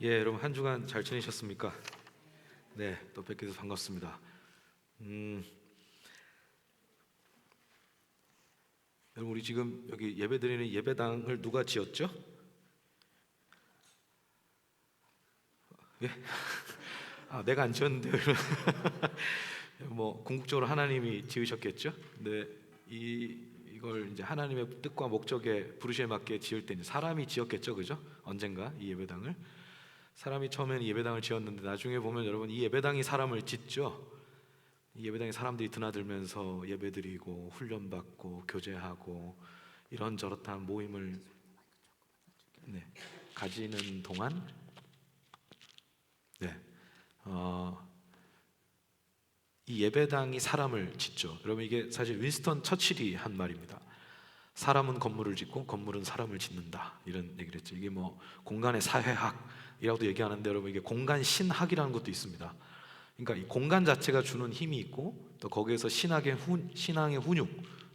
예, 여러분 한 주간 잘 지내셨습니까? 네, 또 뵙게 돼서 반갑습니다. 여러분 우리 지금 여기 예배드리는 예배당을 누가 지었죠? 예? 내가 안 지었는데 뭐 궁극적으로 하나님이 지으셨겠죠? 근데 이걸 이제 하나님의 뜻과 목적에 부르심에 맞게 지을 때 이제 사람이 지었겠죠, 그죠? 언젠가 이 예배당을 사람이 처음에는 예배당을 지었는데 나중에 보면 여러분 이 예배당이 사람을 짓죠. 이 예배당에 사람들이 드나들면서 예배드리고 훈련받고 교제하고 이런저런한 모임을 가지는 동안 네, 이 예배당이 사람을 짓죠. 여러분 이게 사실 윈스턴 처칠이 한 말입니다. 사람은 건물을 짓고 건물은 사람을 짓는다 이런 얘기를 했죠. 이게 뭐 공간의 사회학이라고도 얘기하는데 여러분 이게 공간 신학이라는 것도 있습니다. 그러니까 이 공간 자체가 주는 힘이 있고 또 거기에서 신앙의 훈육이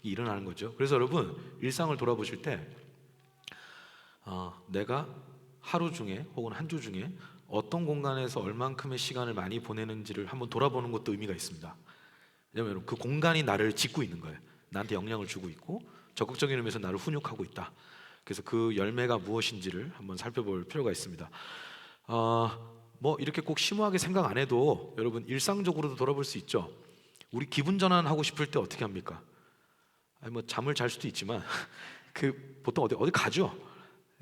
일어나는 거죠. 그래서 여러분 일상을 돌아보실 때 내가 하루 중에 혹은 한 주 중에 어떤 공간에서 얼만큼의 시간을 많이 보내는지를 한번 돌아보는 것도 의미가 있습니다. 왜냐하면 그 공간이 나를 짓고 있는 거예요. 나한테 영향을 주고 있고 적극적인 의미에서 나를 훈육하고 있다. 그래서 그 열매가 무엇인지를 한번 살펴볼 필요가 있습니다. 뭐 이렇게 꼭 심오하게 생각 안 해도 여러분 일상적으로도 돌아볼 수 있죠. 우리 기분 전환하고 싶을 때 어떻게 합니까? 아니 뭐 잠을 잘 수도 있지만 그 보통 어디 가죠.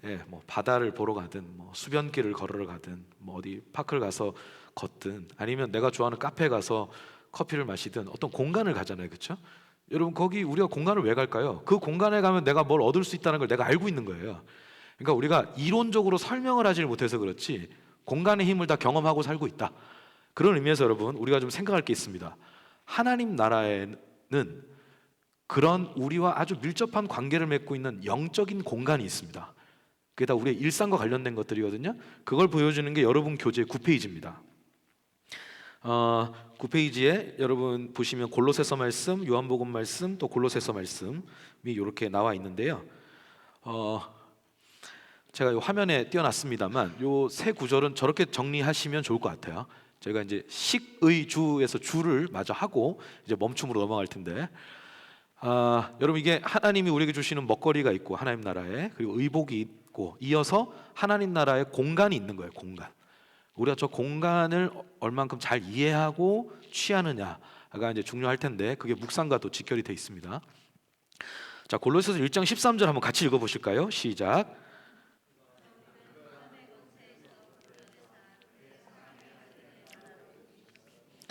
예, 뭐 바다를 보러 가든 뭐 수변길을 걸으러 가든 뭐 어디 파크를 가서 걷든 아니면 내가 좋아하는 카페에 가서 커피를 마시든 어떤 공간을 가잖아요, 그렇죠? 여러분 거기 우리가 공간을 왜 갈까요? 그 공간에 가면 내가 뭘 얻을 수 있다는 걸 내가 알고 있는 거예요. 그러니까 우리가 이론적으로 설명을 하지 못해서 그렇지 공간의 힘을 다 경험하고 살고 있다. 그런 의미에서 여러분 우리가 좀 생각할 게 있습니다. 하나님 나라에는 그런 우리와 아주 밀접한 관계를 맺고 있는 영적인 공간이 있습니다. 그게 다 우리의 일상과 관련된 것들이거든요. 그걸 보여주는 게 여러분 교재 9페이지입니다. 9페이지에 여러분 보시면 골로새서 말씀, 요한복음 말씀, 또 골로새서 말씀이 이렇게 나와 있는데요. 제가 이 화면에 띄워놨습니다만 요 세 구절은 저렇게 정리하시면 좋을 것 같아요. 저희가 이제 식의 주에서 주를 마저 하고 이제 멈춤으로 넘어갈 텐데 여러분 이게 하나님이 우리에게 주시는 먹거리가 있고 하나님 나라에 그리고 의복이 있고 이어서 하나님 나라의 공간이 있는 거예요. 공간. 우리가 저 공간을 얼만큼 잘 이해하고 취하느냐가 이제 중요할 텐데 그게 묵상과도 직결이 돼 있습니다. 자, 골로새서 1장 13절 한번 같이 읽어 보실까요? 시작.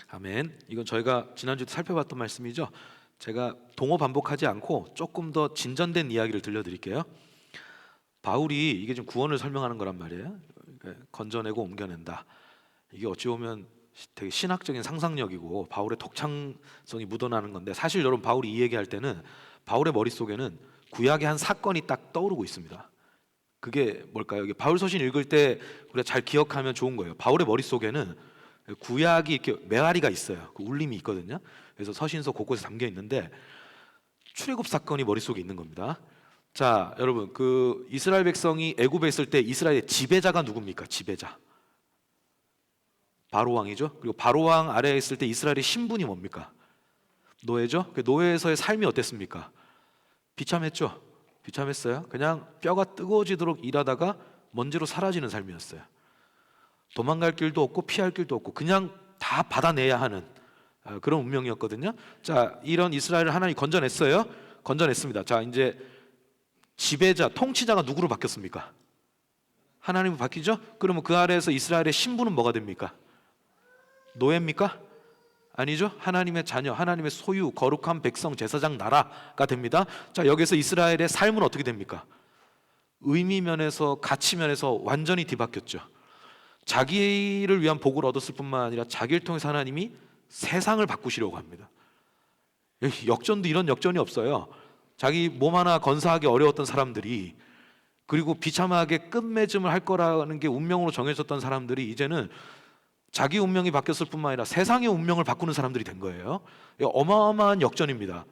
아멘. 이건 저희가 지난주에 살펴봤던 말씀이죠. 제가 동어 반복하지 않고 조금 더 진전된 이야기를 들려드릴게요. 바울이 이게 지금 구원을 설명하는 거란 말이에요. 그러니까 건져내고 옮겨낸다. 이게 어찌 보면 되게 신학적인 상상력이고 바울의 독창성이 묻어나는 건데 사실 여러분 바울이 이 얘기할 때는 바울의 머릿속에는 구약의 한 사건이 딱 떠오르고 있습니다. 그게 뭘까요? 이게 바울 서신 읽을 때 우리가 잘 기억하면 좋은 거예요. 바울의 머릿속에는 구약이 이렇게 메아리가 있어요. 그 울림이 있거든요. 그래서 서신서 곳곳에 담겨 있는데 출애굽 사건이 머릿속에 있는 겁니다. 자, 여러분 그 이스라엘 백성이 애굽에 있을 때 이스라엘의 지배자가 누굽니까? 지배자. 바로 왕이죠. 그리고 바로 왕 아래에 있을 때 이스라엘의 신분이 뭡니까? 노예죠. 그 노예에서의 삶이 어땠습니까? 비참했죠. 비참했어요. 그냥 뼈가 뜨거워지도록 일하다가 먼지로 사라지는 삶이었어요. 도망갈 길도 없고 피할 길도 없고 그냥 다 받아내야 하는 그런 운명이었거든요. 자, 이런 이스라엘을 하나님이 건져냈어요. 건져냈습니다. 자, 이제 지배자, 통치자가 누구로 바뀌었습니까? 하나님으로 바뀌죠? 그러면 그 아래에서 이스라엘의 신분은 뭐가 됩니까? 노예입니까? 아니죠. 하나님의 자녀, 하나님의 소유, 거룩한 백성, 제사장 나라가 됩니다. 자, 여기서 이스라엘의 삶은 어떻게 됩니까? 의미 면에서 가치 면에서 완전히 뒤바뀌었죠. 자기를 위한 복을 얻었을 뿐만 아니라 자기를 통해서 하나님이 세상을 바꾸시려고 합니다. 역전도 이런 역전이 없어요. 자기 몸 하나 건사하기 어려웠던 사람들이 그리고 비참하게 끝맺음을 할 거라는 게 운명으로 정해졌던 사람들이 이제는 자기 운명이 바뀌었을 뿐만 아니라 세상의 운명을 바꾸는 사람들이 된 거예요. 어마어마한 역전입니다.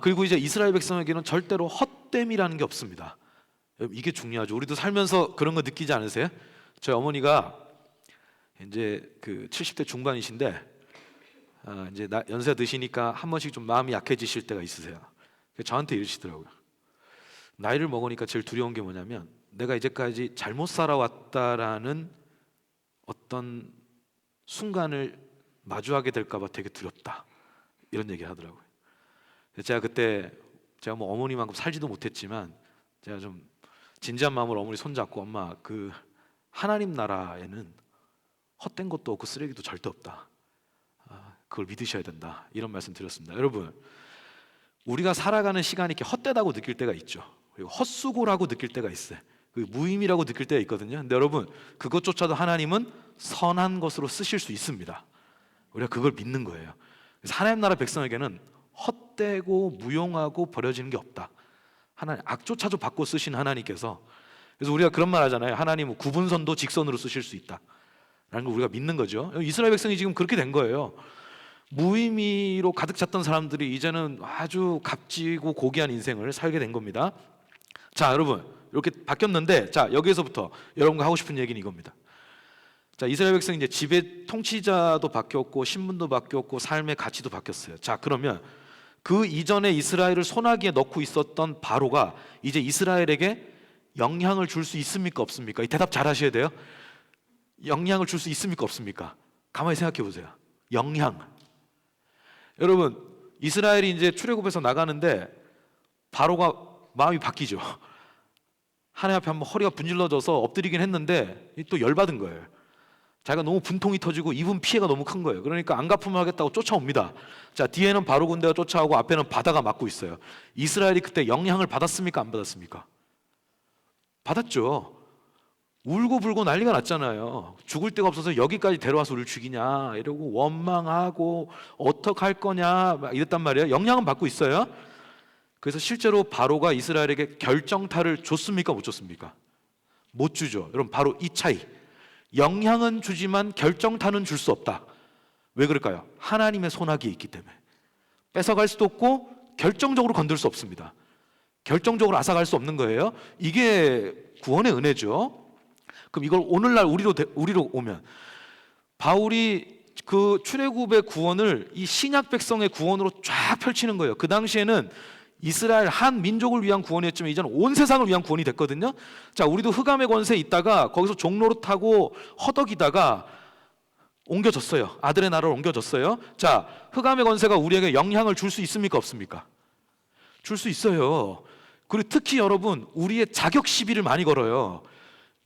그리고 이제 이스라엘 백성에게는 절대로 헛됨이라는 게 없습니다. 이게 중요하죠. 우리도 살면서 그런 거 느끼지 않으세요? 저희 어머니가 이제 그 70대 중반이신데 이제 연세 드시니까 한 번씩 좀 마음이 약해지실 때가 있으세요. 저한테 이러시더라고요. 나이를 먹으니까 제일 두려운 게 뭐냐면 내가 이제까지 잘못 살아왔다라는 어떤 순간을 마주하게 될까 봐 되게 두렵다, 이런 얘기를 하더라고요. 제가 그때 제가 뭐 어머니만큼 살지도 못했지만 제가 좀 진지한 마음으로 어머니 손잡고 엄마, 그 하나님 나라에는 헛된 것도 없고 쓰레기도 절대 없다, 그걸 믿으셔야 된다, 이런 말씀 드렸습니다. 여러분, 우리가 살아가는 시간이 이렇게 헛되다고 느낄 때가 있죠. 그리고 헛수고라고 느낄 때가 있어요. 무의미라고 느낄 때가 있거든요. 근데 여러분, 그것조차도 하나님은 선한 것으로 쓰실 수 있습니다. 우리가 그걸 믿는 거예요. 그래서 하나님 나라 백성에게는 헛되고 무용하고 버려지는 게 없다. 하나님 악조차도 바꿔 쓰신 하나님께서, 그래서 우리가 그런 말 하잖아요. 하나님은 구분선도 직선으로 쓰실 수 있다 라는 걸 우리가 믿는 거죠. 이스라엘 백성이 지금 그렇게 된 거예요. 무의미로 가득 찼던 사람들이 이제는 아주 값지고 고귀한 인생을 살게 된 겁니다. 자, 여러분, 이렇게 바뀌었는데, 자, 여기에서부터 여러분과 하고 싶은 얘기는 이겁니다. 자, 이스라엘 백성이 이제 지배 통치자도 바뀌었고 신분도 바뀌었고 삶의 가치도 바뀌었어요. 자, 그러면 그 이전에 이스라엘을 손아귀에 넣고 있었던 바로가 이제 이스라엘에게 영향을 줄 수 있습니까, 없습니까? 이 대답 잘 하셔야 돼요. 영향을 줄 수 있습니까, 없습니까? 가만히 생각해 보세요. 영향. 여러분, 이스라엘이 이제 출애굽에서 나가는데 바로가 마음이 바뀌죠. 하나님 앞에 한번 허리가 분질러져서 엎드리긴 했는데 또 열받은 거예요. 자기가 너무 분통이 터지고 입은 피해가 너무 큰 거예요. 그러니까 안 갚으면 하겠다고 쫓아옵니다. 자, 뒤에는 바로 군대가 쫓아오고 앞에는 바다가 막고 있어요. 이스라엘이 그때 영향을 받았습니까, 안 받았습니까? 받았죠. 울고 불고 난리가 났잖아요. 죽을 데가 없어서 여기까지 데려와서 우리를 죽이냐 이러고 원망하고 어떡할 거냐 막 이랬단 말이에요. 영향은 받고 있어요. 그래서 실제로 바로가 이스라엘에게 결정타를 줬습니까, 못 줬습니까? 못 주죠. 여러분, 바로 이 차이. 영향은 주지만 결정타는 줄 수 없다. 왜 그럴까요? 하나님의 손아귀에 있기 때문에. 뺏어갈 수도 없고 결정적으로 건들 수 없습니다. 결정적으로 앗아갈 수 없는 거예요. 이게 구원의 은혜죠. 그럼 이걸 오늘날 우리로 오면, 바울이 그 출애굽의 구원을 이 신약 백성의 구원으로 쫙 펼치는 거예요. 그 당시에는 이스라엘 한 민족을 위한 구원이었지만 이제는 온 세상을 위한 구원이 됐거든요. 자, 우리도 흑암의 권세에 있다가 거기서 종로로 타고 허덕이다가 옮겨졌어요. 아들의 나라로 옮겨졌어요. 자, 흑암의 권세가 우리에게 영향을 줄 수 있습니까, 없습니까? 줄 수 있어요. 그리고 특히 여러분, 우리의 자격 시비를 많이 걸어요.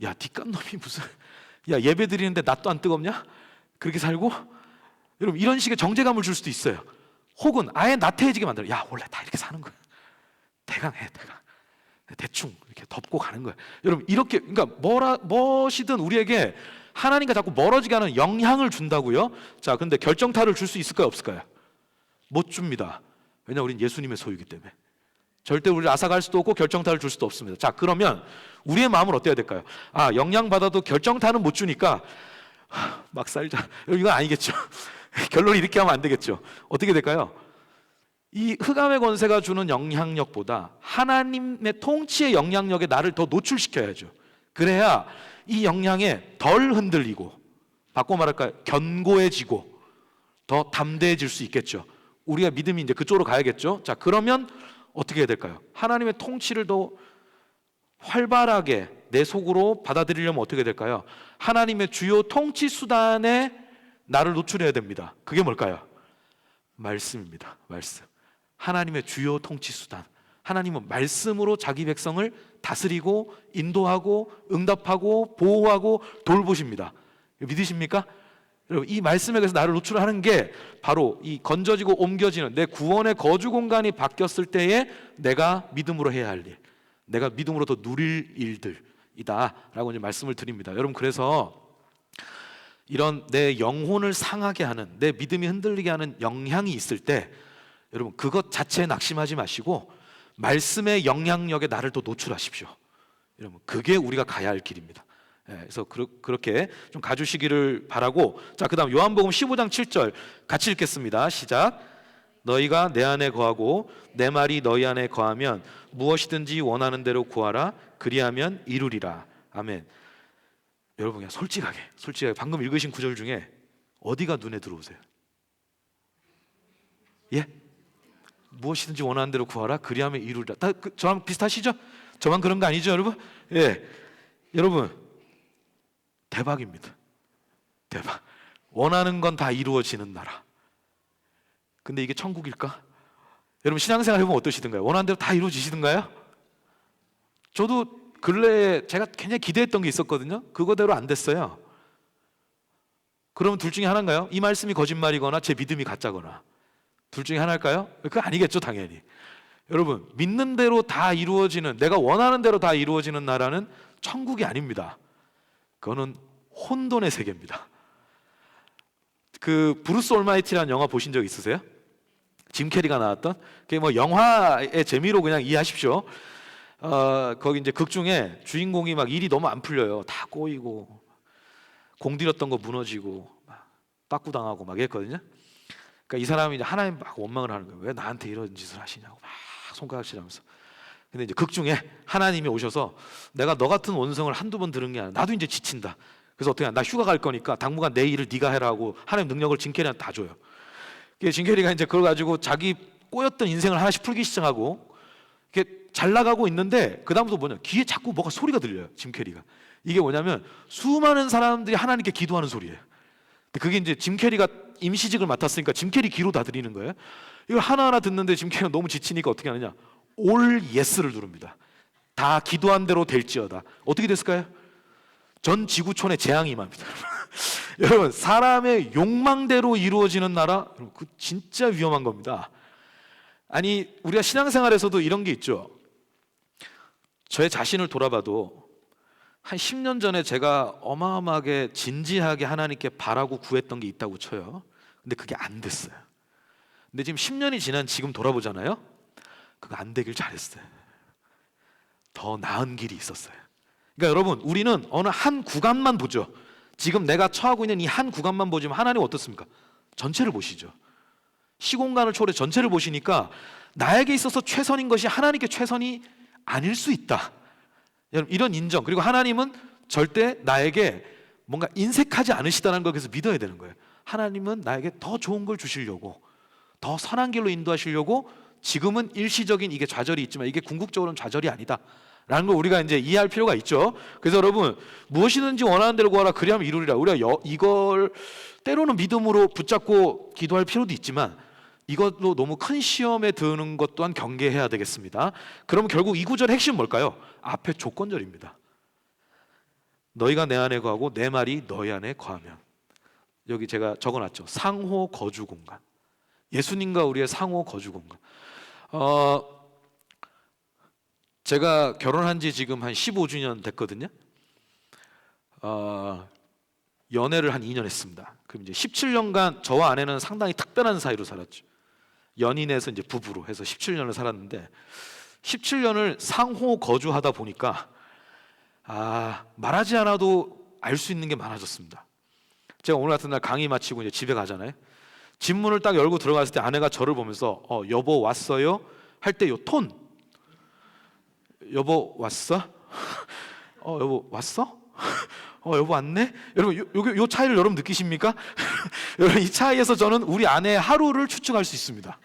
야, 뒷감놈이 무슨, 야, 예배 드리는데 낯도 안 뜨겁냐? 그렇게 살고? 여러분, 이런 식의 정죄감을 줄 수도 있어요. 혹은 아예 나태해지게 만들어. 야, 원래 다 이렇게 사는 거야. 대강 대충 이렇게 덮고 가는 거야. 여러분, 이렇게, 그러니까 무엇이든 우리에게 하나님과 자꾸 멀어지게 하는 영향을 준다고요. 자, 근데 결정타를 줄 수 있을까요, 없을까요? 못 줍니다. 왜냐, 우린 예수님의 소유이기 때문에. 절대 우리를 앗아갈 수도 없고 결정타를 줄 수도 없습니다. 자, 그러면 우리의 마음은 어때야 될까요? 아, 영향받아도 결정타는 못 주니까 막 살자. 여러분, 이건 아니겠죠. 결론이 이렇게 하면 안 되겠죠. 어떻게 될까요? 이 흑암의 권세가 주는 영향력보다 하나님의 통치의 영향력에 나를 더 노출시켜야죠. 그래야 이 영향에 덜 흔들리고, 바꿔 말할까요? 견고해지고 더 담대해질 수 있겠죠. 우리가 믿음이 이제 그쪽으로 가야겠죠. 자, 그러면 어떻게 해야 될까요? 하나님의 통치를 더 활발하게 내 속으로 받아들이려면 어떻게 될까요? 하나님의 주요 통치 수단에 나를 노출해야 됩니다. 그게 뭘까요? 말씀입니다. 말씀. 하나님의 주요 통치 수단. 하나님은 말씀으로 자기 백성을 다스리고 인도하고 응답하고 보호하고 돌보십니다. 믿으십니까? 여러분, 이 말씀에 대해서 나를 노출하는 게 바로 이 건져지고 옮겨지는 내 구원의 거주 공간이 바뀌었을 때에 내가 믿음으로 해야 할 일, 내가 믿음으로 더 누릴 일들이다 라고 이제 말씀을 드립니다. 여러분, 그래서 이런 내 영혼을 상하게 하는, 내 믿음이 흔들리게 하는 영향이 있을 때 여러분, 그것 자체에 낙심하지 마시고 말씀의 영향력에 나를 더 노출하십시오. 여러분, 그게 우리가 가야 할 길입니다. 그래서 그렇게 좀 가주시기를 바라고, 자, 그 다음 요한복음 15장 7절 같이 읽겠습니다. 시작. 너희가 내 안에 거하고 내 말이 너희 안에 거하면 무엇이든지 원하는 대로 구하라. 그리하면 이루리라. 아멘. 여러분 그냥 솔직하게 방금 읽으신 구절 중에 어디가 눈에 들어오세요? 예? 무엇이든지 원하는 대로 구하라 그리하면 이루리라. 다 저랑 비슷하시죠? 저만 그런 거 아니죠, 여러분? 예, 여러분 대박입니다. 대박. 원하는 건 다 이루어지는 나라. 근데 이게 천국일까? 여러분 신앙생활 해보면 어떠시던가요? 원하는 대로 다 이루어지시던가요? 저도 근래에 제가 굉장히 기대했던 게 있었거든요. 그거대로 안 됐어요. 그러면 둘 중에 하나인가요? 이 말씀이 거짓말이거나 제 믿음이 가짜거나. 둘 중에 하나일까요? 그거 아니겠죠, 당연히. 여러분 믿는 대로 다 이루어지는, 내가 원하는 대로 다 이루어지는 나라는 천국이 아닙니다. 그거는 혼돈의 세계입니다. 그 브루스 올마이티라는 영화 보신 적 있으세요? 짐 캐리가 나왔던? 그게 뭐 영화의 재미로 그냥 이해하십시오. 거기 이제 극 중에 주인공이 막 일이 너무 안 풀려요. 다 꼬이고 공들였던 거 무너지고 막 빠꾸당하고 막 이랬거든요. 그러니까 이 사람이 이제 하나님 막 원망을 하는 거예요. 왜 나한테 이런 짓을 하시냐고 막 손가락질하면서. 근데 이제 극 중에 하나님이 오셔서 내가 너 같은 원성을 한두 번 들은 게 아니라 나도 이제 지친다. 그래서 어떻게 하냐, 나 휴가 갈 거니까 당분간 내 일을 네가 해라 하고 하나님 능력을 짐 캐리한테 다 줘요. 짐 캐리가 이제 그걸 가지고 자기 꼬였던 인생을 하나씩 풀기 시작하고 이렇게 잘 나가고 있는데 그다음부터 뭐냐, 귀에 자꾸 뭐가 소리가 들려요. 짐 캐리가. 이게 뭐냐면 수많은 사람들이 하나님께 기도하는 소리예요. 근데 그게 이제 짐 캐리가 임시직을 맡았으니까 짐 캐리 귀로 다 들리는 거예요. 이걸 하나하나 듣는데 짐 캐리가 너무 지치니까 어떻게 하느냐, 올 예스를 누릅니다. 다 기도한 대로 될지어다. 어떻게 됐을까요? 전 지구촌에 재앙이 임합니다. 여러분 사람의 욕망대로 이루어지는 나라, 그 진짜 위험한 겁니다. 아니 우리가 신앙생활에서도 이런 게 있죠. 저의 자신을 돌아봐도 한 10년 전에 제가 어마어마하게 진지하게 하나님께 바라고 구했던 게 있다고 쳐요. 근데 그게 안 됐어요. 근데 지금 10년이 지난 지금 돌아보잖아요. 그거 안 되길 잘했어요. 더 나은 길이 있었어요. 그러니까 여러분 우리는 어느 한 구간만 보죠. 지금 내가 처하고 있는 이 한 구간만 보지만 하나님 어떻습니까? 전체를 보시죠. 시공간을 초월해 전체를 보시니까 나에게 있어서 최선인 것이 하나님께 최선이 아닐 수 있다. 여러분 이런 인정, 그리고 하나님은 절대 나에게 뭔가 인색하지 않으시다는 걸 그래서 믿어야 되는 거예요. 하나님은 나에게 더 좋은 걸 주시려고, 더 선한 길로 인도하시려고 지금은 일시적인 이게 좌절이 있지만 이게 궁극적으로는 좌절이 아니다 라는 걸 우리가 이제 이해할 필요가 있죠. 그래서 여러분 무엇이든지 원하는 대로 구하라 그리하면 이루리라. 우리가 이걸 때로는 믿음으로 붙잡고 기도할 필요도 있지만 이것도 너무 큰 시험에 드는 것 또한 경계해야 되겠습니다. 그러면 결국 이 구절의 핵심은 뭘까요? 앞에 조건절입니다. 너희가 내 안에 거하고 내 말이 너희 안에 거하면. 여기 제가 적어놨죠. 상호 거주 공간. 예수님과 우리의 상호 거주 공간. 제가 결혼한 지 지금 한 15주년 됐거든요. 연애를 한 2년 했습니다. 그럼 이제 17년간 저와 아내는 상당히 특별한 사이로 살았죠. 연인에서 이제 부부로 해서 17년을 살았는데 17년을 상호 거주하다 보니까 말하지 않아도 알 수 있는 게 많아졌습니다. 제가 오늘 같은 날 강의 마치고 이제 집에 가잖아요. 집 문을 딱 열고 들어갔을 때 아내가 저를 보면서 여보 왔어요? 할 때 요 톤, 여보 왔어? 여보 왔어? 여보 왔네? 여러분 요 차이를 여러분 느끼십니까? 여러분 이 차이에서 저는 우리 아내의 하루를 추측할 수 있습니다.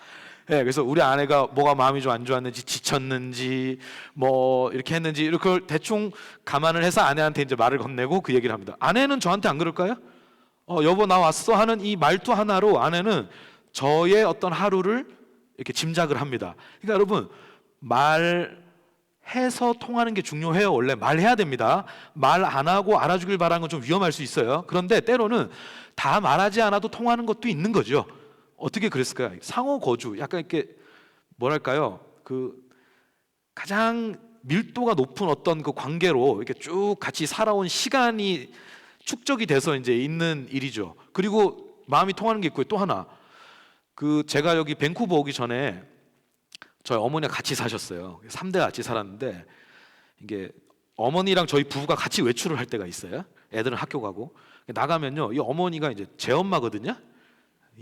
예, 그래서 우리 아내가 뭐가 마음이 좀 안 좋았는지, 지쳤는지, 뭐 이렇게 했는지 이렇게 대충 감안을 해서 아내한테 이제 말을 건네고 그 얘기를 합니다. 아내는 저한테 안 그럴까요? 여보 나 왔어 하는 이 말투 하나로 아내는 저의 어떤 하루를 이렇게 짐작을 합니다. 그러니까 여러분 말해서 통하는 게 중요해요. 원래 말해야 됩니다. 말 안 하고 알아주길 바라는 건 좀 위험할 수 있어요. 그런데 때로는 다 말하지 않아도 통하는 것도 있는 거죠. 어떻게 그랬을까요? 상호 거주, 약간 이렇게 뭐랄까요? 그 가장 밀도가 높은 어떤 그 관계로 이렇게 쭉 같이 살아온 시간이 축적이 돼서 이제 있는 일이죠. 그리고 마음이 통하는 게 있고요. 또 하나, 그 제가 여기 밴쿠버 오기 전에 저희 어머니가 같이 사셨어요. 3대 같이 살았는데 이게 어머니랑 저희 부부가 같이 외출을 할 때가 있어요. 애들은 학교 가고 나가면요, 이 어머니가 이제 제 엄마거든요.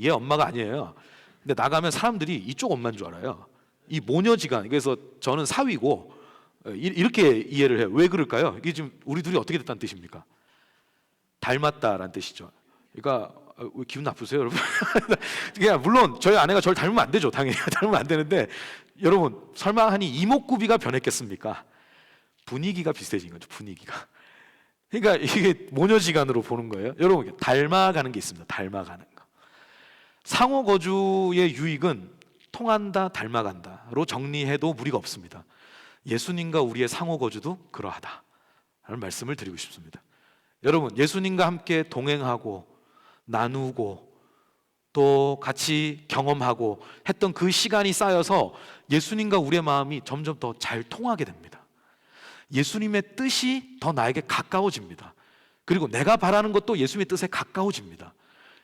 얘 엄마가 아니에요. 근데 나가면 사람들이 이쪽 엄마인 줄 알아요. 이 모녀지간. 그래서 저는 사위고 이렇게 이해를 해요. 왜 그럴까요? 이게 지금 우리 둘이 어떻게 됐다는 뜻입니까? 닮았다라는 뜻이죠. 그러니까 왜 기분 나쁘세요, 여러분? 그냥 물론 저희 아내가 저를 닮으면 안 되죠. 당연히 닮으면 안 되는데 여러분 설마 하니 이목구비가 변했겠습니까? 분위기가 비슷해진 거죠. 분위기가. 그러니까 이게 모녀지간으로 보는 거예요. 여러분 닮아가는 게 있습니다. 닮아가는 거. 상호 거주의 유익은 통한다, 닮아간다로 정리해도 무리가 없습니다. 예수님과 우리의 상호 거주도 그러하다 라는 말씀을 드리고 싶습니다. 여러분 예수님과 함께 동행하고 나누고 또 같이 경험하고 했던 그 시간이 쌓여서 예수님과 우리의 마음이 점점 더 잘 통하게 됩니다. 예수님의 뜻이 더 나에게 가까워집니다. 그리고 내가 바라는 것도 예수님의 뜻에 가까워집니다.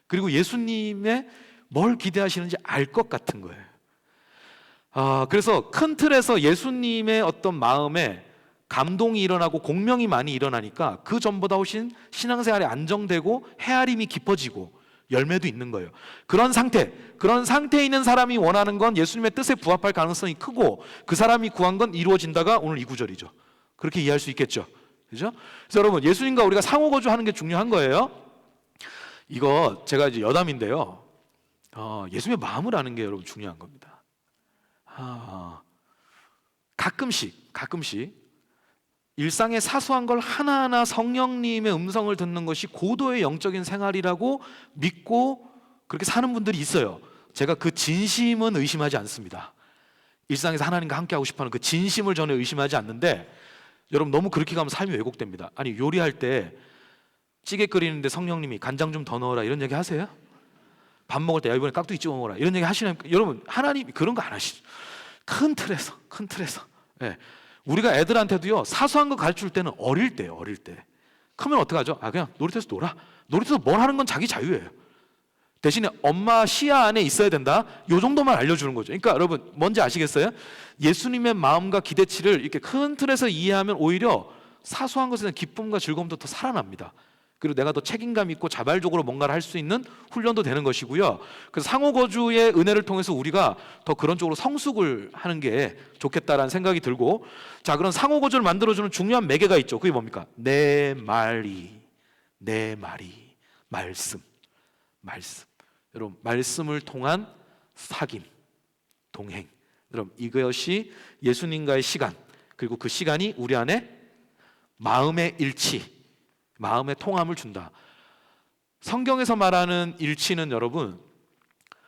그리고 예수님의 뭘 기대하시는지 알 것 같은 거예요. 그래서 큰 틀에서 예수님의 어떤 마음에 감동이 일어나고 공명이 많이 일어나니까 그 전보다 훨씬 신앙생활이 안정되고 헤아림이 깊어지고 열매도 있는 거예요. 그런 상태에 있는 사람이 원하는 건 예수님의 뜻에 부합할 가능성이 크고 그 사람이 구한 건 이루어진다가 오늘 이 구절이죠. 그렇게 이해할 수 있겠죠. 그죠? 그래서 여러분 예수님과 우리가 상호 거주하는 게 중요한 거예요. 이거 제가 이제 여담인데요. 예수님의 마음을 아는 게 여러분 중요한 겁니다. 가끔씩 일상의 사소한 걸 하나하나 성령님의 음성을 듣는 것이 고도의 영적인 생활이라고 믿고 그렇게 사는 분들이 있어요. 제가 그 진심은 의심하지 않습니다. 일상에서 하나님과 함께 하고 싶어하는 그 진심을 저는 의심하지 않는데 여러분 너무 그렇게 가면 삶이 왜곡됩니다. 아니 요리할 때 찌개 끓이는데 성령님이 간장 좀 더 넣어라 이런 얘기 하세요? 밥 먹을 때 야 이번에 깍두기 찍어 먹어라 이런 얘기 하시나요? 여러분 하나님 그런 거 안 하시죠. 큰 틀에서 예. 우리가 애들한테도요 사소한 거 가르칠 때는 어릴 때 크면 어떡하죠? 그냥 놀이터에서 놀아. 놀이터에서 뭘 하는 건 자기 자유예요. 대신에 엄마 시야 안에 있어야 된다. 요 정도만 알려주는 거죠. 그러니까 여러분 뭔지 아시겠어요? 예수님의 마음과 기대치를 이렇게 큰 틀에서 이해하면 오히려 사소한 것에 대한 기쁨과 즐거움도 더 살아납니다. 그리고 내가 더 책임감 있고 자발적으로 뭔가를 할 수 있는 훈련도 되는 것이고요. 그래서 상호 거주의 은혜를 통해서 우리가 더 그런 쪽으로 성숙을 하는 게 좋겠다라는 생각이 들고, 자 그런 상호 거주를 만들어주는 중요한 매개가 있죠. 그게 뭡니까? 내 말이 말씀. 여러분 말씀을 통한 사귐, 동행. 여러분 이것이 예수님과의 시간, 그리고 그 시간이 우리 안에 마음의 일치, 마음의 통함을 준다. 성경에서 말하는 일치는 여러분,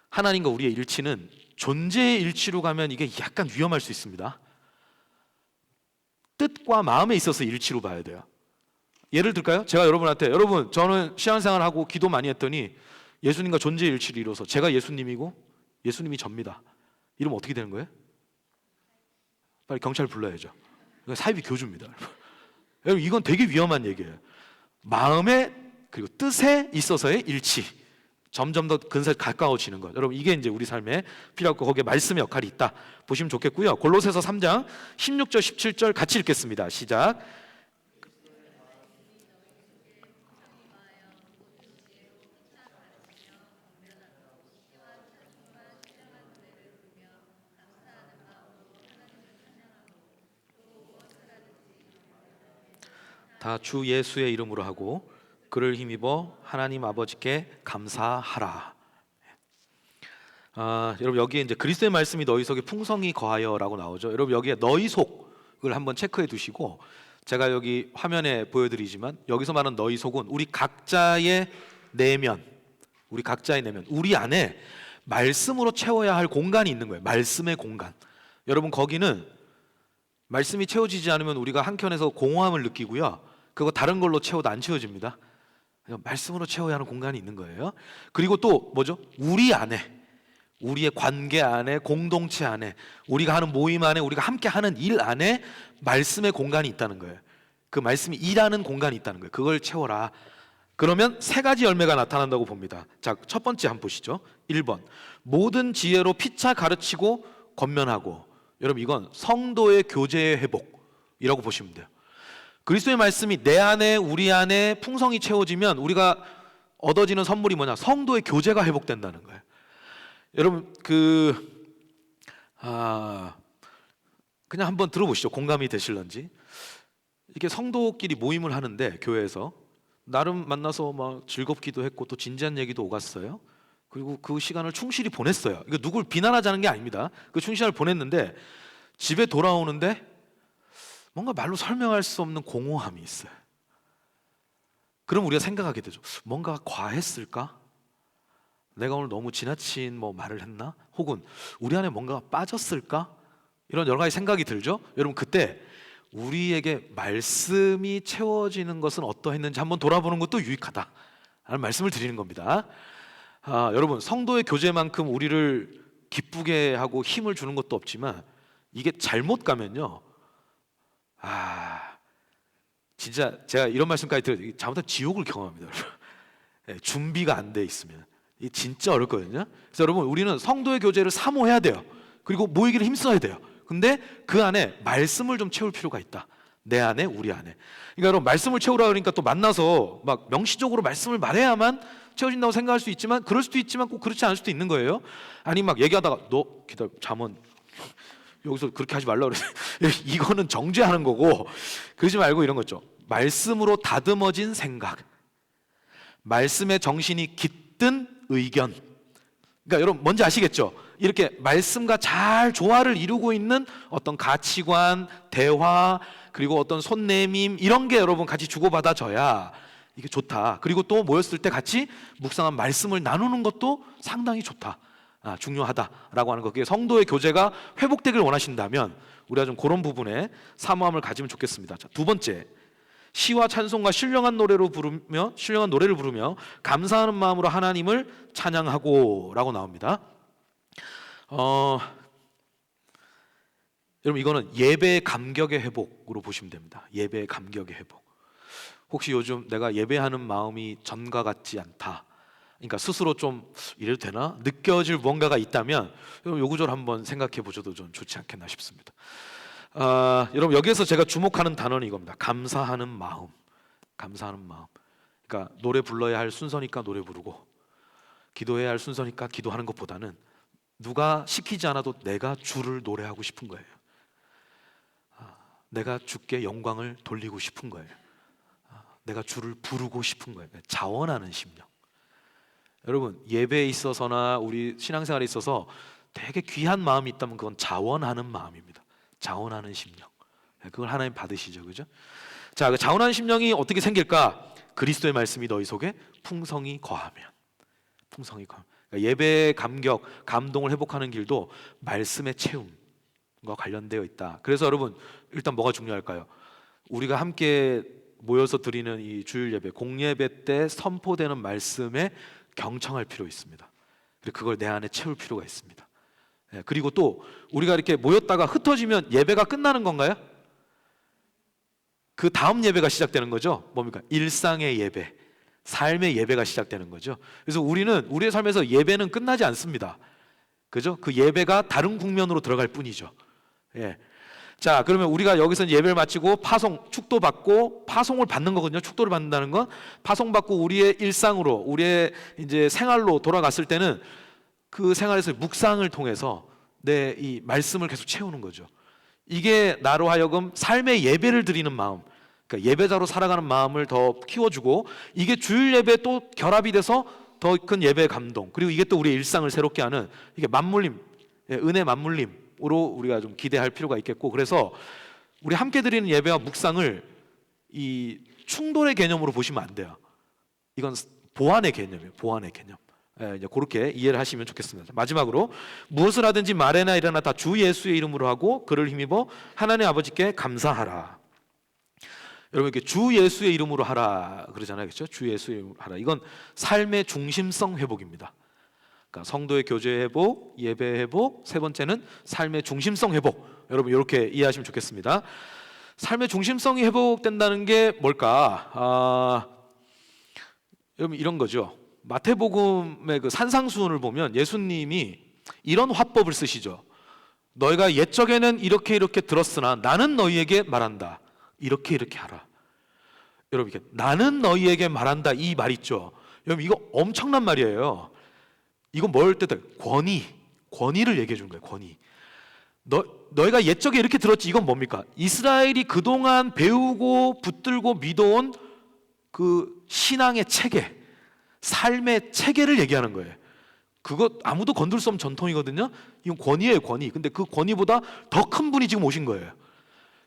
하나님과 우리의 일치는 존재의 일치로 가면 이게 약간 위험할 수 있습니다. 뜻과 마음에 있어서 일치로 봐야 돼요. 예를 들까요? 제가 여러분한테 여러분 저는 신앙생활하고 기도 많이 했더니 예수님과 존재의 일치를 이뤄서 제가 예수님이고 예수님이 접니다. 이러면 어떻게 되는 거예요? 빨리 경찰 불러야죠. 사이비 교주입니다. 여러분 이건 되게 위험한 얘기예요. 마음에 그리고 뜻에 있어서의 일치, 점점 더 근사에 가까워지는 것. 여러분 이게 이제 우리 삶에 필요하고 거기에 말씀의 역할이 있다 보시면 좋겠고요. 골로새서 3장 16절 17절 같이 읽겠습니다. 시작. 다 주 예수의 이름으로 하고 그를 힘입어 하나님 아버지께 감사하라. 여러분 여기에 이제 그리스도의 말씀이 너희 속에 풍성히 거하여라고 나오죠. 여러분 여기에 너희 속을 한번 체크해 두시고, 제가 여기 화면에 보여드리지만 여기서 말하는 너희 속은 우리 각자의 내면, 우리 안에 말씀으로 채워야 할 공간이 있는 거예요. 말씀의 공간. 여러분 거기는 말씀이 채워지지 않으면 우리가 한켠에서 공허함을 느끼고요. 그거 다른 걸로 채워도 안 채워집니다. 말씀으로 채워야 하는 공간이 있는 거예요. 그리고 또 뭐죠? 우리 안에, 우리의 관계 안에, 공동체 안에, 우리가 하는 모임 안에, 우리가 함께 하는 일 안에 말씀의 공간이 있다는 거예요. 그 말씀이 일하는 공간이 있다는 거예요. 그걸 채워라. 그러면 세 가지 열매가 나타난다고 봅니다. 자, 첫 번째 한번 보시죠. 1번 모든 지혜로 피차 가르치고 권면하고. 여러분 이건 성도의 교제의 회복이라고 보시면 돼요. 그리스도의 말씀이 내 안에, 우리 안에 풍성히 채워지면 우리가 얻어지는 선물이 뭐냐? 성도의 교제가 회복된다는 거예요. 여러분 그냥 한번 들어보시죠. 공감이 되실런지. 이렇게 성도끼리 모임을 하는데 교회에서 나름 만나서 막 즐겁기도 했고 또 진지한 얘기도 오갔어요. 그리고 그 시간을 충실히 보냈어요. 이거 누굴 비난하자는 게 아닙니다. 그 충실을 보냈는데 집에 돌아오는데 뭔가 말로 설명할 수 없는 공허함이 있어요. 그럼 우리가 생각하게 되죠. 뭔가 과했을까? 내가 오늘 너무 지나친 말을 했나? 혹은 우리 안에 뭔가 빠졌을까? 이런 여러 가지 생각이 들죠. 여러분, 그때 우리에게 말씀이 채워지는 것은 어떠했는지 한번 돌아보는 것도 유익하다 라는 말씀을 드리는 겁니다. 여러분, 성도의 교제만큼 우리를 기쁘게 하고 힘을 주는 것도 없지만 이게 잘못 가면요, 진짜 제가 이런 말씀까지 들어요. 잘못하면 지옥을 경험합니다. 준비가 안 돼 있으면 이게 진짜 어렵거든요. 그래서 여러분, 우리는 성도의 교제를 사모해야 돼요. 그리고 모이기를 힘써야 돼요. 근데 그 안에 말씀을 좀 채울 필요가 있다. 내 안에, 우리 안에. 그러니까 여러분, 말씀을 채우라 그러니까 또 만나서 막 명시적으로 말씀을 말해야만 채워진다고 생각할 수 있지만, 그럴 수도 있지만 꼭 그렇지 않을 수도 있는 거예요. 아니 막 얘기하다가 너 기다려, 잠언 여기서 그렇게 하지 말라 그래. 이거는 정죄하는 거고, 그러지 말고 이런 거죠. 말씀으로 다듬어진 생각, 말씀의 정신이 깃든 의견. 그러니까 여러분 뭔지 아시겠죠? 이렇게 말씀과 잘 조화를 이루고 있는 어떤 가치관, 대화, 그리고 어떤 손내밈, 이런 게 여러분 같이 주고받아져야 이게 좋다. 그리고 또 모였을 때 같이 묵상한 말씀을 나누는 것도 상당히 좋다, 중요하다라고 하는 거. 그게 성도의 교제가 회복되길 원하신다면 우리가 좀 그런 부분에 사모함을 가지면 좋겠습니다. 자, 두 번째, 시와 찬송과 신령한 노래를 부르며 감사하는 마음으로 하나님을 찬양하고라고 나옵니다. 여러분, 이거는 예배의 감격의 회복으로 보시면 됩니다. 예배의 감격의 회복. 혹시 요즘 내가 예배하는 마음이 전과 같지 않다, 그러니까 스스로 좀 이래도 되나? 느껴질 뭔가가 있다면 여러분, 요구절 한번 생각해 보셔도 좀 좋지 않겠나 싶습니다. 여러분, 여기에서 제가 주목하는 단어는 이겁니다. 감사하는 마음. 감사하는 마음. 그러니까 노래 불러야 할 순서니까 노래 부르고, 기도해야 할 순서니까 기도하는 것보다는 누가 시키지 않아도 내가 주를 노래하고 싶은 거예요. 내가 주께 영광을 돌리고 싶은 거예요. 내가 주를 부르고 싶은 거예요. 자원하는 심령. 여러분, 예배에 있어서나 우리 신앙생활에 있어서 되게 귀한 마음이 있다면 그건 자원하는 마음입니다. 자원하는 심령. 그걸 하나님 받으시죠, 그죠? 자, 그 자원하는 심령이 어떻게 생길까? 그리스도의 말씀이 너희 속에 풍성히 거하면. 풍성히 거하면. 그러니까 예배의 감격, 감동을 회복하는 길도 말씀의 채움과 관련되어 있다. 그래서 여러분, 일단 뭐가 중요할까요? 우리가 함께 모여서 드리는 이 주일 예배, 공예배 때 선포되는 말씀에 경청할 필요 있습니다. 그리고 그걸 내 안에 채울 필요가 있습니다. 그리고 또 우리가 이렇게 모였다가 흩어지면 예배가 끝나는 건가요? 그 다음 예배가 시작되는 거죠. 뭡니까? 일상의 예배, 삶의 예배가 시작되는 거죠. 그래서 우리는 우리의 삶에서 예배는 끝나지 않습니다. 그죠? 그 예배가 다른 국면으로 들어갈 뿐이죠. 자, 그러면 우리가 여기서 예배를 마치고 축도 받고 파송을 받는 거거든요. 축도를 받는다는 건 파송 받고 우리의 일상으로, 우리의 이제 생활로 돌아갔을 때는 그 생활에서 묵상을 통해서 내 이 말씀을 계속 채우는 거죠. 이게 나로 하여금 삶의 예배를 드리는 마음, 그러니까 예배자로 살아가는 마음을 더 키워주고, 이게 주일 예배에 또 결합이 돼서 더 큰 예배의 감동, 그리고 이게 또 우리의 일상을 새롭게 하는, 이게 맞물림, 은혜 맞물림으로 우리가 좀 기대할 필요가 있겠고, 그래서 우리 함께 드리는 예배와 묵상을 이 충돌의 개념으로 보시면 안 돼요. 이건 보완의 개념이에요. 보완의 개념. 이제 그렇게 이해를 하시면 좋겠습니다. 마지막으로, 무엇을 하든지 말에나 일어나 다 주 예수의 이름으로 하고 그를 힘입어 하나님 아버지께 감사하라. 여러분, 이렇게 주 예수의 이름으로 하라 그러잖아요, 그렇죠? 주 예수의 이름으로 하라. 이건 삶의 중심성 회복입니다. 그러니까 성도의 교제 회복, 예배 회복, 세 번째는 삶의 중심성 회복. 여러분, 이렇게 이해하시면 좋겠습니다. 삶의 중심성이 회복된다는 게 뭘까? 여러분, 이런 거죠. 마태복음의 그 산상수훈을 보면 예수님이 이런 화법을 쓰시죠. 너희가 옛적에는 이렇게 들었으나 나는 너희에게 말한다. 이렇게 하라. 여러분, 이게 나는 너희에게 말한다, 이 말 있죠. 여러분, 이거 엄청난 말이에요. 이거 뭘 뜻해? 권위를 얘기해 주는 거예요. 권위. 너희가 옛적에 이렇게 들었지. 이건 뭡니까? 이스라엘이 그동안 배우고 붙들고 믿어온 그 신앙의 체계, 삶의 체계를 얘기하는 거예요. 그거 아무도 건들 수 없는 전통이거든요. 이건 권위예요, 권위. 근데 그 권위보다 더 큰 분이 지금 오신 거예요.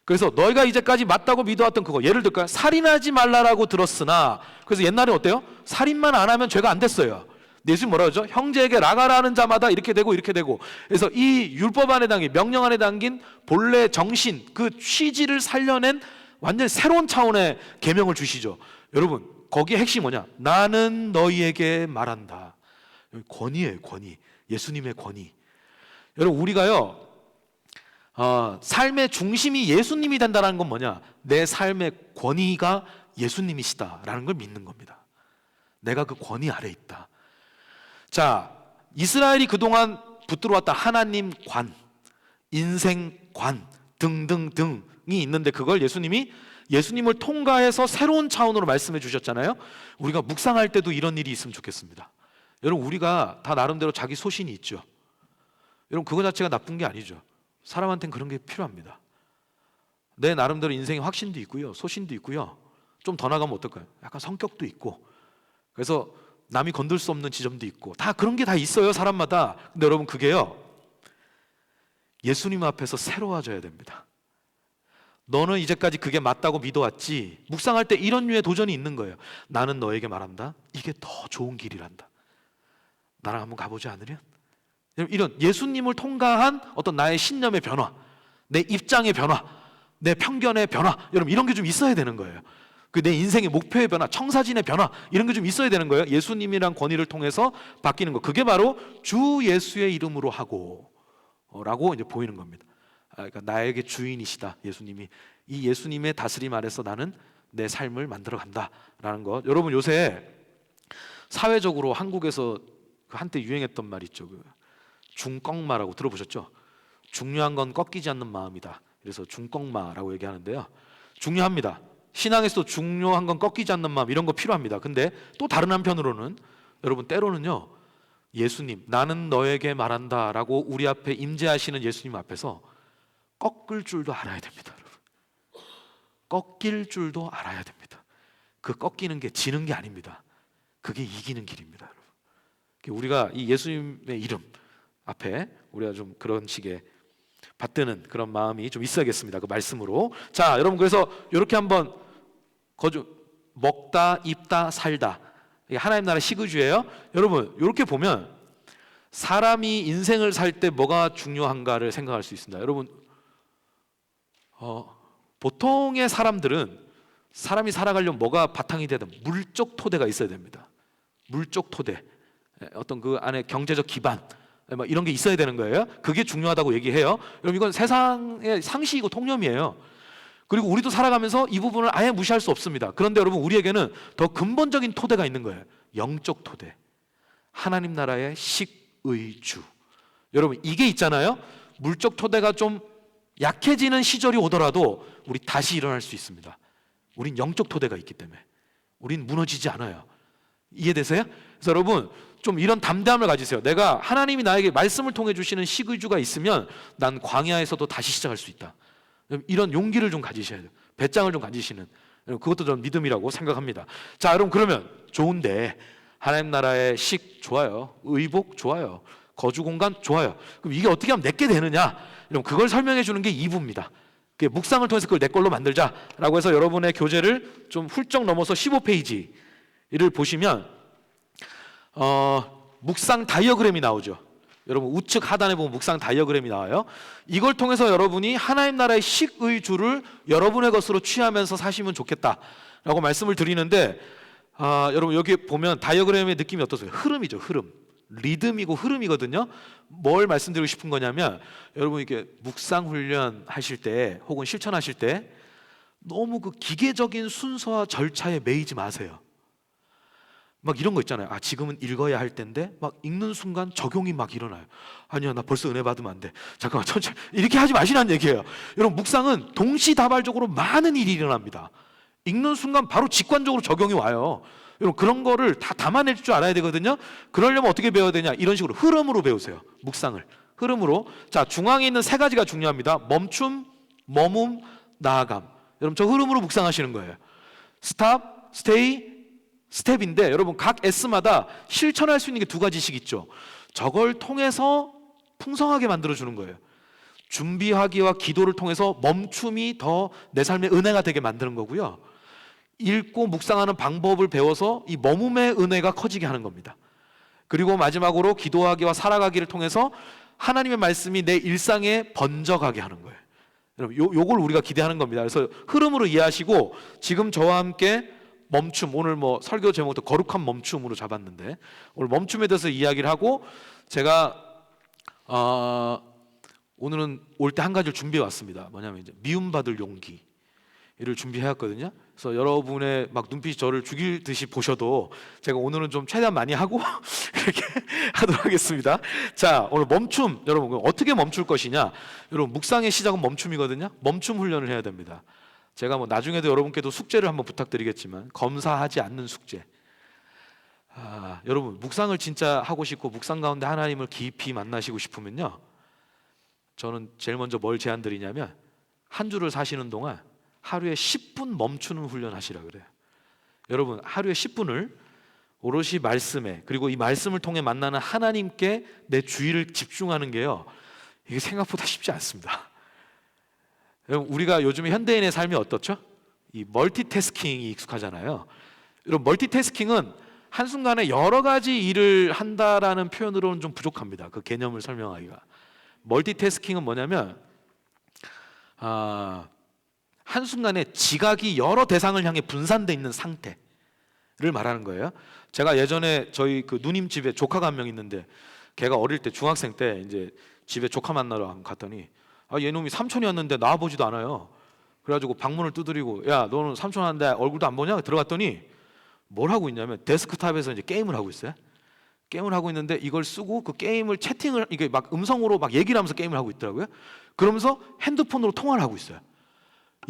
그래서 너희가 이제까지 맞다고 믿어왔던 그거, 예를 들까요? 살인하지 말라라고 들었으나, 그래서 옛날에 어때요? 살인만 안 하면 죄가 안 됐어요. 예수님 뭐라 그러죠? 형제에게 라가라는 자마다 이렇게 되고 이렇게 되고. 그래서 이 율법 안에 담긴, 명령 안에 담긴 본래 정신, 그 취지를 살려낸 완전 새로운 차원의 계명을 주시죠. 여러분, 거기에 핵심이 뭐냐? 나는 너희에게 말한다. 권위예요, 권위. 예수님의 권위. 여러분, 우리가요, 삶의 중심이 예수님이 된다는 건 뭐냐? 내 삶의 권위가 예수님이시다라는 걸 믿는 겁니다. 내가 그 권위 아래 있다. 자, 이스라엘이 그동안 붙들어왔던 하나님 관, 인생 관 등등등이 있는데, 그걸 예수님을 통과해서 새로운 차원으로 말씀해 주셨잖아요. 우리가 묵상할 때도 이런 일이 있으면 좋겠습니다. 여러분, 우리가 다 나름대로 자기 소신이 있죠. 여러분, 그거 자체가 나쁜 게 아니죠. 사람한테는 그런 게 필요합니다. 내 나름대로 인생의 확신도 있고요, 소신도 있고요. 좀 더 나가면 어떨까요? 약간 성격도 있고, 그래서 남이 건들 수 없는 지점도 있고, 다 그런 게 다 있어요, 사람마다. 근데 여러분, 그게요, 예수님 앞에서 새로워져야 됩니다. 너는 이제까지 그게 맞다고 믿어왔지. 묵상할 때 이런 류의 도전이 있는 거예요. 나는 너에게 말한다, 이게 더 좋은 길이란다. 나랑 한번 가보지 않으련? 이런 예수님을 통과한 어떤 나의 신념의 변화, 내 입장의 변화, 내 편견의 변화, 여러분, 이런 게 좀 있어야 되는 거예요. 그 내 인생의 목표의 변화, 청사진의 변화, 이런 게 좀 있어야 되는 거예요. 예수님이란 권위를 통해서 바뀌는 거. 그게 바로 주 예수의 이름으로 하고 라고 이제 보이는 겁니다. 그러니까 나에게 주인이시다, 예수님이. 이 예수님의 다스림 아래서 나는 내 삶을 만들어 간다라는 것. 여러분, 요새 사회적으로 한국에서 한때 유행했던 말 있죠. 중꺾마라고 들어보셨죠? 중요한 건 꺾이지 않는 마음이다. 그래서 중꺾마라고 얘기하는데요. 중요합니다. 신앙에서도 중요한 건 꺾이지 않는 마음, 이런 거 필요합니다. 근데 또 다른 한편으로는, 여러분, 때로는요, 예수님, 나는 너에게 말한다 라고 우리 앞에 임재하시는 예수님 앞에서 꺾을 줄도 알아야 됩니다. 여러분, 꺾일 줄도 알아야 됩니다. 그 꺾이는 게 지는 게 아닙니다. 그게 이기는 길입니다. 여러분, 우리가 이 예수님의 이름 앞에 우리가 좀 그런 식의 받드는 그런 마음이 좀 있어야겠습니다. 그 말씀으로. 자, 여러분, 그래서 이렇게 한번 먹다, 입다, 살다, 이게 하나님 나라 식의주예요. 여러분, 이렇게 보면 사람이 인생을 살 때 뭐가 중요한가를 생각할 수 있습니다. 여러분, 보통의 사람들은 사람이 살아가려면 뭐가 바탕이 되든 물적 토대가 있어야 됩니다. 물적 토대, 어떤 그 안에 경제적 기반, 이런 게 있어야 되는 거예요. 그게 중요하다고 얘기해요. 여러분, 이건 세상의 상식이고 통념이에요. 그리고 우리도 살아가면서 이 부분을 아예 무시할 수 없습니다. 그런데 여러분, 우리에게는 더 근본적인 토대가 있는 거예요. 영적 토대, 하나님 나라의 식의주. 여러분, 이게 있잖아요. 물적 토대가 좀 약해지는 시절이 오더라도 우리 다시 일어날 수 있습니다. 우린 영적 토대가 있기 때문에 우린 무너지지 않아요. 이해되세요? 그래서 여러분, 좀 이런 담대함을 가지세요. 내가, 하나님이 나에게 말씀을 통해 주시는 식의주가 있으면 난 광야에서도 다시 시작할 수 있다. 이런 용기를 좀 가지셔야 돼요. 배짱을 좀 가지시는, 그것도 저는 믿음이라고 생각합니다. 자, 여러분, 그러면 좋은데 하나님 나라의 식 좋아요, 의복 좋아요, 거주 공간 좋아요. 그럼 이게 어떻게 하면 내게 되느냐? 여러분, 그걸 설명해 주는 게 2부입니다. 묵상을 통해서 그걸 내 걸로 만들자라고 해서 여러분의 교재를 좀 훌쩍 넘어서 15페이지를 보시면 묵상 다이어그램이 나오죠. 여러분, 우측 하단에 보면 묵상 다이어그램이 나와요. 이걸 통해서 여러분이 하나님 나라의 식의주를 여러분의 것으로 취하면서 사시면 좋겠다라고 말씀을 드리는데, 여러분, 여기 보면 다이어그램의 느낌이 어떠세요? 흐름이죠, 흐름. 리듬이고 흐름이거든요. 뭘 말씀드리고 싶은 거냐면, 여러분, 이렇게 묵상 훈련 하실 때 혹은 실천하실 때 너무 그 기계적인 순서와 절차에 매이지 마세요. 막 이런 거 있잖아요. 지금은 읽어야 할 때인데 막 읽는 순간 적용이 막 일어나요. 아니야, 나 벌써 은혜 받으면 안 돼. 잠깐만, 천천히. 이렇게 하지 마시라는 얘기예요. 여러분, 묵상은 동시다발적으로 많은 일이 일어납니다. 읽는 순간 바로 직관적으로 적용이 와요. 여러분, 그런 거를 다 담아낼 줄 알아야 되거든요. 그러려면 어떻게 배워야 되냐? 이런 식으로 흐름으로 배우세요. 묵상을 흐름으로. 자, 중앙에 있는 3가지가 중요합니다. 멈춤, 머문, 나아감. 여러분, 저 흐름으로 묵상하시는 거예요. 스탑, stay, step인데 여러분 각 S마다 실천할 수 있는 게 두 가지씩 있죠. 저걸 통해서 풍성하게 만들어주는 거예요. 준비하기와 기도를 통해서 멈춤이 더 내 삶의 은혜가 되게 만드는 거고요. 읽고 묵상하는 방법을 배워서 이 머금의 은혜가 커지게 하는 겁니다. 그리고 마지막으로 기도하기와 살아가기를 통해서 하나님의 말씀이 내 일상에 번져가게 하는 거예요. 여러분 요걸 우리가 기대하는 겁니다. 그래서 흐름으로 이해하시고 지금 저와 함께 멈춤, 오늘 뭐 설교 제목도 거룩한 멈춤으로 잡았는데 오늘 멈춤에 대해서 이야기를 하고 제가 오늘은 올 때 한 가지를 준비해 왔습니다. 뭐냐면 이제 미움받을 용기를 준비해 왔거든요. 그래서 여러분의 막 눈빛이 저를 죽일 듯이 보셔도 제가 오늘은 좀 최대한 많이 하고 그렇게 하도록 하겠습니다. 자, 오늘 멈춤, 여러분 어떻게 멈출 것이냐? 여러분 묵상의 시작은 멈춤이거든요. 멈춤 훈련을 해야 됩니다. 제가 뭐 나중에도 여러분께도 숙제를 한번 부탁드리겠지만 검사하지 않는 숙제. 여러분 묵상을 진짜 하고 싶고 묵상 가운데 하나님을 깊이 만나시고 싶으면요, 저는 제일 먼저 뭘 제안드리냐면 한 주를 사시는 동안 하루에 10분 멈추는 훈련 하시라 그래요. 여러분 하루에 10분을 오롯이 말씀에, 그리고 이 말씀을 통해 만나는 하나님께 내 주의를 집중하는 게요, 이게 생각보다 쉽지 않습니다. 여러분 우리가 요즘에 현대인의 삶이 어떻죠? 이 멀티태스킹이 익숙하잖아요. 여러분 멀티태스킹은 한순간에 여러 가지 일을 한다라는 표현으로는 좀 부족합니다. 그 개념을 설명하기가. 멀티태스킹은 뭐냐면 한순간에 지각이 여러 대상을 향해 분산되어 있는 상태를 말하는 거예요. 제가 예전에 저희 그 누님 집에 조카가 한 명 있는데 걔가 어릴 때 중학생 때 이제 집에 조카 만나러 갔더니 얘놈이 삼촌이었는데 나와보지도 않아요. 그래가지고 방문을 두드리고 야 너는 삼촌 하는데 얼굴도 안 보냐? 들어갔더니 뭘 하고 있냐면 데스크탑에서 이제 게임을 하고 있어요. 게임을 하고 있는데 이걸 쓰고 그 게임을 채팅을 이게 막 음성으로 막 얘기를 하면서 게임을 하고 있더라고요. 그러면서 핸드폰으로 통화를 하고 있어요.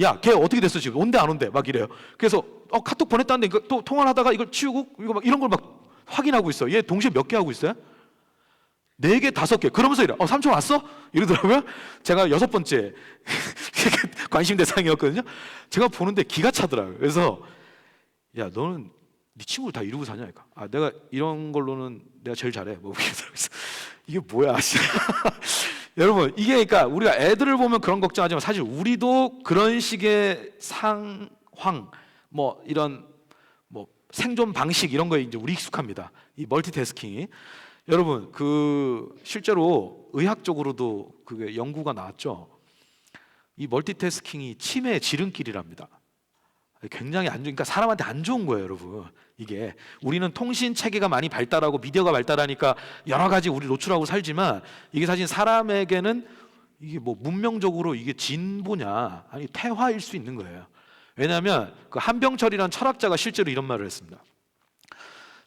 야, 걔 어떻게 됐어 지금? 온대 안 온대? 막 이래요. 그래서 카톡 보냈다는데 이거 또 통화를 하다가 이걸 치우고 이거 막 이런 걸 막 확인하고 있어. 얘 동시에 몇 개 하고 있어요? 4개, 5개. 그러면서 이래. 삼촌 왔어? 이러더라고요. 제가 6번째 관심 대상이었거든요. 제가 보는데 기가 차더라고요. 그래서 야, 너는 네 친구를 다 이루고 사냐? 그러니까 내가 이런 걸로는 내가 제일 잘해. 뭐 이게 뭐야? 여러분 이게 그러니까 우리가 애들을 보면 그런 걱정하지만 사실 우리도 그런 식의 상황, 뭐 이런 뭐 생존 방식 이런 거에 이제 우리 익숙합니다. 이 멀티태스킹이. 여러분 그 실제로 의학적으로도 그게 연구가 나왔죠. 이 멀티태스킹이 치매의 지름길이랍니다. 굉장히 안 좋은, 그러니까 사람한테 안 좋은 거예요, 여러분. 이게 우리는 통신 체계가 많이 발달하고 미디어가 발달하니까 여러 가지 우리 노출하고 살지만 이게 사실 사람에게는 이게 뭐 문명적으로 이게 진보냐 아니 퇴화일 수 있는 거예요. 왜냐하면 그 한병철이라는 철학자가 실제로 이런 말을 했습니다.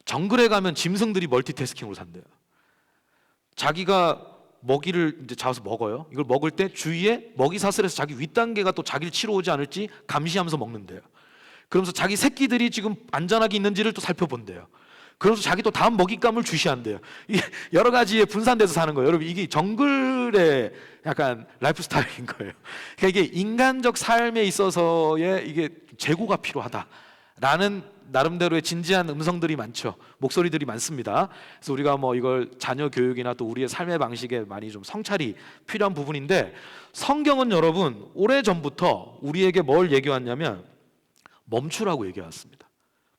정글에 가면 짐승들이 멀티태스킹으로 산대요. 자기가 먹이를 이제 잡아서 먹어요. 이걸 먹을 때 주위에 먹이 사슬에서 자기 윗단계가 또 자기를 치러 오지 않을지 감시하면서 먹는데요. 그러면서 자기 새끼들이 지금 안전하게 있는지를 또 살펴본대요. 그러면서 자기 또 다음 먹잇감을 주시한대요. 이게 여러 가지에 분산돼서 사는 거예요. 여러분 이게 정글의 약간 라이프 스타일인 거예요. 그러니까 이게 인간적 삶에 있어서의 이게 재고가 필요하다라는 나름대로의 진지한 음성들이 많죠. 목소리들이 많습니다. 그래서 우리가 뭐 이걸 자녀 교육이나 또 우리의 삶의 방식에 많이 좀 성찰이 필요한 부분인데 성경은 여러분 오래전부터 우리에게 뭘 얘기해왔냐면 멈추라고 얘기해왔습니다.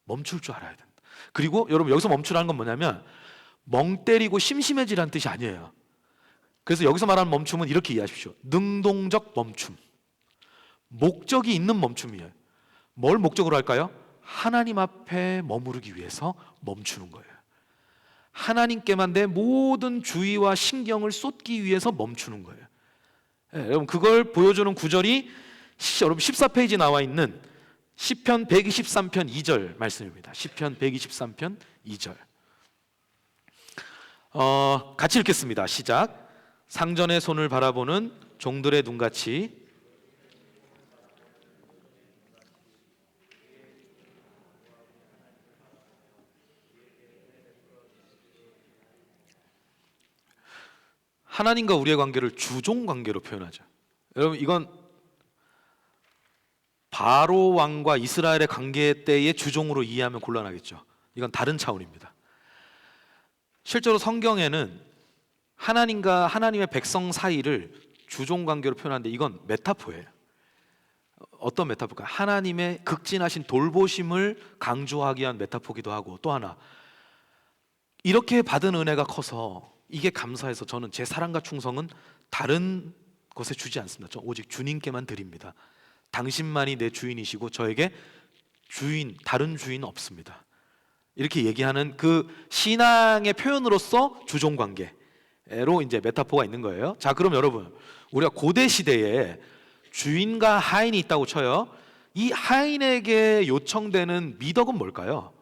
멈출 줄 알아야 된다. 그리고 여러분 여기서 멈추라는 건 뭐냐면 멍 때리고 심심해지라는 뜻이 아니에요. 그래서 여기서 말하는 멈춤은 이렇게 이해하십시오. 능동적 멈춤. 목적이 있는 멈춤이에요. 뭘 목적으로 할까요? 하나님 앞에 머무르기 위해서 멈추는 거예요. 하나님께만 내 모든 주의와 신경을 쏟기 위해서 멈추는 거예요. 여러분 그걸 보여주는 구절이 여러분 14페이지 나와 있는 시편 123편 2절 말씀입니다. 시편 123편 2절. 같이 읽겠습니다. 시작. 상전의 손을 바라보는 종들의 눈같이 하나님과 우리의 관계를 주종 관계로 표현하죠. 여러분 이건 바로 왕과 이스라엘의 관계 때의 주종으로 이해하면 곤란하겠죠. 이건 다른 차원입니다. 실제로 성경에는 하나님과 하나님의 백성 사이를 주종 관계로 표현하는데 이건 메타포예요. 어떤 메타포일까? 하나님의 극진하신 돌보심을 강조하기 위한 메타포기도 하고, 또 하나, 이렇게 받은 은혜가 커서 이게 감사해서 저는 제 사랑과 충성은 다른 것에 주지 않습니다. 저 오직 주님께만 드립니다. 당신만이 내 주인이시고 저에게 다른 주인 없습니다. 이렇게 얘기하는 그 신앙의 표현으로서 주종 관계로 이제 메타포가 있는 거예요. 자, 그럼 여러분, 우리가 고대 시대에 주인과 하인이 있다고 쳐요. 이 하인에게 요청되는 미덕은 뭘까요?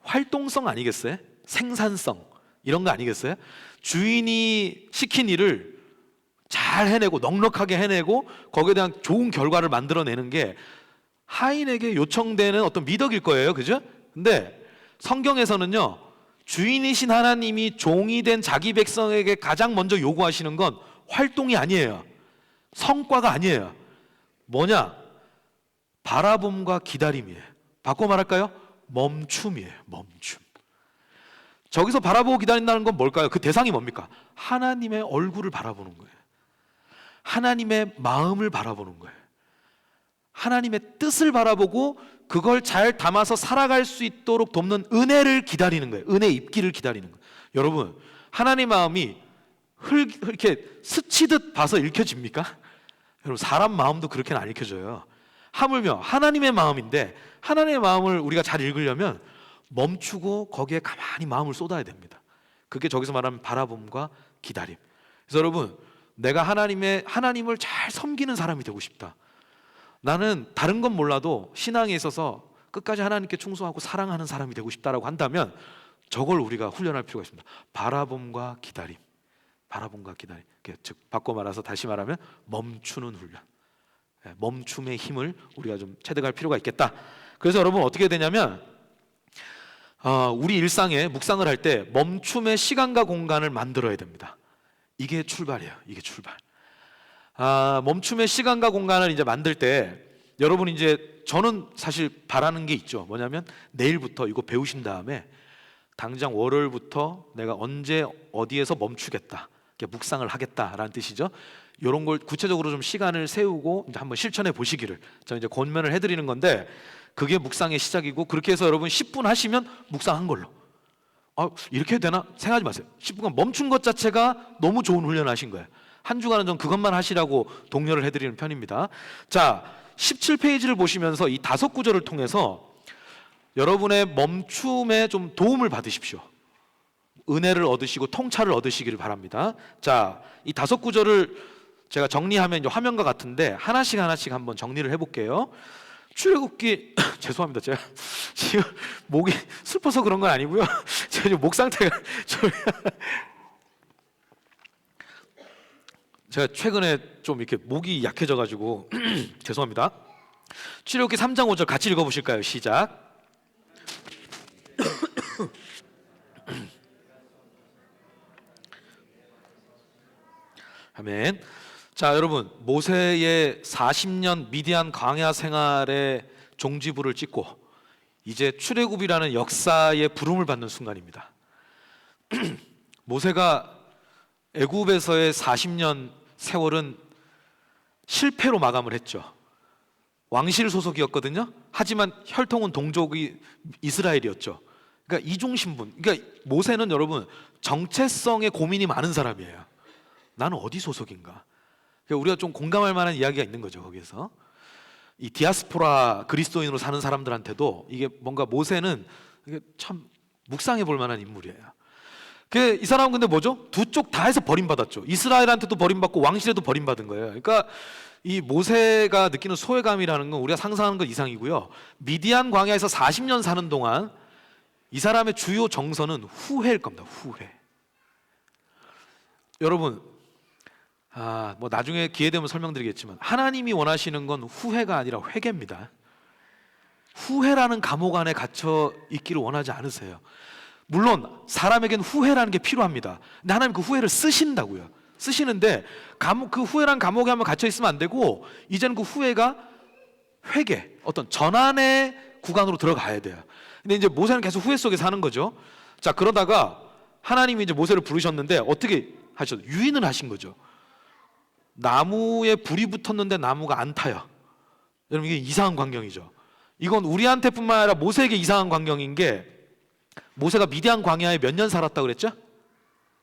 활동성 아니겠어요? 생산성, 이런 거 아니겠어요? 주인이 시킨 일을 잘 해내고 넉넉하게 해내고 거기에 대한 좋은 결과를 만들어내는 게 하인에게 요청되는 어떤 미덕일 거예요. 그죠? 근데 성경에서는요, 주인이신 하나님이 종이 된 자기 백성에게 가장 먼저 요구하시는 건 활동이 아니에요. 성과가 아니에요. 뭐냐? 바라봄과 기다림이에요. 바꿔 말할까요? 멈춤이에요. 멈춤. 저기서 바라보고 기다린다는 건 뭘까요? 그 대상이 뭡니까? 하나님의 얼굴을 바라보는 거예요. 하나님의 마음을 바라보는 거예요. 하나님의 뜻을 바라보고 그걸 잘 담아서 살아갈 수 있도록 돕는 은혜를 기다리는 거예요. 은혜 입기를 기다리는 거예요. 여러분, 하나님의 마음이 이렇게 스치듯 봐서 읽혀집니까? 여러분, 사람 마음도 그렇게는 안 읽혀져요. 하물며 하나님의 마음인데, 하나님의 마음을 우리가 잘 읽으려면 멈추고 거기에 가만히 마음을 쏟아야 됩니다. 그게 저기서 말하는 바라봄과 기다림. 그래서 여러분, 내가 하나님을 잘 섬기는 사람이 되고 싶다. 나는 다른 건 몰라도 신앙에 있어서 끝까지 하나님께 충성하고 사랑하는 사람이 되고 싶다라고 한다면 저걸 우리가 훈련할 필요가 있습니다. 바라봄과 기다림. 바라봄과 기다림. 즉 바꿔 말해서 다시 말하면 멈추는 훈련. 멈춤의 힘을 우리가 좀 체득할 필요가 있겠다. 그래서 여러분, 어떻게 되냐면 우리 일상에 묵상을 할 때 멈춤의 시간과 공간을 만들어야 됩니다. 이게 출발이에요. 이게 출발. 멈춤의 시간과 공간을 이제 만들 때 여러분, 이제 저는 사실 바라는 게 있죠. 뭐냐면 내일부터 이거 배우신 다음에 당장 월요일부터 내가 언제 어디에서 멈추겠다, 묵상을 하겠다라는 뜻이죠. 이런 걸 구체적으로 좀 시간을 세우고 이제 한번 실천해 보시기를 저는 이제 권면을 해드리는 건데, 그게 묵상의 시작이고, 그렇게 해서 여러분 10분 하시면 묵상한 걸로. 이렇게 해도 되나? 생각하지 마세요. 10분간 멈춘 것 자체가 너무 좋은 훈련을 하신 거예요. 한 주간은 좀 그것만 하시라고 독려를 해드리는 편입니다. 자, 17페이지를 보시면서 이 5구절을 통해서 여러분의 멈춤에 좀 도움을 받으십시오. 은혜를 얻으시고 통찰을 얻으시기를 바랍니다. 자, 이 5구절을 제가 정리하면 이제 화면과 같은데 하나씩 한번 정리를 해볼게요. 출애굽기 죄송합니다. 제가 지금 목이 슬퍼서 그런 건 아니고요. 제가 지금 목 상태가 제가 최근에 좀 이렇게 목이 약해져가지고 죄송합니다. 출애굽기 3장 5절 같이 읽어보실까요? 시작. 아멘. 자, 여러분, 모세의 40년 미디안 광야 생활의 종지부를 찍고 이제 출애굽이라는 역사의 부름을 받는 순간입니다. 모세가 애굽에서의 40년 세월은 실패로 마감을 했죠. 왕실 소속이었거든요. 하지만 혈통은 동족이 이스라엘이었죠. 그러니까 이중신분. 그러니까 모세는 여러분 정체성에 고민이 많은 사람이에요. 나는 어디 소속인가? 그러니까 우리가 좀 공감할 만한 이야기가 있는 거죠. 거기에서 이 디아스포라 그리스도인으로 사는 사람들한테도 이게 뭔가 모세는 이게 참 묵상해 볼 만한 인물이에요. 이 사람은 근데 뭐죠? 두 쪽 다 해서 버림받았죠. 이스라엘한테도 버림받고 왕실에도 버림받은 거예요. 그러니까 이 모세가 느끼는 소외감이라는 건 우리가 상상하는 것 이상이고요. 미디안 광야에서 40년 사는 동안 이 사람의 주요 정서는 후회일 겁니다. 후회. 여러분, 뭐 나중에 기회 되면 설명드리겠지만 하나님이 원하시는 건 후회가 아니라 회개입니다. 후회라는 감옥 안에 갇혀 있기를 원하지 않으세요. 물론 사람에겐 후회라는 게 필요합니다. 근데 하나님 그 후회를 쓰신다고요. 쓰시는데 그 후회란 감옥에 한번 갇혀 있으면 안 되고, 이제는 그 후회가 회개, 어떤 전환의 구간으로 들어가야 돼요. 근데 이제 모세는 계속 후회 속에 사는 거죠. 자, 그러다가 하나님이 이제 모세를 부르셨는데 어떻게 하셨어요? 유인을 하신 거죠. 나무에 불이 붙었는데 나무가 안 타요. 여러분, 이게 이상한 광경이죠. 이건 우리한테뿐만 아니라 모세에게 이상한 광경인 게, 모세가 미디안 광야에 몇 년 살았다고 그랬죠?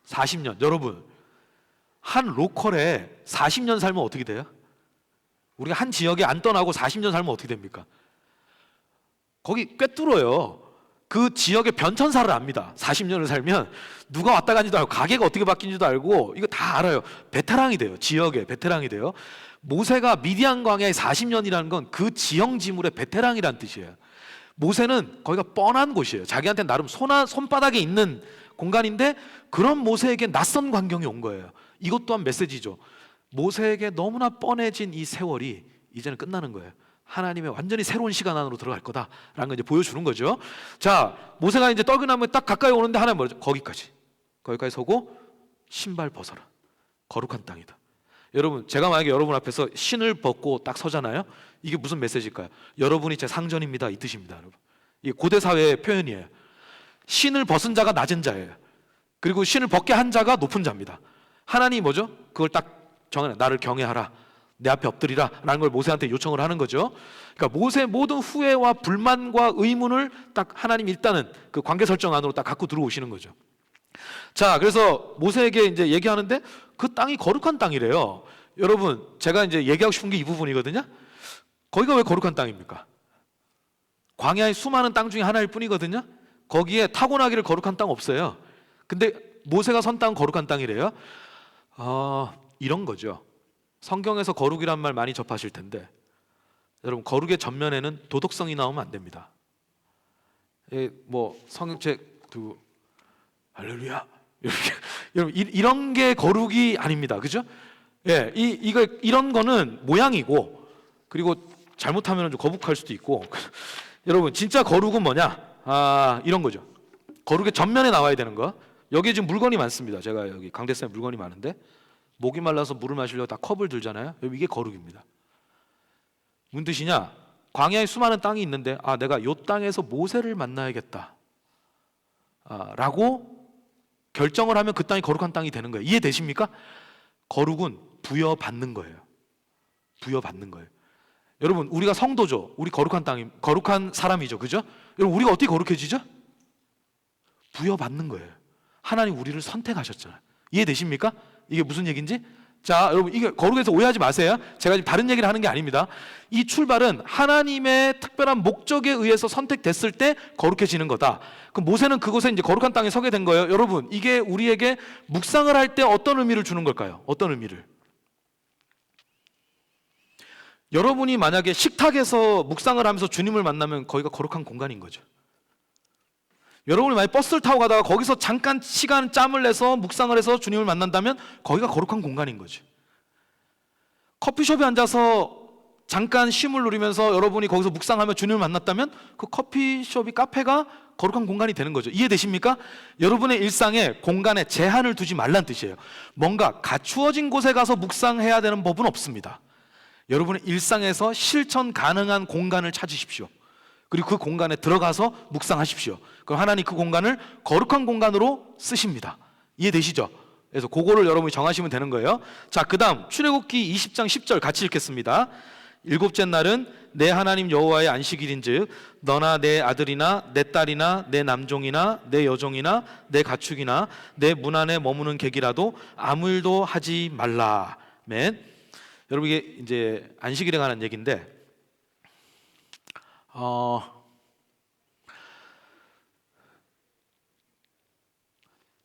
40년. 여러분, 한 로컬에 40년 살면 어떻게 돼요? 우리가 한 지역에 안 떠나고 40년 살면 어떻게 됩니까? 거기 꿰뚫어요. 그 지역의 변천사를 압니다. 40년을 살면 누가 왔다 간지도 알고 가게가 어떻게 바뀐지도 알고 이거 다 알아요. 베테랑이 돼요. 지역의 베테랑이 돼요. 모세가 미디안 광야에 40년이라는 건 그 지형 지물의 베테랑이라는 뜻이에요. 모세는 거기가 뻔한 곳이에요. 자기한테 나름 손바닥에 있는 공간인데 그런 모세에게 낯선 광경이 온 거예요. 이것 또한 메시지죠. 모세에게 너무나 뻔해진 이 세월이 이제는 끝나는 거예요. 하나님의 완전히 새로운 시간 안으로 들어갈 거다라는 걸 이제 보여주는 거죠. 자, 모세가 이제 떨그나무에 딱 가까이 오는데 하나님 뭐죠? 거기까지 서고 신발 벗어라. 거룩한 땅이다. 여러분, 제가 만약에 여러분 앞에서 신을 벗고 딱 서잖아요. 이게 무슨 메시지일까요? 여러분이 제 상전입니다, 이 뜻입니다. 여러분, 이게 고대 사회의 표현이에요. 신을 벗은 자가 낮은 자예요. 그리고 신을 벗게 한 자가 높은 자입니다. 하나님이 뭐죠? 그걸 딱 정해, 나를 경외하라, 내 앞에 엎드리라 라는 걸 모세한테 요청을 하는 거죠. 그러니까 모세의 모든 후회와 불만과 의문을 딱 하나님 일단은 그 관계 설정 안으로 딱 갖고 들어오시는 거죠. 자, 그래서 모세에게 이제 얘기하는데 그 땅이 거룩한 땅이래요. 여러분, 제가 이제 얘기하고 싶은 게 이 부분이거든요. 거기가 왜 거룩한 땅입니까? 광야의 수많은 땅 중에 하나일 뿐이거든요. 거기에 타고나기를 거룩한 땅 없어요. 근데 모세가 선 땅은 거룩한 땅이래요. 이런 거죠. 성경에서 거룩이란 말 많이 접하실 텐데, 여러분, 거룩의 전면에는 도덕성이 나오면 안 됩니다. 뭐 성경책 두 할렐루야 이렇게 여러분, 이런 게 거룩이 아닙니다. 그죠? 예, 이런 거는 모양이고, 그리고 잘못하면 좀 거북할 수도 있고. 여러분, 진짜 거룩은 뭐냐? 이런 거죠. 거룩의 전면에 나와야 되는 거. 여기에 지금 물건이 많습니다. 제가 여기 강대상에 물건이 많은데, 목이 말라서 물을 마시려고 다 컵을 들잖아요. 이게 거룩입니다. 무슨 뜻이냐? 광야에 수많은 땅이 있는데, 내가 이 땅에서 모세를 만나야겠다 라고 결정을 하면 그 땅이 거룩한 땅이 되는 거예요. 이해되십니까? 거룩은 부여받는 거예요. 부여받는 거예요. 여러분, 우리가 성도죠. 우리 거룩한 사람이죠. 그죠? 여러분, 우리가 어떻게 거룩해지죠? 부여받는 거예요. 하나님 우리를 선택하셨잖아요. 이해되십니까? 이게 무슨 얘기인지? 자, 여러분, 이게 거룩해서 오해하지 마세요. 제가 지금 다른 얘기를 하는 게 아닙니다. 이 출발은 하나님의 특별한 목적에 의해서 선택됐을 때 거룩해지는 거다. 그럼 모세는 그곳에 이제 거룩한 땅에 서게 된 거예요. 여러분, 이게 우리에게 묵상을 할 때 어떤 의미를 주는 걸까요? 어떤 의미를? 여러분이 만약에 식탁에서 묵상을 하면서 주님을 만나면 거기가 거룩한 공간인 거죠. 여러분이 만약 버스를 타고 가다가 거기서 잠깐 시간 짬을 내서 묵상을 해서 주님을 만난다면 거기가 거룩한 공간인 거죠. 커피숍에 앉아서 잠깐 쉼을 누리면서 여러분이 거기서 묵상하며 주님을 만났다면 그 커피숍이, 카페가 거룩한 공간이 되는 거죠. 이해되십니까? 여러분의 일상에 공간에 제한을 두지 말란 뜻이에요. 뭔가 갖추어진 곳에 가서 묵상해야 되는 법은 없습니다. 여러분의 일상에서 실천 가능한 공간을 찾으십시오. 그리고 그 공간에 들어가서 묵상하십시오. 그럼 하나님 그 공간을 거룩한 공간으로 쓰십니다. 이해되시죠? 그래서 그거를 여러분이 정하시면 되는 거예요. 자, 그 다음 출애굽기 20장 10절 같이 읽겠습니다. 일곱째 날은 내 하나님 여호와의 안식일인즉 너나 내 아들이나 내 딸이나 내 남종이나 내 여종이나 내 가축이나 내 문 안에 머무는 객이라도 아무 일도 하지 말라. 아멘. 여러분, 이게 이제 안식일에 관한 얘기인데,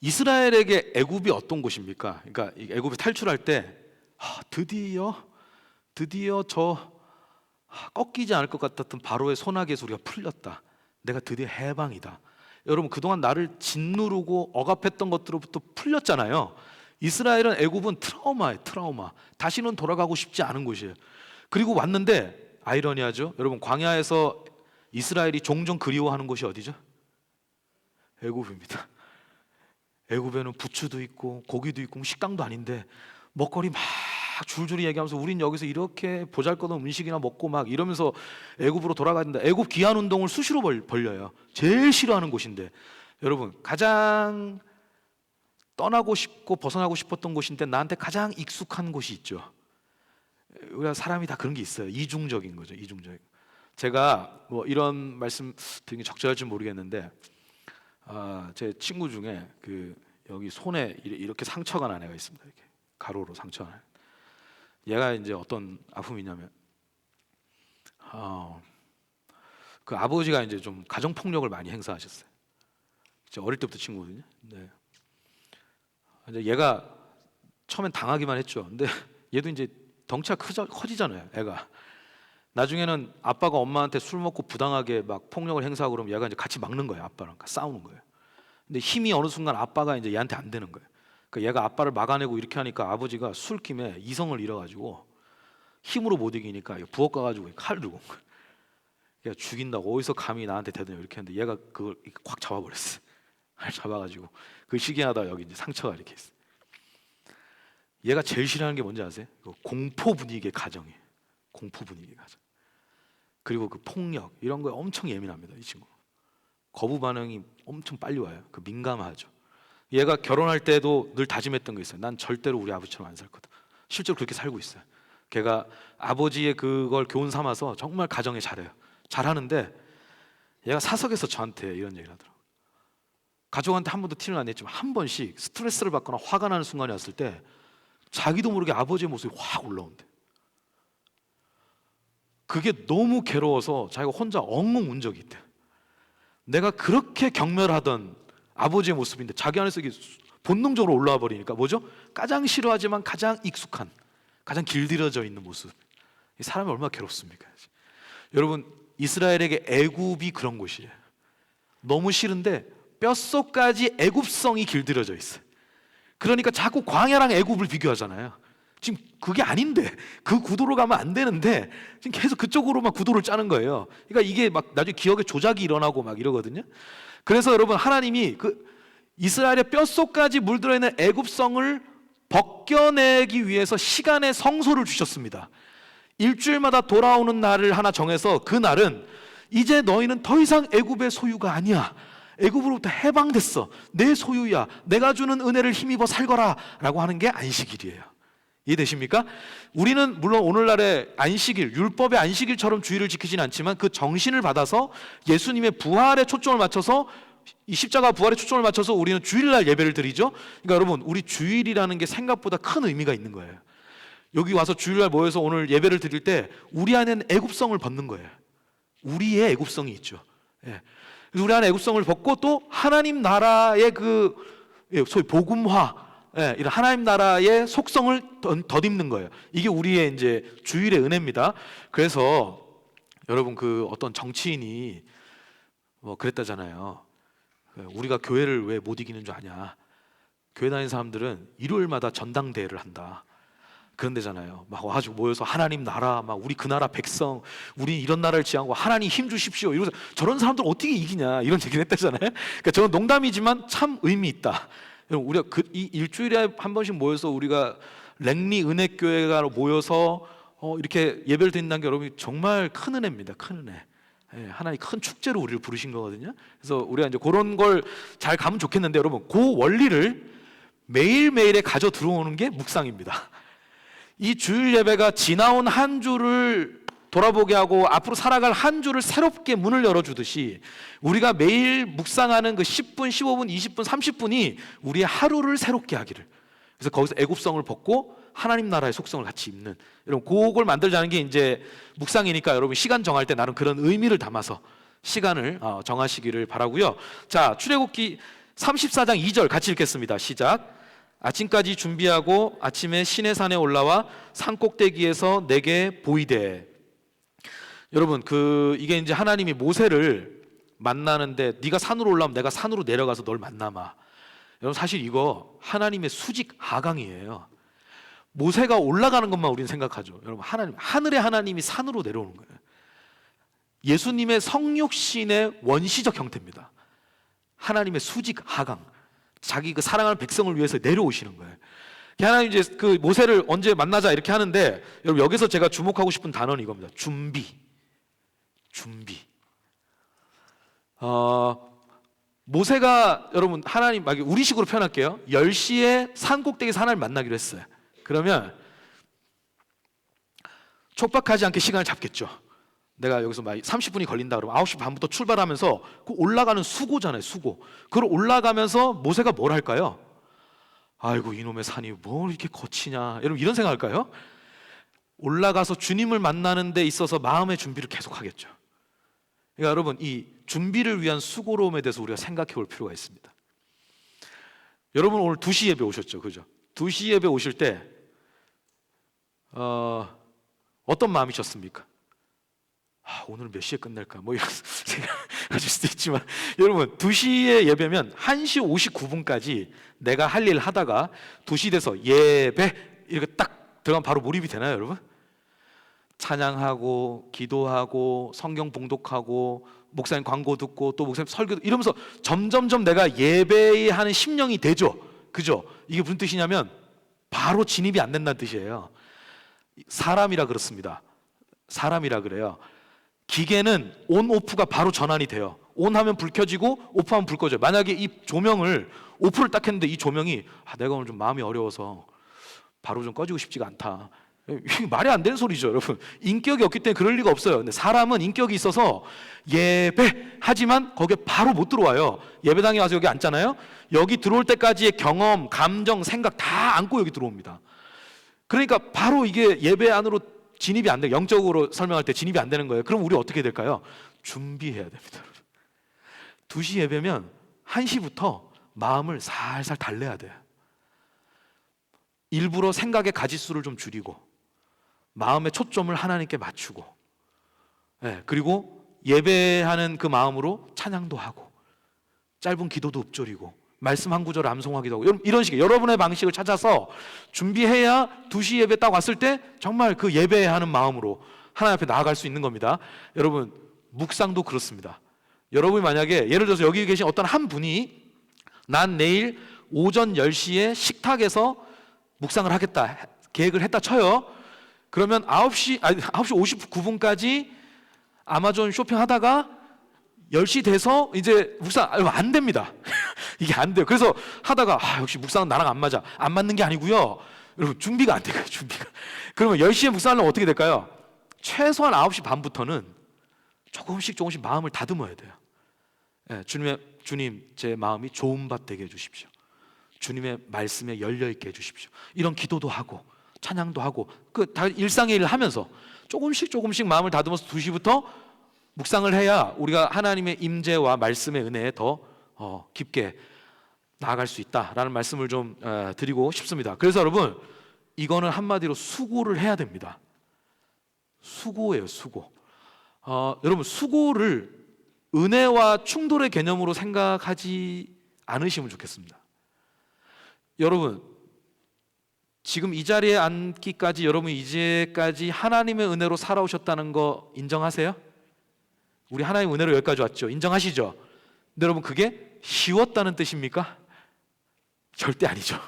이스라엘에게 애굽이 어떤 곳입니까? 그러니까 애굽에 탈출할 때 드디어 저 꺾이지 않을 것 같았던 바로의 소나기 소리가 풀렸다. 내가 드디어 해방이다. 여러분, 그동안 나를 짓누르고 억압했던 것들로부터 풀렸잖아요. 이스라엘은 애굽은 트라우마예요. 트라우마. 다시는 돌아가고 싶지 않은 곳이에요. 그리고 왔는데 아이러니하죠. 여러분, 광야에서 이스라엘이 종종 그리워하는 곳이 어디죠? 애굽입니다. 애굽에는 부추도 있고 고기도 있고 식당도 아닌데 먹거리 줄줄이 얘기하면서 우린 여기서 이렇게 보잘것없는 음식이나 먹고 막 이러면서 애굽으로 돌아가야 된다. 애굽 귀환 운동을 수시로 벌려요. 제일 싫어하는 곳인데, 여러분 가장 떠나고 싶고 벗어나고 싶었던 곳인데 나한테 가장 익숙한 곳이 있죠. 우리가 사람이 다 그런 게 있어요. 이중적인 거죠. 이중적인. 제가 뭐 이런 말씀 드리는 게 적절할지 모르겠는데, 제 친구 중에 그 여기 손에 이렇게 상처가 난 애가 있습니다. 이렇게 가로로 상처가 난. 얘가 이제 어떤 아픔이냐면, 그 아버지가 이제 좀 가정 폭력을 많이 행사하셨어요. 어릴 때부터 친구거든요. 네. 이제 얘가 처음엔 당하기만 했죠. 근데 얘도 이제 덩치가 커지잖아요, 애가. 나중에는 아빠가 엄마한테 술 먹고 부당하게 막 폭력을 행사하고 그러면 얘가 이제 같이 막는 거예요. 아빠랑 싸우는 거예요. 근데 힘이 어느 순간 아빠가 이제 얘한테 안 되는 거예요. 그러니까 얘가 아빠를 막아내고 이렇게 하니까 아버지가 술김에 이성을 잃어가지고 힘으로 못 이기니까 부엌 가가지고 칼 들고 온 거예요. 얘가 죽인다고, 어디서 감히 나한테 대드냐 이렇게 했는데 얘가 그걸 확 잡아버렸어요. 잡아가지고 그 시기하다 여기 이제 상처가 이렇게 있어요. 얘가 제일 싫어하는 게 뭔지 아세요? 공포 분위기의 가정이에요. 공포 분위기의 가정. 그리고 그 폭력 이런 거에 엄청 예민합니다. 이 친구. 거부 반응이 엄청 빨리 와요. 그 민감하죠. 얘가 결혼할 때도 늘 다짐했던 게 있어요. 난 절대로 우리 아버지처럼 안 살 거다. 실제로 그렇게 살고 있어요. 걔가 아버지의 그걸 교훈 삼아서 정말 가정에 잘해요. 잘하는데 얘가 사석에서 저한테 이런 얘기를 하더라고요. 가족한테 한 번도 티를 안 냈지만 한 번씩 스트레스를 받거나 화가 나는 순간이 왔을 때 자기도 모르게 아버지의 모습이 확 올라온대. 그게 너무 괴로워서 자기가 혼자 엉엉 운 적이 있대. 내가 그렇게 경멸하던 아버지의 모습인데 자기 안에서 이게 본능적으로 올라와 버리니까 뭐죠? 가장 싫어하지만 가장 익숙한, 가장 길들여져 있는 모습. 사람이 얼마나 괴롭습니까? 여러분, 이스라엘에게 애굽이 그런 곳이에요. 너무 싫은데 뼛속까지 애굽성이 길들여져 있어요. 그러니까 자꾸 광야랑 애굽을 비교하잖아요. 지금 그게 아닌데, 그 구도로 가면 안 되는데 지금 계속 그쪽으로만 구도를 짜는 거예요. 그러니까 이게 막 나중에 기억에 조작이 일어나고 막 이러거든요. 그래서 여러분, 하나님이 그 이스라엘의 뼛속까지 물들어 있는 애굽성을 벗겨내기 위해서 시간의 성소를 주셨습니다. 일주일마다 돌아오는 날을 하나 정해서 그 날은 이제 너희는 더 이상 애굽의 소유가 아니야. 애굽으로부터 해방됐어. 내 소유야. 내가 주는 은혜를 힘입어 살거라 라고 하는 게 안식일이에요. 이해되십니까? 우리는 물론 오늘날의 안식일, 율법의 안식일처럼 주일을 지키진 않지만 그 정신을 받아서 예수님의 부활에 초점을 맞춰서, 이 십자가 부활에 초점을 맞춰서 우리는 주일날 예배를 드리죠. 그러니까 여러분, 우리 주일이라는 게 생각보다 큰 의미가 있는 거예요. 여기 와서 주일날 모여서 오늘 예배를 드릴 때 우리 안에는 애굽성을 벗는 거예요. 우리의 애굽성이 있죠. 예. 그래서 우리 안에 애굽성을 벗고 또 하나님 나라의 그 소위 복음화, 이런 하나님 나라의 속성을 덧입는 거예요. 이게 우리의 이제 주일의 은혜입니다. 그래서 여러분, 그 어떤 정치인이 뭐 그랬다잖아요. 우리가 교회를 왜 못 이기는 줄 아냐? 교회 다니는 사람들은 일요일마다 전당대회를 한다. 그런 데잖아요. 막 와가지고 모여서 하나님 나라, 막 우리 그 나라 백성, 우리 이런 나라를 지향하고 하나님 힘 주십시오. 이러면서 저런 사람들 어떻게 이기냐 이런 얘기를 했다잖아요. 그러니까 저는 농담이지만 참 의미 있다. 여러분, 우리가 이 일주일에 한 번씩 모여서 우리가 랭리 은혜교회가 모여서 이렇게 예배를 드린다는 게 여러분 정말 큰 은혜입니다. 큰 은혜. 하나님 큰 축제로 우리를 부르신 거거든요. 그래서 우리가 이제 그런 걸 잘 가면 좋겠는데, 여러분, 그 원리를 매일매일에 가져 들어오는 게 묵상입니다. 이 주일 예배가 지나온 한 주를 돌아보게 하고 앞으로 살아갈 한 주를 새롭게 문을 열어주듯이 우리가 매일 묵상하는 그 10분, 15분, 20분, 30분이 우리의 하루를 새롭게 하기를. 그래서 거기서 애굽성을 벗고 하나님 나라의 속성을 같이 입는, 여러분 그걸 만들자는 게 이제 묵상이니까 여러분 시간 정할 때 나는 그런 의미를 담아서 시간을 정하시기를 바라고요. 자, 출애굽기 34장 2절 같이 읽겠습니다. 시작. 아침까지 준비하고 아침에 시내산에 올라와 산꼭대기에서 내게 보이되. 여러분, 이게 이제 하나님이 모세를 만나는데 네가 산으로 올라오면 내가 산으로 내려가서 널 만나마. 여러분, 사실 이거 하나님의 수직 하강이에요. 모세가 올라가는 것만 우리는 생각하죠. 여러분, 하늘의 하나님이 산으로 내려오는 거예요. 예수님의 성육신의 원시적 형태입니다. 하나님의 수직 하강. 자기 그 사랑하는 백성을 위해서 내려오시는 거예요. 하나님 이제 그 모세를 언제 만나자 이렇게 하는데, 여러분 여기서 제가 주목하고 싶은 단어는 이겁니다. 준비. 모세가, 여러분 하나님, 우리 식으로 표현할게요. 10시에 산 꼭대기에서 하나님 만나기로 했어요. 그러면 촉박하지 않게 시간을 잡겠죠. 내가 여기서 막 30분이 걸린다 그러면 9시 반부터 출발하면서 그 올라가는 수고잖아요, 수고. 그걸 올라가면서 모세가 뭘 할까요? 아이고 이놈의 산이 뭘 이렇게 거치냐, 여러분 이런 생각할까요? 올라가서 주님을 만나는 데 있어서 마음의 준비를 계속하겠죠. 그러니까 여러분, 이 준비를 위한 수고로움에 대해서 우리가 생각해 볼 필요가 있습니다. 여러분 오늘 2시 예배 오셨죠, 그죠? 2시 예배 오실 때 어떤 마음이셨습니까? 오늘 몇 시에 끝낼까? 뭐 이런 생각하실 수도 있지만, 여러분 2시에 예배면 1시 59분까지 내가 할 일 하다가 2시 돼서 예배 이렇게 딱 들어가면 바로 몰입이 되나요, 여러분? 찬양하고 기도하고 성경 봉독하고 목사님 광고 듣고 또 목사님 설교 이러면서 점점점 내가 예배하는 심령이 되죠, 그죠? 이게 무슨 뜻이냐면 바로 진입이 안 된다는 뜻이에요. 사람이라 그렇습니다. 사람이라 그래요. 기계는 온 오프가 바로 전환이 돼요. 온 하면 불 켜지고 오프 하면 불 꺼져요. 만약에 이 조명을 오프를 딱 했는데 이 조명이 내가 오늘 좀 마음이 어려워서 바로 좀 꺼지고 싶지가 않다, 이게 말이 안 되는 소리죠, 여러분. 인격이 없기 때문에 그럴 리가 없어요. 근데 사람은 인격이 있어서 예배하지만 거기에 바로 못 들어와요. 예배당에 와서 여기 앉잖아요. 여기 들어올 때까지의 경험, 감정, 생각 다 안고 여기 들어옵니다. 그러니까 바로 이게 예배 안으로 진입이 안 돼요. 영적으로 설명할 때 진입이 안 되는 거예요. 그럼 우리 어떻게 될까요? 준비해야 됩니다. 2시 예배면 1시부터 마음을 살살 달래야 돼요. 일부러 생각의 가짓수를 좀 줄이고 마음의 초점을 하나님께 맞추고, 그리고 예배하는 그 마음으로 찬양도 하고 짧은 기도도 읊조리고 말씀 한 구절 암송하기도 하고, 이런 식의 여러분의 방식을 찾아서 준비해야 2시 예배 딱 왔을 때 정말 그 예배하는 마음으로 하나님 앞에 나아갈 수 있는 겁니다. 여러분 묵상도 그렇습니다. 여러분이 만약에 예를 들어서 여기 계신 어떤 한 분이 난 내일 오전 10시에 식탁에서 묵상을 하겠다 계획을 했다 쳐요. 그러면 9시 59분까지 아마존 쇼핑하다가 10시 돼서 이제 묵상 안 됩니다. 이게 안 돼요. 그래서 하다가 역시 묵상은 나랑 안 맞아. 안 맞는 게 아니고요, 여러분 준비가 안 돼요. 준비가. 그러면 10시에 묵상하려면 어떻게 될까요? 최소한 9시 반부터는 조금씩 마음을 다듬어야 돼요. 주님 제 마음이 좋은 밭 되게 해주십시오. 주님의 말씀에 열려있게 해주십시오. 이런 기도도 하고 찬양도 하고 그 다 일상의 일을 하면서 조금씩 마음을 다듬어서 2시부터 묵상을 해야 우리가 하나님의 임재와 말씀의 은혜에 더 깊게 나아갈 수 있다라는 말씀을 좀 드리고 싶습니다. 그래서 여러분 이거는 한마디로 수고를 해야 됩니다. 수고예요, 수고. 여러분 수고를 은혜와 충돌의 개념으로 생각하지 않으시면 좋겠습니다. 여러분 지금 이 자리에 앉기까지 여러분이 이제까지 하나님의 은혜로 살아오셨다는 거 인정하세요? 우리 하나님의 은혜로 여기까지 왔죠. 인정하시죠? 근데 여러분 그게 쉬웠다는 뜻입니까? 절대 아니죠.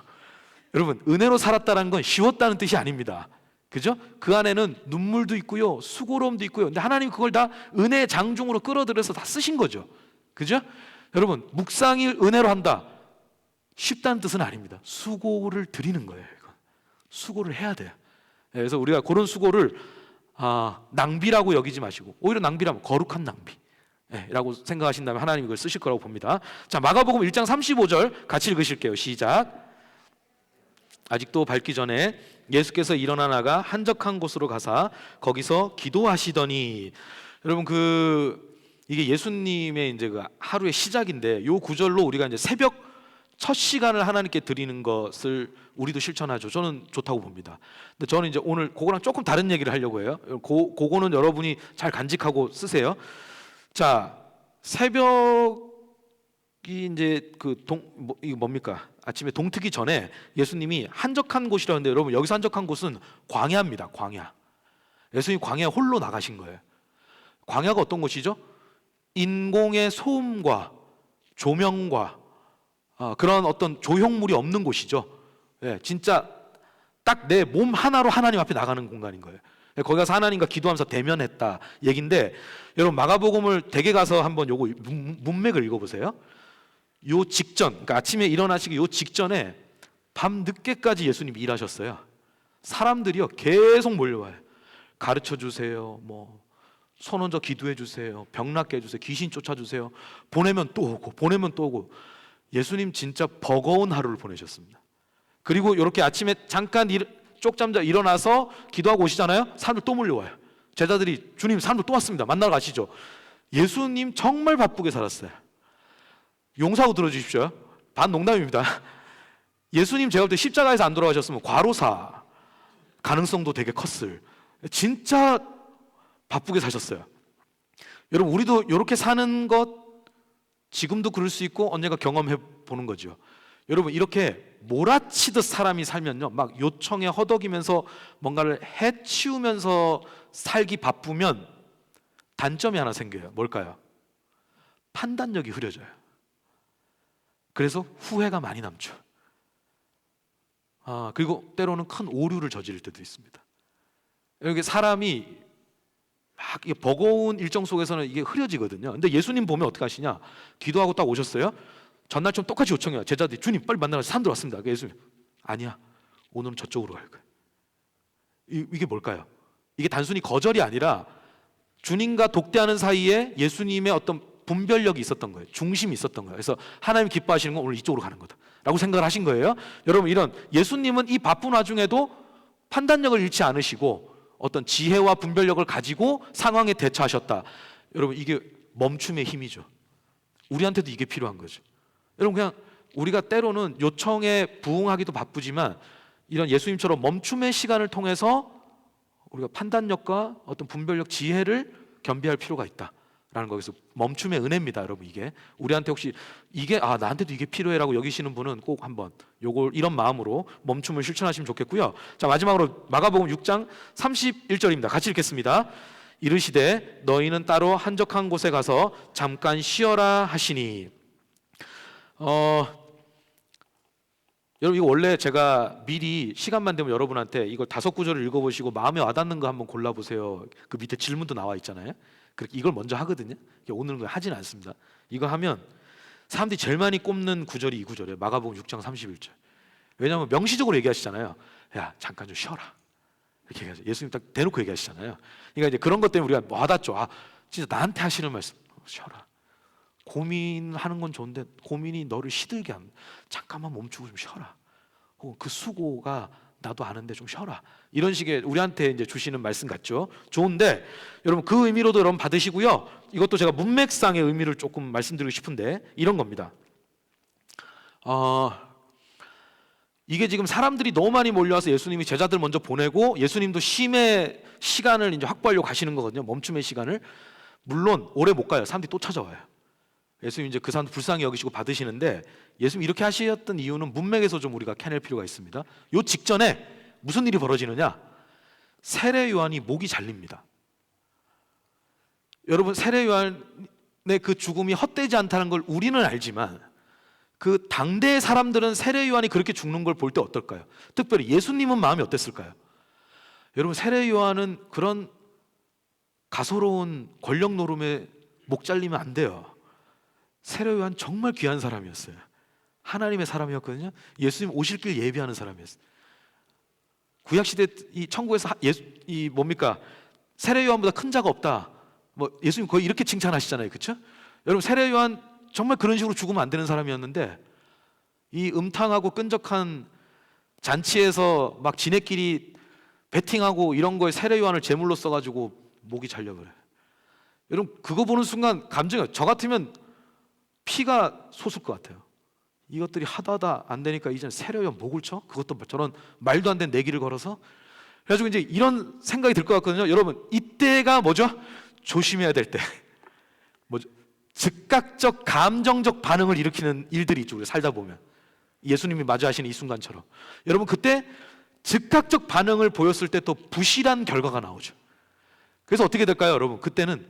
여러분 은혜로 살았다는 건 쉬웠다는 뜻이 아닙니다. 그죠? 그 안에는 눈물도 있고요, 수고로움도 있고요. 근데 하나님 그걸 다 은혜의 장중으로 끌어들여서 다 쓰신 거죠. 그죠? 여러분 묵상이 은혜로 한다, 쉽다는 뜻은 아닙니다. 수고를 드리는 거예요. 이건 수고를 해야 돼요. 그래서 우리가 그런 수고를 낭비라고 여기지 마시고 오히려 낭비라면 거룩한 낭비라고 생각하신다면 하나님이 그걸 쓰실 거라고 봅니다. 자, 마가복음 1장 35절 같이 읽으실게요. 시작. 아직도 밝기 전에 예수께서 일어나 나가 한적한 곳으로 가사 거기서 기도하시더니, 여러분 이게 예수님의 이제 그 하루의 시작인데 요 구절로 우리가 이제 새벽 첫 시간을 하나님께 드리는 것을 우리도 실천하죠. 저는 좋다고 봅니다. 근데 저는 이제 오늘 그거랑 조금 다른 얘기를 하려고 해요. 그거는 여러분이 잘 간직하고 쓰세요. 자, 새벽이 이제 이게 뭡니까? 아침에 동트기 전에 예수님이 한적한 곳이라는데, 여러분 여기서 한적한 곳은 광야입니다. 광야. 예수님이 광야에 홀로 나가신 거예요. 광야가 어떤 곳이죠? 인공의 소음과 조명과 그런 어떤 조형물이 없는 곳이죠. 진짜 딱 내 몸 하나로 하나님 앞에 나가는 공간인 거예요. 거기 가서 하나님과 기도하면서 대면했다 얘긴데, 여러분 마가복음을 댁에 가서 한번 요거 문맥을 읽어보세요. 요 직전, 그러니까 아침에 일어나시기 요 직전에 밤 늦게까지 예수님이 일하셨어요. 사람들이요 계속 몰려와요. 가르쳐 주세요, 뭐 손 얹어 기도해 주세요, 병 낫게 해주세요, 귀신 쫓아주세요. 보내면 또 오고 보내면 또 오고. 예수님 진짜 버거운 하루를 보내셨습니다. 그리고 이렇게 아침에 잠깐 쪽잠자 일어나서 기도하고 오시잖아요. 사람들 또 몰려와요. 제자들이 주님 사람들 또 왔습니다, 만나러 가시죠. 예수님 정말 바쁘게 살았어요. 용서하고 들어주십시오. 반농담입니다. 예수님 제가 볼 때 십자가에서 안 돌아가셨으면 과로사 가능성도 되게 컸을, 진짜 바쁘게 사셨어요. 여러분 우리도 이렇게 사는 것 지금도 그럴 수 있고 언젠가 경험해 보는 거죠. 여러분 이렇게 몰아치듯 사람이 살면요, 막 요청에 허덕이면서 뭔가를 해치우면서 살기 바쁘면 단점이 하나 생겨요. 뭘까요? 판단력이 흐려져요. 그래서 후회가 많이 남죠. 그리고 때로는 큰 오류를 저지를 때도 있습니다. 이게 사람이 막 이게 버거운 일정 속에서는 이게 흐려지거든요. 근데 예수님 보면 어떻게 하시냐? 기도하고 딱 오셨어요. 전날처럼 똑같이 요청해요. 제자들이 주님 빨리 만나러 사람들 왔습니다. 예수님 아니야, 오늘은 저쪽으로 갈 거야. 이게 뭘까요? 이게 단순히 거절이 아니라 주님과 독대하는 사이에 예수님의 어떤 분별력이 있었던 거예요. 중심이 있었던 거예요. 그래서 하나님 기뻐하시는 건 오늘 이쪽으로 가는 거다 라고 생각을 하신 거예요. 여러분 이런 예수님은 이 바쁜 와중에도 판단력을 잃지 않으시고 어떤 지혜와 분별력을 가지고 상황에 대처하셨다. 여러분 이게 멈춤의 힘이죠. 우리한테도 이게 필요한 거죠. 여러분 그냥 우리가 때로는 요청에 부응하기도 바쁘지만 이런 예수님처럼 멈춤의 시간을 통해서 우리가 판단력과 어떤 분별력, 지혜를 겸비할 필요가 있다라는 거기서 멈춤의 은혜입니다. 여러분 이게 우리한테 혹시 이게 나한테도 이게 필요해라고 여기시는 분은 꼭 한번 요걸 이런 마음으로 멈춤을 실천하시면 좋겠고요. 자, 마지막으로 마가복음 6장 31절입니다. 같이 읽겠습니다. 이르시되 너희는 따로 한적한 곳에 가서 잠깐 쉬어라 하시니. 여러분 이거 원래 제가 미리 시간만 되면 여러분한테 이걸 5구절을 읽어보시고 마음에 와닿는 거 한번 골라보세요. 그 밑에 질문도 나와 있잖아요. 그렇게 이걸 먼저 하거든요. 오늘은 하지는 않습니다. 이거 하면 사람들이 제일 많이 꼽는 구절이 이 구절이에요. 마가복음 6장 31절. 왜냐하면 명시적으로 얘기하시잖아요. 야 잠깐 좀 쉬어라 이렇게 얘기하죠. 예수님 딱 대놓고 얘기하시잖아요. 그러니까 이제 그런 것 때문에 우리가 와닿죠. 진짜 나한테 하시는 말씀. 쉬어라. 고민하는 건 좋은데 고민이 너를 시들게 하면 잠깐만 멈추고 좀 쉬어라. 혹은 그 수고가 나도 아는데 좀 쉬어라. 이런 식의 우리한테 이제 주시는 말씀 같죠. 좋은데 여러분 그 의미로도 여러분 받으시고요. 이것도 제가 문맥상의 의미를 조금 말씀드리고 싶은데 이런 겁니다. 이게 지금 사람들이 너무 많이 몰려와서 예수님이 제자들 먼저 보내고 예수님도 쉼의 시간을 이제 확보하려고 가시는 거거든요. 멈춤의 시간을. 물론 오래 못 가요. 사람들이 또 찾아와요. 예수님 이제 그 사람도 불쌍히 여기시고 받으시는데 예수님 이렇게 하셨던 이유는 문맥에서 좀 우리가 캐낼 필요가 있습니다. 요 직전에 무슨 일이 벌어지느냐? 세례 요한이 목이 잘립니다. 여러분 세례 요한의 그 죽음이 헛되지 않다는 걸 우리는 알지만 그 당대의 사람들은 세례 요한이 그렇게 죽는 걸 볼 때 어떨까요? 특별히 예수님은 마음이 어땠을까요? 여러분 세례 요한은 그런 가소로운 권력 노름에 목 잘리면 안 돼요. 세례 요한 정말 귀한 사람이었어요. 하나님의 사람이었거든요. 예수님 오실 길 예비하는 사람이었어요. 구약 시대 이 천국에서 세례 요한보다 큰 자가 없다. 뭐 예수님 거의 이렇게 칭찬하시잖아요, 그렇죠? 여러분 세례 요한 정말 그런 식으로 죽으면 안 되는 사람이었는데 이 음탕하고 끈적한 잔치에서 막 지네끼리 베팅하고 이런 거에 세례 요한을 제물로 써가지고 목이 잘려버려요. 여러분 그거 보는 순간 감정이 저 같으면 피가 솟을 것 같아요. 이것들이 하다 안 되니까 이제는 세례 요한 목을 쳐? 그것도 저런 말도 안 되는 내기를 걸어서. 그래가지고 이제 이런 생각이 들 것 같거든요. 여러분 이때가 뭐죠? 조심해야 될 때. 뭐죠? 즉각적 감정적 반응을 일으키는 일들이 있죠. 우리가 살다 보면 예수님이 마주하시는 이 순간처럼 여러분 그때 즉각적 반응을 보였을 때 또 부실한 결과가 나오죠. 그래서 어떻게 될까요? 여러분 그때는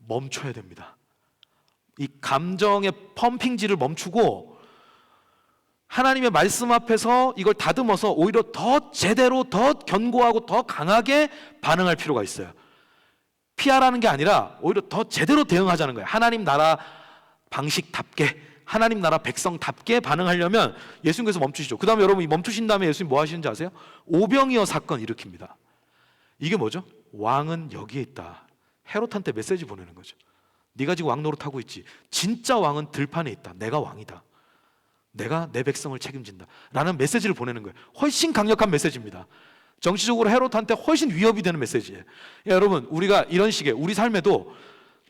멈춰야 됩니다. 이 감정의 펌핑질을 멈추고 하나님의 말씀 앞에서 이걸 다듬어서 오히려 더 제대로, 더 견고하고 더 강하게 반응할 필요가 있어요. 피하라는 게 아니라 오히려 더 제대로 대응하자는 거예요. 하나님 나라 방식답게, 하나님 나라 백성답게 반응하려면 예수님께서 멈추시죠. 그 다음에 여러분, 이 멈추신 다음에 예수님 뭐 하시는지 아세요? 오병이어 사건 일으킵니다. 이게 뭐죠? 왕은 여기에 있다. 헤롯한테 메시지 보내는 거죠. 네가 지금 왕 노릇하고 있지. 진짜 왕은 들판에 있다. 내가 왕이다. 내가 내 백성을 책임진다 라는 메시지를 보내는 거예요. 훨씬 강력한 메시지입니다. 정치적으로 헤롯한테 훨씬 위협이 되는 메시지예요. 여러분, 우리가 이런 식의 우리 삶에도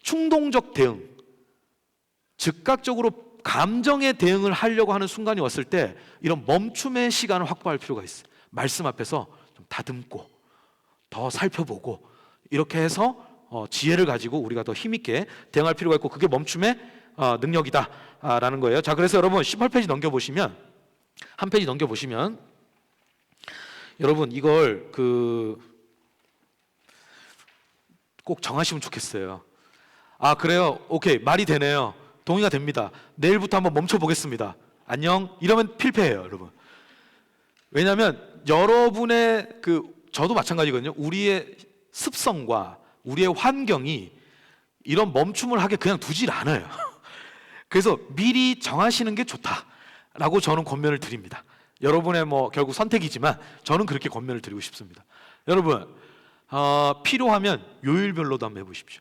충동적 대응, 즉각적으로 감정에 대응을 하려고 하는 순간이 왔을 때 이런 멈춤의 시간을 확보할 필요가 있어요. 말씀 앞에서 좀 다듬고 더 살펴보고 이렇게 해서 지혜를 가지고 우리가 더 힘있게 대응할 필요가 있고, 그게 멈춤의 능력이다 라는 거예요. 자, 그래서 여러분 18페이지 넘겨보시면, 한 페이지 넘겨보시면 여러분 이걸 꼭 정하시면 좋겠어요. 아, 그래요? 오케이, 말이 되네요. 동의가 됩니다. 내일부터 한번 멈춰보겠습니다. 안녕. 이러면 필패해요, 여러분. 왜냐하면 여러분의 저도 마찬가지거든요. 우리의 습성과 우리의 환경이 이런 멈춤을 하게 그냥 두질 않아요. 그래서 미리 정하시는 게 좋다라고 저는 권면을 드립니다. 여러분의 결국 선택이지만 저는 그렇게 권면을 드리고 싶습니다. 여러분, 필요하면 요일별로도 한번 해보십시오.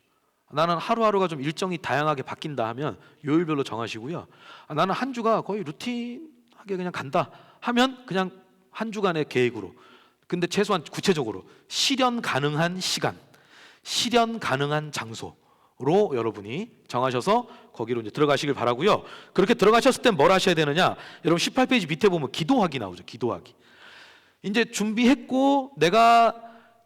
나는 하루하루가 좀 일정이 다양하게 바뀐다 하면 요일별로 정하시고요. 나는 한 주가 거의 루틴하게 그냥 간다 하면 그냥 한 주간의 계획으로, 근데 최소한 구체적으로 실현 가능한 시간, 실현 가능한 장소로 여러분이 정하셔서 거기로 이제 들어가시길 바라고요. 그렇게 들어가셨을 땐 뭘 하셔야 되느냐? 여러분 18페이지 밑에 보면 기도하기 나오죠. 기도하기. 이제 준비했고 내가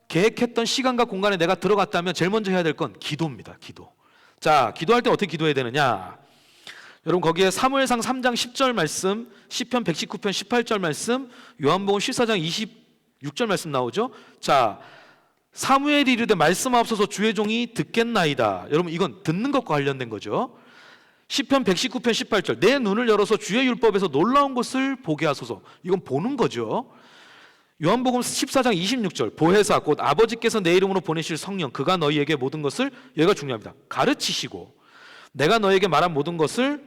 계획했던 시간과 공간에 내가 들어갔다면 제일 먼저 해야 될 건 기도입니다. 기도. 자, 기도할 때 어떻게 기도해야 되느냐? 여러분 거기에 사무엘상 3장 10절 말씀, 시편 119편 18절 말씀, 요한복음 14장 26절 말씀 나오죠. 자, 사무엘이 이르되 말씀하옵소서 주의 종이 듣겠나이다. 여러분 이건 듣는 것과 관련된 거죠. 시편 119편 18절, 내 눈을 열어서 주의 율법에서 놀라운 것을 보게 하소서. 이건 보는 거죠. 요한복음 14장 26절, 보혜사 곧 아버지께서 내 이름으로 보내실 성령 그가 너희에게 모든 것을, 여기가 중요합니다, 가르치시고 내가 너에게 말한 모든 것을,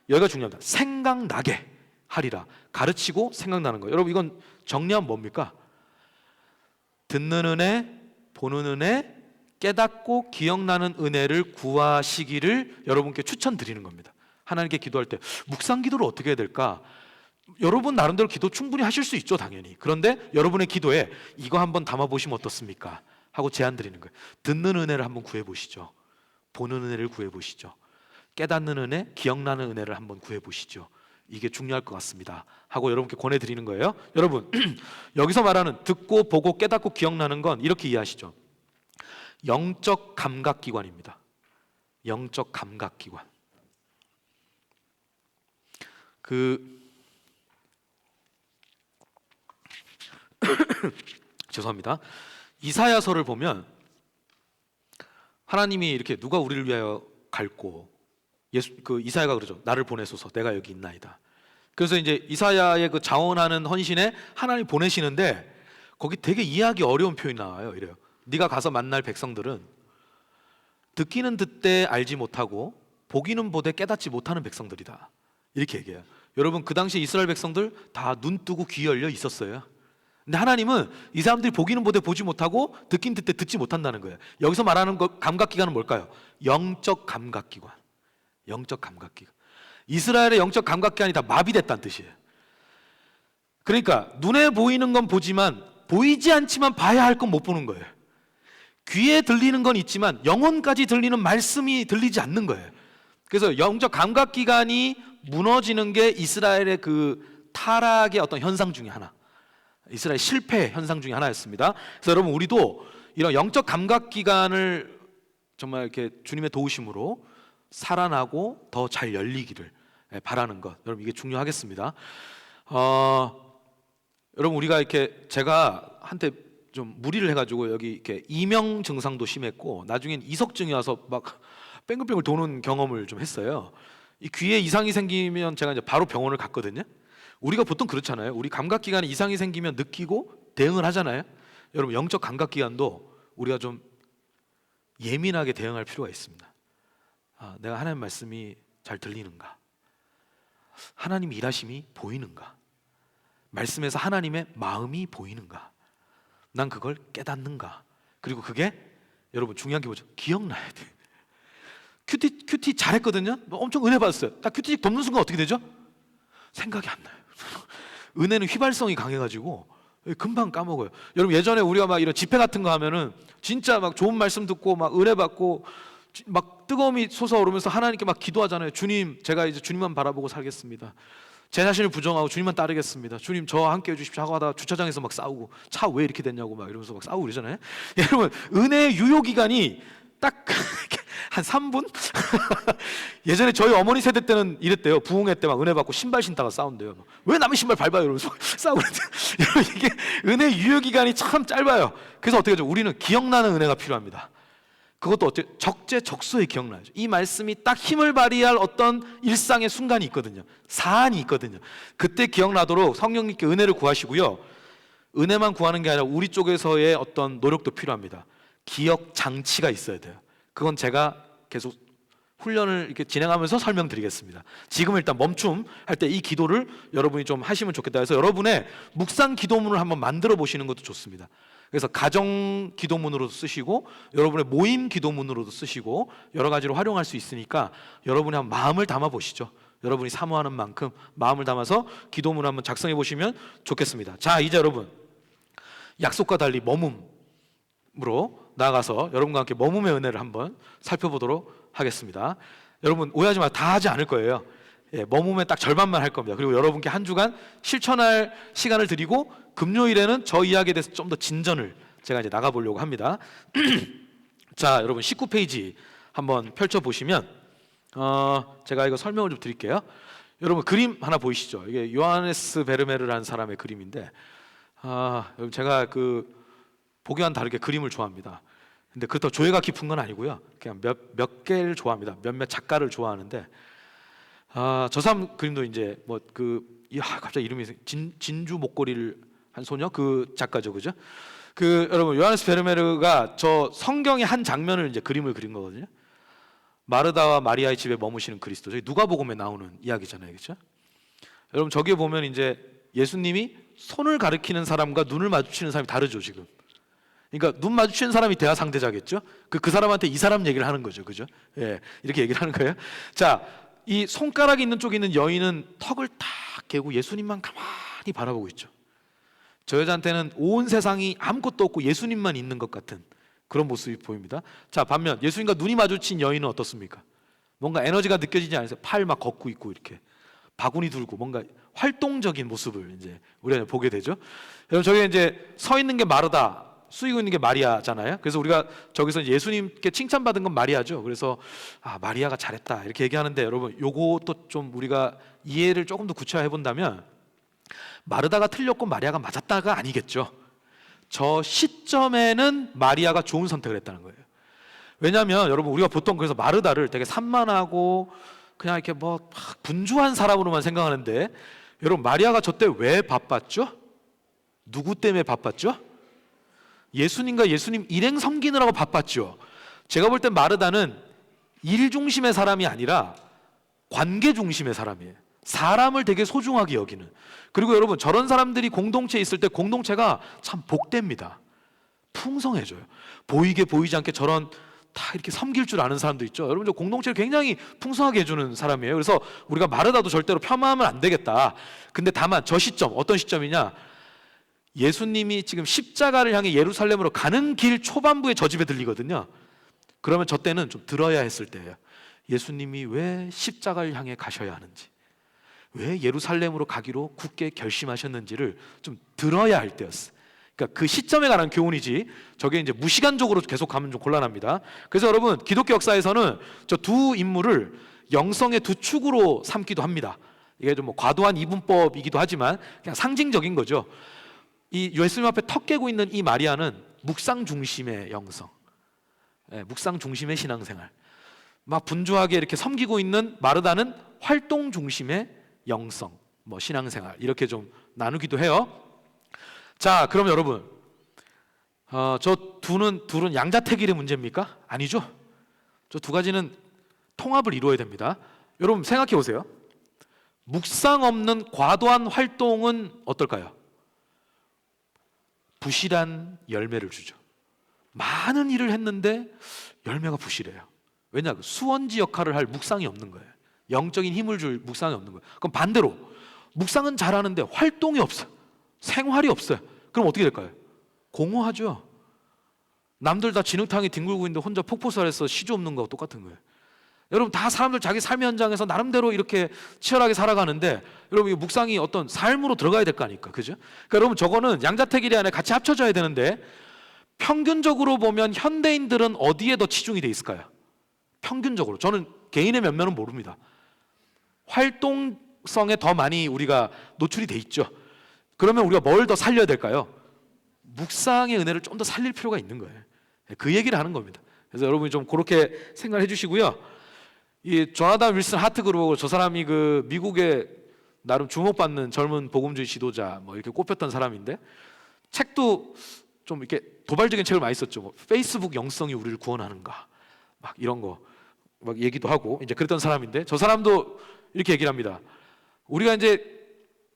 여기가 중요합니다, 생각나게 하리라. 가르치고 생각나는 거예요. 여러분 이건 정리하면 뭡니까? 듣는 은혜, 보는 은혜, 깨닫고 기억나는 은혜를 구하시기를 여러분께 추천드리는 겁니다. 하나님께 기도할 때 묵상 기도를 어떻게 해야 될까? 여러분 나름대로 기도 충분히 하실 수 있죠, 당연히. 그런데 여러분의 기도에 이거 한번 담아보시면 어떻습니까? 하고 제안 드리는 거예요. 듣는 은혜를 한번 구해보시죠. 보는 은혜를 구해보시죠. 깨닫는 은혜, 기억나는 은혜를 한번 구해보시죠. 이게 중요할 것 같습니다 하고 여러분께 권해드리는 거예요. 여러분 여기서 말하는 듣고 보고 깨닫고 기억나는 건 이렇게 이해하시죠. 영적 감각기관입니다. 영적 감각기관. 죄송합니다. 이사야서를 보면 하나님이 이렇게 누가 우리를 위하여 갈고, 이사야가 그러죠. 나를 보내소서 내가 여기 있나이다. 그래서 이제 이사야의 자원하는 헌신에 하나님 보내시는데 거기 되게 이해하기 어려운 표현이 나와요. 이래요. 네가 가서 만날 백성들은 듣기는 듣되 알지 못하고 보기는 보되 깨닫지 못하는 백성들이다. 이렇게 얘기해요. 여러분 그 당시 이스라엘 백성들 다 눈 뜨고 귀 열려 있었어요. 근데 하나님은 이 사람들이 보기는 보되 보지 못하고 듣긴 듣되 듣지 못한다는 거예요. 여기서 말하는 감각기관은 뭘까요? 영적 감각기관. 영적 감각기관. 이스라엘의 영적 감각기관이 다 마비됐다는 뜻이에요. 그러니까 눈에 보이는 건 보지만 보이지 않지만 봐야 할 건 못 보는 거예요. 귀에 들리는 건 있지만 영혼까지 들리는 말씀이 들리지 않는 거예요. 그래서 영적 감각기관이 무너지는 게 이스라엘의 타락의 어떤 현상 중에 하나, 이스라엘 실패 현상 중에 하나였습니다. 그래서 여러분 우리도 이런 영적 감각기관을 정말 이렇게 주님의 도우심으로 살아나고 더 잘 열리기를 바라는 것, 여러분 이게 중요하겠습니다. 여러분 우리가 이렇게 제가 한때 좀 무리를 해가지고 여기 이렇게 이명 증상도 심했고 나중엔 이석증이 와서 막 뺑글뺑글 도는 경험을 좀 했어요. 이 귀에 이상이 생기면 제가 이제 바로 병원을 갔거든요. 우리가 보통 그렇잖아요. 우리 감각기관에 이상이 생기면 느끼고 대응을 하잖아요. 여러분 영적 감각기관도 우리가 좀 예민하게 대응할 필요가 있습니다. 내가 하나님 말씀이 잘 들리는가? 하나님 일하심이 보이는가? 말씀에서 하나님의 마음이 보이는가? 난 그걸 깨닫는가? 그리고 그게 여러분 중요한 게 뭐죠? 기억나야 돼. 큐티 잘했거든요. 엄청 은혜 받았어요. 딱 큐티 덮는 순간 어떻게 되죠? 생각이 안 나요. 은혜는 휘발성이 강해가지고 금방 까먹어요. 여러분 예전에 우리가 막 이런 집회 같은 거 하면은 진짜 막 좋은 말씀 듣고 막 은혜 받고 막 뜨거움이 솟아오르면서 하나님께 막 기도하잖아요. 주님, 제가 이제 주님만 바라보고 살겠습니다. 제 자신을 부정하고 주님만 따르겠습니다. 주님 저와 함께 해주십시오 하고 하다가 주차장에서 막 싸우고 차 왜 이렇게 됐냐고 막 이러면서 막 싸우고 그러잖아요. 여러분 은혜의 유효기간이 딱 한 3분? 예전에 저희 어머니 세대 때는 이랬대요. 부흥회 때 막 은혜 받고 신발 신다가 싸운대요. 왜 남의 신발 밟아요? 이러면서 싸우고 그랬대요. 이게 은혜 유효기간이 참 짧아요. 그래서 어떻게 하죠? 우리는 기억나는 은혜가 필요합니다. 그것도 어떻게 적재적소에 기억나야죠. 이 말씀이 딱 힘을 발휘할 어떤 일상의 순간이 있거든요. 사안이 있거든요. 그때 기억나도록 성령님께 은혜를 구하시고요. 은혜만 구하는 게 아니라 우리 쪽에서의 어떤 노력도 필요합니다. 기억 장치가 있어야 돼요. 그건 제가 계속 훈련을 이렇게 진행하면서 설명드리겠습니다. 지금 일단 멈춤 할 때 이 기도를 여러분이 좀 하시면 좋겠다 해서 여러분의 묵상 기도문을 한번 만들어 보시는 것도 좋습니다. 그래서 가정 기도문으로도 쓰시고 여러분의 모임 기도문으로도 쓰시고 여러 가지로 활용할 수 있으니까 여러분이 한번 마음을 담아 보시죠. 여러분이 사모하는 만큼 마음을 담아서 기도문 한번 작성해 보시면 좋겠습니다. 자, 이제 여러분 약속과 달리 머뭄으로 나아가서 여러분과 함께 머뭄의 은혜를 한번 살펴보도록 하겠습니다. 여러분 오해하지 마세요. 다 하지 않을 거예요. 머뭄의 딱 절반만 할 겁니다. 그리고 여러분께 한 주간 실천할 시간을 드리고 금요일에는 저 이야기에 대해서 좀 더 진전을 제가 이제 나가보려고 합니다. 자, 여러분 19페이지 한번 펼쳐보시면 제가 이거 설명을 좀 드릴게요. 여러분 그림 하나 보이시죠? 이게 요하네스 베르메르라는 사람의 그림인데 여러분 제가 그 보기와는 다르게 그림을 좋아합니다. 근데 그렇다고 조예가 깊은 건 아니고요. 그냥 몇 개를 좋아합니다. 몇몇 작가를 좋아하는데 저 사람 그림도 이제 뭐 갑자기 이름이 진주 목걸이를 한 소녀 그 작가죠, 그죠? 그 여러분 요하네스 베르메르가 저 성경의 한 장면을 이제 그림을 그린 거거든요. 마르다와 마리아의 집에 머무시는 그리스도. 저희 누가복음에 나오는 이야기잖아요, 그렇죠? 여러분 저기에 보면 이제 예수님이 손을 가리키는 사람과 눈을 마주치는 사람이 다르죠, 지금. 그러니까 눈 마주치는 사람이 대화 상대자겠죠. 그 사람한테 이 사람 얘기를 하는 거죠, 그죠? 예, 이렇게 얘기를 하는 거예요. 자, 이 손가락이 있는 쪽에 있는 여인은 턱을 탁 개고 예수님만 가만히 바라보고 있죠. 저 여자한테는 온 세상이 아무것도 없고 예수님만 있는 것 같은 그런 모습이 보입니다. 자, 반면 예수님과 눈이 마주친 여인은 어떻습니까? 뭔가 에너지가 느껴지지 않으세요? 팔 막 걷고 있고 이렇게 바구니 들고 뭔가 활동적인 모습을 이제 우리가 보게 되죠. 여러분 저기 이제 서 있는 게 마르다, 쓰이고 있는 게 마리아잖아요. 그래서 우리가 저기서 예수님께 칭찬받은 건 마리아죠. 그래서 마리아가 잘했다 이렇게 얘기하는데 여러분 요것도 좀 우리가 이해를 조금 더 구체화해 본다면 마르다가 틀렸고 마리아가 맞았다가 아니겠죠. 저 시점에는 마리아가 좋은 선택을 했다는 거예요. 왜냐하면 여러분 우리가 보통 그래서 마르다를 되게 산만하고 그냥 이렇게 뭐 분주한 사람으로만 생각하는데 여러분 마리아가 저 때 왜 바빴죠? 누구 때문에 바빴죠? 예수님과 예수님 일행 섬기느라고 바빴죠. 제가 볼 땐 마르다는 일 중심의 사람이 아니라 관계 중심의 사람이에요. 사람을 되게 소중하게 여기는. 그리고 여러분 저런 사람들이 공동체에 있을 때 공동체가 참 복됩니다. 풍성해져요. 보이게 보이지 않게 저런 다 이렇게 섬길 줄 아는 사람도 있죠. 여러분 저 공동체를 굉장히 풍성하게 해주는 사람이에요. 그래서 우리가 마르다도 절대로 폄하하면 안 되겠다. 근데 다만 저 시점 어떤 시점이냐? 예수님이 지금 십자가를 향해 예루살렘으로 가는 길 초반부에 저 집에 들리거든요. 그러면 저 때는 좀 들어야 했을 때예요. 예수님이 왜 십자가를 향해 가셔야 하는지, 왜 예루살렘으로 가기로 굳게 결심하셨는지를 좀 들어야 할 때였어요. 그러니까 그 시점에 관한 교훈이지 저게 이제 무시간적으로 계속 가면 좀 곤란합니다. 그래서 여러분 기독교 역사에서는 저 두 인물을 영성의 두 축으로 삼기도 합니다. 이게 좀 뭐 과도한 이분법이기도 하지만 그냥 상징적인 거죠. 이 예수님 앞에 턱 깨고 있는 이 마리아는 묵상 중심의 영성, 묵상 중심의 신앙생활, 막 분주하게 이렇게 섬기고 있는 마르다는 활동 중심의 영성, 뭐 신앙생활 이렇게 좀 나누기도 해요. 자, 그럼 여러분, 저 둘은 양자택일의 문제입니까? 아니죠. 저 두 가지는 통합을 이루어야 됩니다. 여러분 생각해 보세요. 묵상 없는 과도한 활동은 어떨까요? 부실한 열매를 주죠. 많은 일을 했는데 열매가 부실해요. 왜냐? 수원지 역할을 할 묵상이 없는 거예요. 영적인 힘을 줄 묵상이 없는 거예요. 그럼 반대로 묵상은 잘하는데 활동이 없어요. 생활이 없어요. 그럼 어떻게 될까요? 공허하죠. 남들 다 진흙탕에 뒹굴고 있는데 혼자 폭포살에서 시주 없는 거하고 똑같은 거예요. 여러분 다 사람들 자기 삶의 현장에서 나름대로 이렇게 치열하게 살아가는데 여러분 이 묵상이 어떤 삶으로 들어가야 될 거 아닙니까? 그죠? 그러니까 여러분 저거는 양자택일이 안에 같이 합쳐져야 되는데 평균적으로 보면 현대인들은 어디에 더 치중이 돼 있을까요? 평균적으로 저는 개인의 면면은 모릅니다. 활동성에 더 많이 우리가 노출이 돼 있죠. 그러면 우리가 뭘 더 살려야 될까요? 묵상의 은혜를 좀 더 살릴 필요가 있는 거예요. 그 얘기를 하는 겁니다. 그래서 여러분이 좀 그렇게 생각해 주시고요. 이 조나단 윌슨 하트그룹, 저 사람이 그 미국의 나름 주목받는 젊은 복음주의 지도자 뭐 이렇게 꼽혔던 사람인데 책도 좀 이렇게 도발적인 책을 많이 썼죠. 뭐 페이스북 영성이 우리를 구원하는가 막 이런 거 막 얘기도 하고 이제 그랬던 사람인데 저 사람도 이렇게 얘기를 합니다. 우리가 이제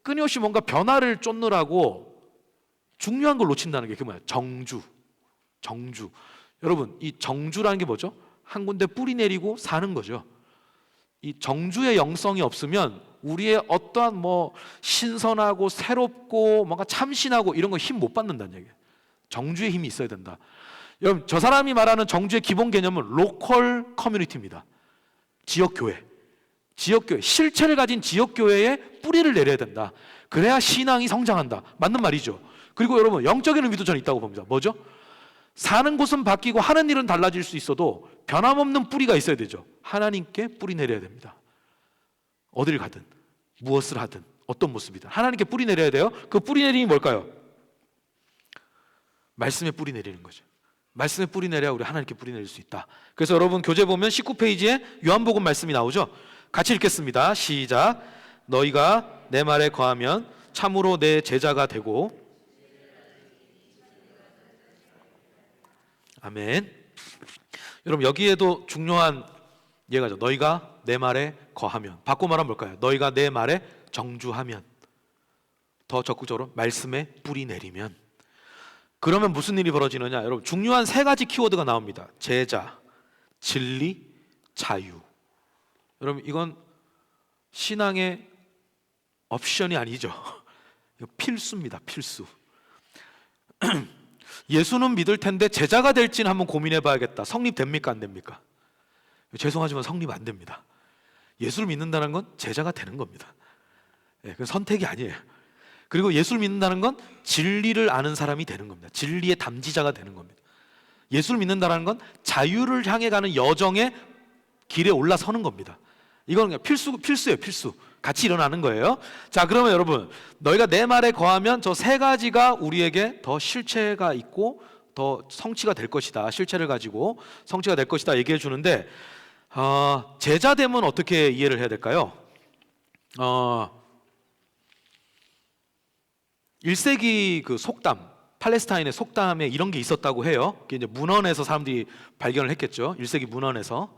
끊임없이 뭔가 변화를 쫓느라고 중요한 걸 놓친다는 게 그 뭐야? 정주. 여러분 이 정주라는 게 뭐죠? 한 군데 뿌리 내리고 사는 거죠. 이 정주의 영성이 없으면 우리의 어떠한 뭐 신선하고 새롭고 뭔가 참신하고 이런 거 힘 못 받는다는 얘기예요. 정주의 힘이 있어야 된다. 여러분 저 사람이 말하는 정주의 기본 개념은 로컬 커뮤니티입니다. 지역교회, 실체를 가진 지역교회에 뿌리를 내려야 된다. 그래야 신앙이 성장한다. 맞는 말이죠. 그리고 여러분 영적인 의미도 저는 있다고 봅니다. 뭐죠? 사는 곳은 바뀌고 하는 일은 달라질 수 있어도 변함없는 뿌리가 있어야 되죠. 하나님께 뿌리 내려야 됩니다. 어딜 가든 무엇을 하든 어떤 모습이든 하나님께 뿌리 내려야 돼요. 그 뿌리 내림이 뭘까요? 말씀에 뿌리 내리는 거죠. 말씀에 뿌리 내려야 우리 하나님께 뿌리 내릴 수 있다. 그래서 여러분 교재 보면 19페이지에 요한복음 말씀이 나오죠. 같이 읽겠습니다. 시작. 너희가 내 말에 거하면 참으로 내 제자가 되고. 아멘. 여러분 여기에도 중요한 예가죠. 너희가 내 말에 거하면. 바꿔 말하면 뭘까요? 너희가 내 말에 정주하면. 더 적극적으로 말씀에 뿌리 내리면. 그러면 무슨 일이 벌어지느냐? 여러분 중요한 세 가지 키워드가 나옵니다. 제자, 진리, 자유. 여러분 이건 신앙의 옵션이 아니죠. 이거 필수입니다. 필수. 예수는 믿을 텐데 제자가 될지는 한번 고민해 봐야겠다. 성립됩니까? 안 됩니까? 죄송하지만 성립 안 됩니다. 예수를 믿는다는 건 제자가 되는 겁니다. 그건 선택이 아니에요. 그리고 예수를 믿는다는 건 진리를 아는 사람이 되는 겁니다. 진리의 담지자가 되는 겁니다. 예수를 믿는다는 건 자유를 향해 가는 여정의 길에 올라서는 겁니다. 이건 그냥 필수예요. 필수. 같이 일어나는 거예요. 자, 그러면 여러분 너희가 내 말에 거하면 저 세 가지가 우리에게 더 실체가 있고 더 성취가 될 것이다. 실체를 가지고 성취가 될 것이다 얘기해 주는데 제자 되면 어떻게 이해를 해야 될까요? 1세기 그 속담, 팔레스타인의 속담에 이런 게 있었다고 해요. 그게 이제 문헌에서 사람들이 발견을 했겠죠. 1세기 문헌에서.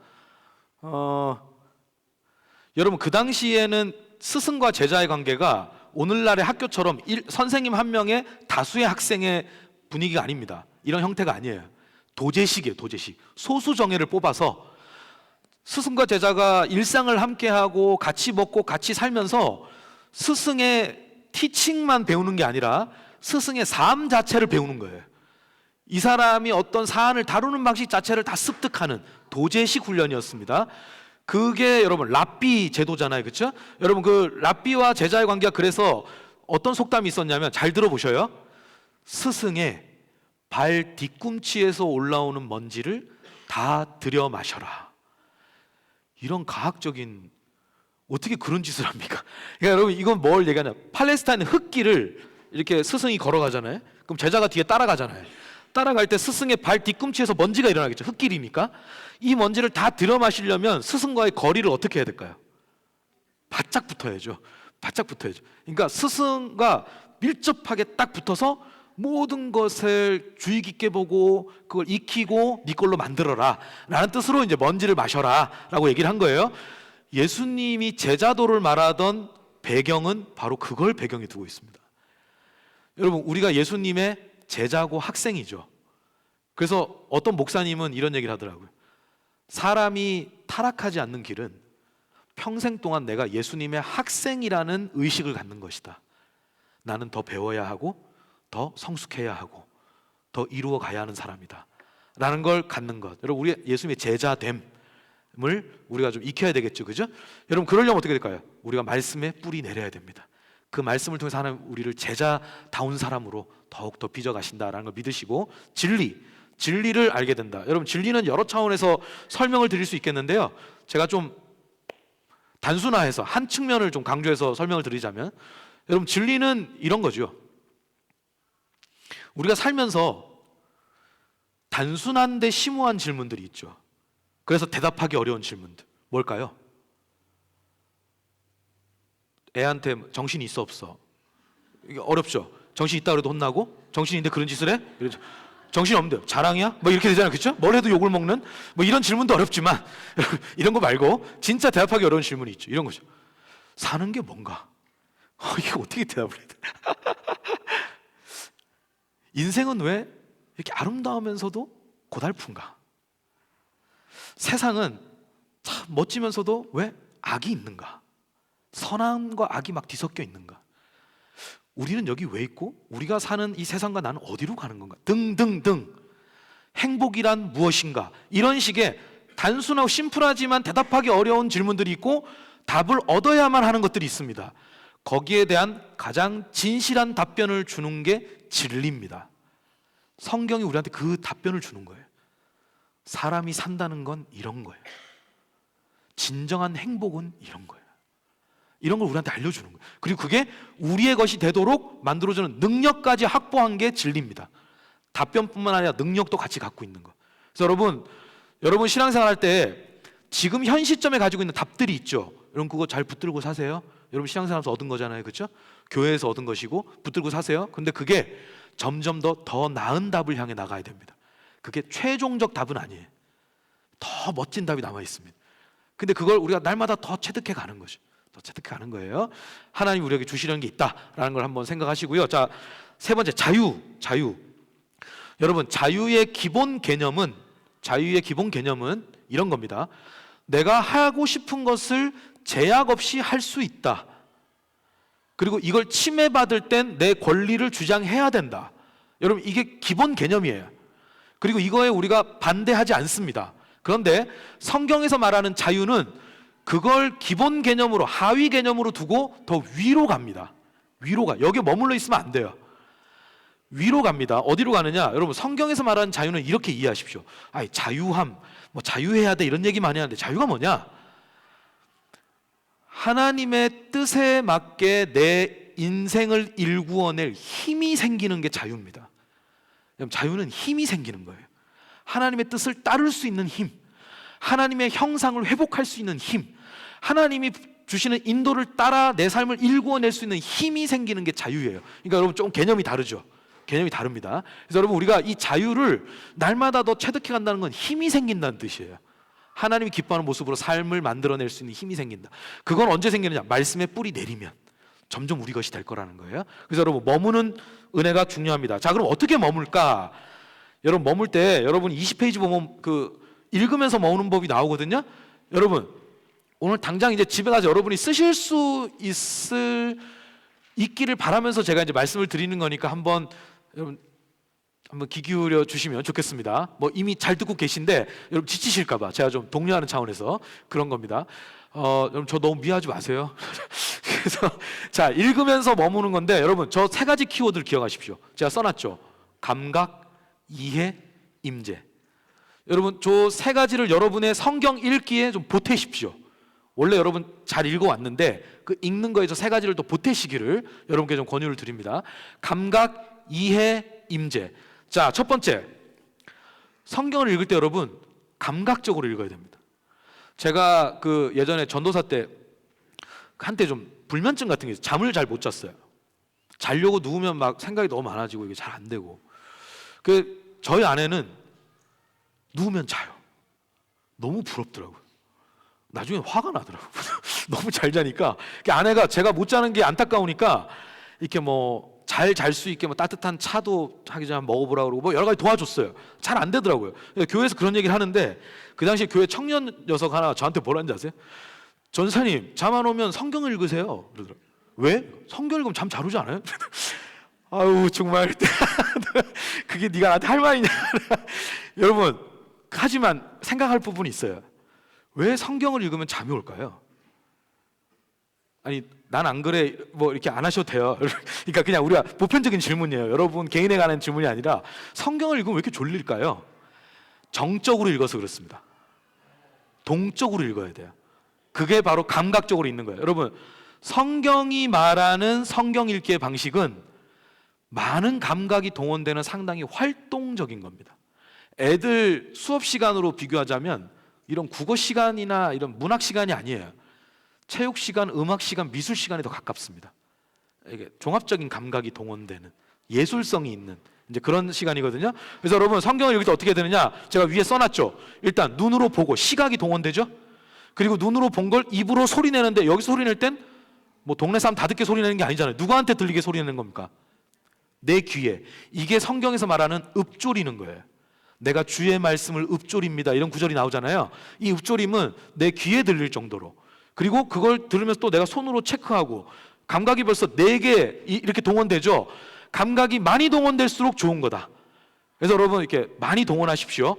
여러분 그 당시에는 스승과 제자의 관계가 오늘날의 학교처럼 선생님 한 명의 다수의 학생의 분위기가 아닙니다. 이런 형태가 아니에요. 도제식이에요. 도제식. 소수 정예를 뽑아서 스승과 제자가 일상을 함께하고 같이 먹고 같이 살면서 스승의 티칭만 배우는 게 아니라 스승의 삶 자체를 배우는 거예요. 이 사람이 어떤 사안을 다루는 방식 자체를 다 습득하는 도제식 훈련이었습니다. 그게 여러분 랍비 제도잖아요. 그렇죠? 여러분 그 랍비와 제자의 관계가 그래서 어떤 속담이 있었냐면 잘 들어보셔요. 스승의 발 뒤꿈치에서 올라오는 먼지를 다 들여 마셔라. 이런 과학적인 어떻게 그런 짓을 합니까? 그러니까 여러분 이건 뭘 얘기하냐? 팔레스타인 흙길을 이렇게 스승이 걸어가잖아요. 그럼 제자가 뒤에 따라가잖아요. 따라갈 때 스승의 발 뒤꿈치에서 먼지가 일어나겠죠. 흙길이니까. 이 먼지를 다 들여 마시려면 스승과의 거리를 어떻게 해야 될까요? 바짝 붙어야죠. 바짝 붙어야죠. 그러니까 스승과 밀접하게 딱 붙어서 모든 것을 주의 깊게 보고 그걸 익히고 네 걸로 만들어라 라는 뜻으로 이제 먼지를 마셔라 라고 얘기를 한 거예요. 예수님이 제자도를 말하던 배경은 바로 그걸 배경에 두고 있습니다. 여러분, 우리가 예수님의 제자고 학생이죠. 그래서 어떤 목사님은 이런 얘기를 하더라고요. 사람이 타락하지 않는 길은 평생 동안 내가 예수님의 학생이라는 의식을 갖는 것이다. 나는 더 배워야 하고 더 성숙해야 하고 더 이루어 가야 하는 사람이다 라는 걸 갖는 것. 여러분, 우리 예수님의 제자됨을 우리가 좀 익혀야 되겠죠, 그죠? 여러분, 그러려면 어떻게 될까요? 우리가 말씀에 뿌리 내려야 됩니다. 그 말씀을 통해서 하나님 우리를 제자다운 사람으로 더욱더 빚어가신다라는 걸 믿으시고, 진리를 알게 된다. 여러분, 진리는 여러 차원에서 설명을 드릴 수 있겠는데요, 제가 좀 단순화해서 한 측면을 좀 강조해서 설명을 드리자면, 여러분, 진리는 이런 거죠. 우리가 살면서 단순한데 심오한 질문들이 있죠. 그래서 대답하기 어려운 질문들. 뭘까요? 애한테 정신이 있어 없어? 이게 어렵죠. 정신 있다 그래도 혼나고, 정신이 있는데 그런 짓을 해? 정신이 없는데 자랑이야? 뭐 이렇게 되잖아요, 그렇죠? 뭘 해도 욕을 먹는 뭐 이런 질문도 어렵지만 이런 거 말고 진짜 대답하기 어려운 질문이 있죠. 이런 거죠. 사는 게 뭔가? 이게 어떻게 대답을 해야 되나? 인생은 왜 이렇게 아름다우면서도 고달픈가? 세상은 참 멋지면서도 왜 악이 있는가? 선함과 악이 막 뒤섞여 있는가? 우리는 여기 왜 있고 우리가 사는 이 세상과 나는 어디로 가는 건가? 등등등. 행복이란 무엇인가? 이런 식의 단순하고 심플하지만 대답하기 어려운 질문들이 있고 답을 얻어야만 하는 것들이 있습니다. 거기에 대한 가장 진실한 답변을 주는 게 진리입니다. 성경이 우리한테 그 답변을 주는 거예요. 사람이 산다는 건 이런 거예요. 진정한 행복은 이런 거예요. 이런 걸 우리한테 알려주는 거예요. 그리고 그게 우리의 것이 되도록 만들어주는 능력까지 확보한 게 진리입니다. 답변뿐만 아니라 능력도 같이 갖고 있는 거. 그래서 여러분 신앙생활 할 때 지금 현 시점에 가지고 있는 답들이 있죠. 여러분 그거 잘 붙들고 사세요. 여러분 신앙생활에서 얻은 거잖아요, 그렇죠? 교회에서 얻은 것이고 붙들고 사세요. 근데 그게 점점 더 나은 답을 향해 나가야 됩니다. 그게 최종적 답은 아니에요. 더 멋진 답이 남아 있습니다. 근데 그걸 우리가 날마다 더 체득해 가는 거죠. 더 체득해 가는 거예요. 하나님 우리에게 주시려는 게 있다라는 걸 한번 생각하시고요. 자, 세 번째, 자유. 여러분, 자유의 기본 개념은 이런 겁니다. 내가 하고 싶은 것을 제약 없이 할 수 있다. 그리고 이걸 침해받을 땐 내 권리를 주장해야 된다. 여러분, 이게 기본 개념이에요. 그리고 이거에 우리가 반대하지 않습니다. 그런데 성경에서 말하는 자유는 그걸 기본 개념으로, 하위 개념으로 두고 더 위로 갑니다. 여기에 머물러 있으면 안 돼요. 위로 갑니다. 어디로 가느냐? 여러분, 성경에서 말하는 자유는 이렇게 이해하십시오. 자유함, 뭐 자유해야 돼 이런 얘기 많이 하는데 자유가 뭐냐? 하나님의 뜻에 맞게 내 인생을 일구어낼 힘이 생기는 게 자유입니다. 자유는 힘이 생기는 거예요. 하나님의 뜻을 따를 수 있는 힘, 하나님의 형상을 회복할 수 있는 힘, 하나님이 주시는 인도를 따라 내 삶을 일구어낼 수 있는 힘이 생기는 게 자유예요. 그러니까 여러분 좀 개념이 다르죠. 개념이 다릅니다. 그래서 여러분 우리가 이 자유를 날마다 더 체득해 간다는 건 힘이 생긴다는 뜻이에요. 하나님이 기뻐하는 모습으로 삶을 만들어낼 수 있는 힘이 생긴다. 그건 언제 생기느냐? 말씀에 뿌리 내리면 점점 우리 것이 될 거라는 거예요. 그래서 여러분 머무는 은혜가 중요합니다. 자, 그럼 어떻게 머물까? 여러분 머물 때 여러분 20페이지 보면 그 읽으면서 머무는 법이 나오거든요. 여러분 오늘 당장 이제 집에 가서 여러분이 쓰실 수 있기를 바라면서 제가 이제 말씀을 드리는 거니까 한번 여러분 한번 귀 기울여 주시면 좋겠습니다. 뭐 이미 잘 듣고 계신데 여러분 지치실까 봐 제가 좀 독려하는 차원에서 그런 겁니다. 여러분 저 너무 미워하지 마세요. 그래서 자, 읽으면서 머무는 건데 여러분 저 세 가지 키워드를 기억하십시오. 제가 써놨죠. 감각, 이해, 임재. 여러분 저 세 가지를 여러분의 성경 읽기에 좀 보태십시오. 원래 여러분 잘 읽어왔는데 그 읽는 거에서 세 가지를 또 보태시기를 여러분께 좀 권유를 드립니다. 감각, 이해, 임재. 자, 첫 번째, 성경을 읽을 때 여러분 감각적으로 읽어야 됩니다. 제가 그 예전에 전도사 때 한때 좀 불면증 같은 게 있어요. 잠을 잘 못 잤어요. 자려고 누우면 막 생각이 너무 많아지고 이게 잘 안 되고. 저희 아내는 누우면 자요. 너무 부럽더라고요. 나중에 화가 나더라고요. 너무 잘 자니까. 아내가 제가 못 자는 게 안타까우니까 이렇게 뭐 잘 잘 수 있게 뭐 따뜻한 차도 하기 전에 먹어보라 그러고 뭐 여러 가지 도와줬어요. 잘 안 되더라고요. 교회에서 그런 얘기를 하는데 그 당시에 교회 청년 녀석 하나 저한테 뭐라는지 아세요? 전사님, 잠 안 오면 성경 읽으세요. 그러더라고요. 왜? 성경 읽으면 잠 잘 오지 않아요? 아유 정말 그게 네가 나한테 할 말이냐. 여러분, 하지만 생각할 부분이 있어요. 왜 성경을 읽으면 잠이 올까요? 아니 난 안 그래 뭐 이렇게 안 하셔도 돼요. 그러니까 그냥 우리가 보편적인 질문이에요. 여러분 개인에 관한 질문이 아니라 성경을 읽으면 왜 이렇게 졸릴까요? 정적으로 읽어서 그렇습니다. 동적으로 읽어야 돼요. 그게 바로 감각적으로 읽는 거예요. 여러분, 성경이 말하는 성경 읽기의 방식은 많은 감각이 동원되는 상당히 활동적인 겁니다. 애들 수업 시간으로 비교하자면 이런 국어 시간이나 이런 문학 시간이 아니에요. 체육 시간, 음악 시간, 미술 시간이 더 가깝습니다. 이게 종합적인 감각이 동원되는 예술성이 있는 이제 그런 시간이거든요. 그래서 여러분 성경을 읽을 때 어떻게 되느냐? 제가 위에 써놨죠. 일단 눈으로 보고 시각이 동원되죠. 그리고 눈으로 본 걸 입으로 소리 내는데 여기 소리 낼 땐 뭐 동네 사람 다 듣게 소리 내는 게 아니잖아요. 누구한테 들리게 소리 내는 겁니까? 내 귀에. 이게 성경에서 말하는 읊조리는 거예요. 내가 주의 말씀을 읊조립니다. 이런 구절이 나오잖아요. 이 읊조림은 내 귀에 들릴 정도로. 그리고 그걸 들으면서 또 내가 손으로 체크하고 감각이 벌써 4개 이렇게 동원되죠. 감각이 많이 동원될수록 좋은 거다. 그래서 여러분 이렇게 많이 동원하십시오.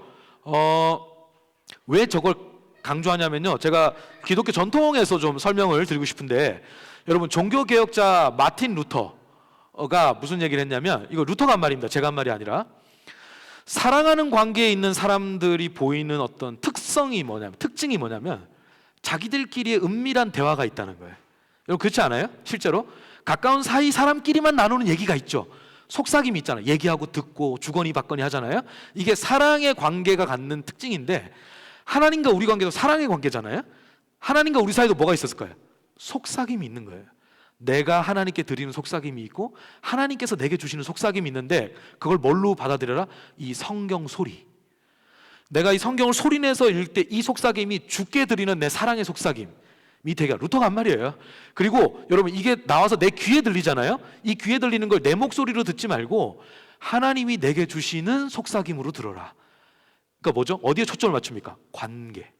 왜 저걸 강조하냐면요. 제가 기독교 전통에서 좀 설명을 드리고 싶은데 여러분 종교개혁자 마틴 루터가 무슨 얘기를 했냐면 이거 루터가 한 말입니다. 제가 한 말이 아니라 사랑하는 관계에 있는 사람들이 보이는 어떤 특징이 뭐냐면 자기들끼리의 은밀한 대화가 있다는 거예요. 여러분 그렇지 않아요? 실제로 가까운 사이 사람끼리만 나누는 얘기가 있죠. 속삭임이 있잖아요. 얘기하고 듣고 주거니 받거니 하잖아요. 이게 사랑의 관계가 갖는 특징인데 하나님과 우리 관계도 사랑의 관계잖아요. 하나님과 우리 사이도 뭐가 있었을까요? 속삭임이 있는 거예요. 내가 하나님께 드리는 속삭임이 있고 하나님께서 내게 주시는 속삭임이 있는데 그걸 뭘로 받아들여라? 이 성경 소리. 내가 이 성경을 소리내서 읽을 때 이 속삭임이 주께 드리는 내 사랑의 속삭임이 되게 루터가 한 말이에요. 그리고 여러분 이게 나와서 내 귀에 들리잖아요. 이 귀에 들리는 걸 내 목소리로 듣지 말고 하나님이 내게 주시는 속삭임으로 들어라. 그러니까 뭐죠? 어디에 초점을 맞춥니까? 관계.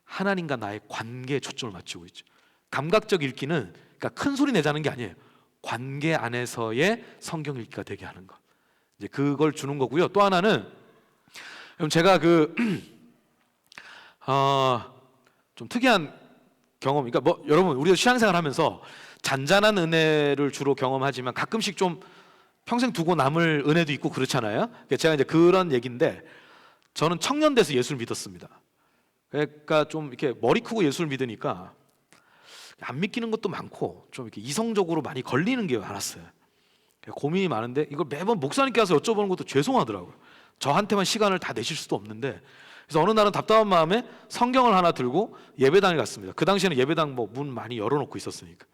하나님과 나의 관계에 초점을 맞추고 있죠. 감각적 읽기는 그러니까 큰 소리 내자는 게 아니에요. 관계 안에서의 성경 읽기가 되게 하는 것. 이제 그걸 주는 거고요. 또 하나는 제가 좀 특이한 경험. 그러니까 뭐 여러분 우리도 신앙생활 하면서 잔잔한 은혜를 주로 경험하지만 가끔씩 좀 평생 두고 남을 은혜도 있고 그렇잖아요. 그러니까 제가 이제 그런 얘기인데 저는 청년 돼서 예수를 믿었습니다. 그러니까 좀 이렇게 머리 크고 예수를 믿으니까 안 믿기는 것도 많고 좀 이렇게 이성적으로 많이 걸리는 게 많았어요. 고민이 많은데 이걸 매번 목사님께 와서 여쭤보는 것도 죄송하더라고요. 저한테만 시간을 다 내실 수도 없는데 그래서 어느 날은 답답한 마음에 성경을 하나 들고 예배당에 갔습니다. 그 당시에는 예배당 뭐 문 많이 열어놓고 있었으니까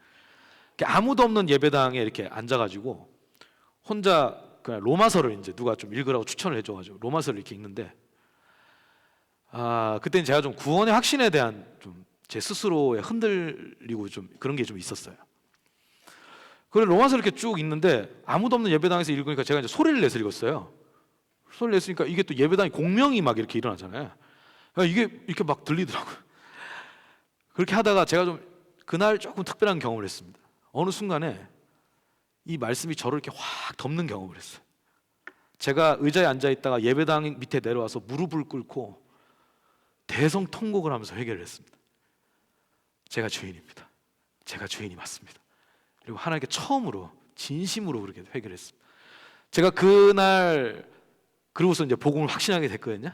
아무도 없는 예배당에 이렇게 앉아가지고 혼자 그냥 로마서를 이제 누가 좀 읽으라고 추천을 해줘가지고 로마서를 이렇게 읽는데 그때는 제가 좀 구원의 확신에 대한 좀 제 스스로에 흔들리고 좀 그런 게 좀 있었어요. 그래 로마서를 이렇게 쭉 읽는데 아무도 없는 예배당에서 읽으니까 제가 이제 소리를 내서 읽었어요. 소리를 냈으니까 이게 또 예배당이 공명이 막 이렇게 일어나잖아요. 그러니까 이게 이렇게 막 들리더라고요. 그렇게 하다가 제가 좀 그날 조금 특별한 경험을 했습니다. 어느 순간에 이 말씀이 저를 이렇게 확 덮는 경험을 했어요. 제가 의자에 앉아 있다가 예배당 밑에 내려와서 무릎을 꿇고 대성통곡을 하면서 회개를 했습니다. 제가 죄인입니다. 제가 죄인이 맞습니다. 그리고 하나님께 처음으로 진심으로 그렇게 회개를 했습니다. 제가 그날 그러고서 이제 복음을 확신하게 됐거든요.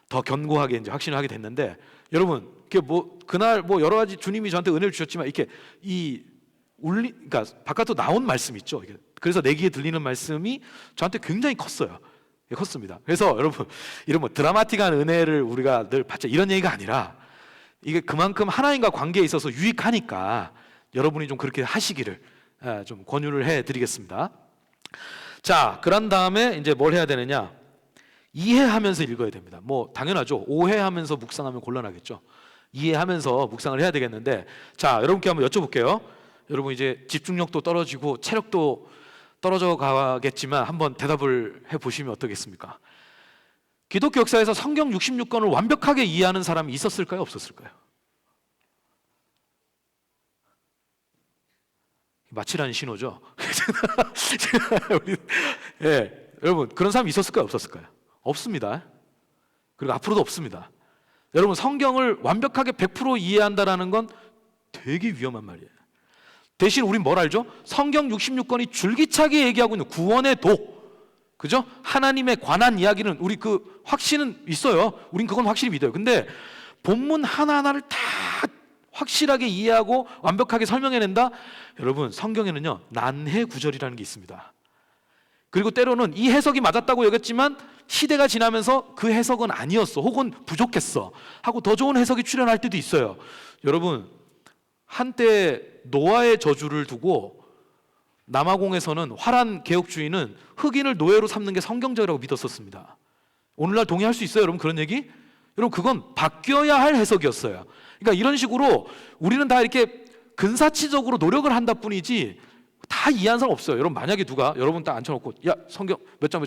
더 견고하게 이제 확신을 하게 됐는데 여러분, 뭐 그날 뭐 여러 가지 주님이 저한테 은혜를 주셨지만 이렇게 그러니까 바깥으로 나온 말씀 있죠. 그래서 내 귀에 들리는 말씀이 저한테 굉장히 컸어요. 컸습니다. 그래서 여러분 이런 뭐 드라마틱한 은혜를 우리가 늘 받자 이런 얘기가 아니라 이게 그만큼 하나님과 관계에 있어서 유익하니까 여러분이 좀 그렇게 하시기를 좀 권유를 해드리겠습니다. 자, 그런 다음에 이제 뭘 해야 되느냐? 이해하면서 읽어야 됩니다. 뭐 당연하죠. 오해하면서 묵상하면 곤란하겠죠. 이해하면서 묵상을 해야 되겠는데, 자, 여러분께 한번 여쭤볼게요. 여러분 이제 집중력도 떨어지고 체력도 떨어져 가겠지만 한번 대답을 해보시면 어떻겠습니까? 기독교 역사에서 성경 66권을 완벽하게 이해하는 사람이 있었을까요? 없었을까요? 마치라는 신호죠. 예, 여러분 그런 사람이 있었을까요? 없었을까요? 없습니다. 그리고 앞으로도 없습니다. 여러분 성경을 완벽하게 100% 이해한다는 건 되게 위험한 말이에요. 대신 우린 뭘 알죠? 성경 66권이 줄기차게 얘기하고 있는 구원의 도, 그죠? 하나님에 관한 이야기는 우리 그 확신은 있어요. 우린 그건 확실히 믿어요. 근데 본문 하나하나를 다 확실하게 이해하고 완벽하게 설명해낸다? 여러분 성경에는요 난해 구절이라는 게 있습니다. 그리고 때로는 이 해석이 맞았다고 여겼지만 시대가 지나면서 그 해석은 아니었어, 혹은 부족했어 하고 더 좋은 해석이 출현할 때도 있어요. 여러분 한때 노아의 저주를 두고 남아공에서는 화란 개혁주의는 흑인을 노예로 삼는 게 성경적이라고 믿었었습니다. 오늘날 동의할 수 있어요 여러분 그런 얘기? 여러분 그건 바뀌어야 할 해석이었어요. 그러니까 이런 식으로 우리는 다 이렇게 근사치적으로 노력을 한다 뿐이지 다 이해한 사람 없어요. 여러분 만약에 누가 여러분 딱 앉혀놓고 야 성경 몇 장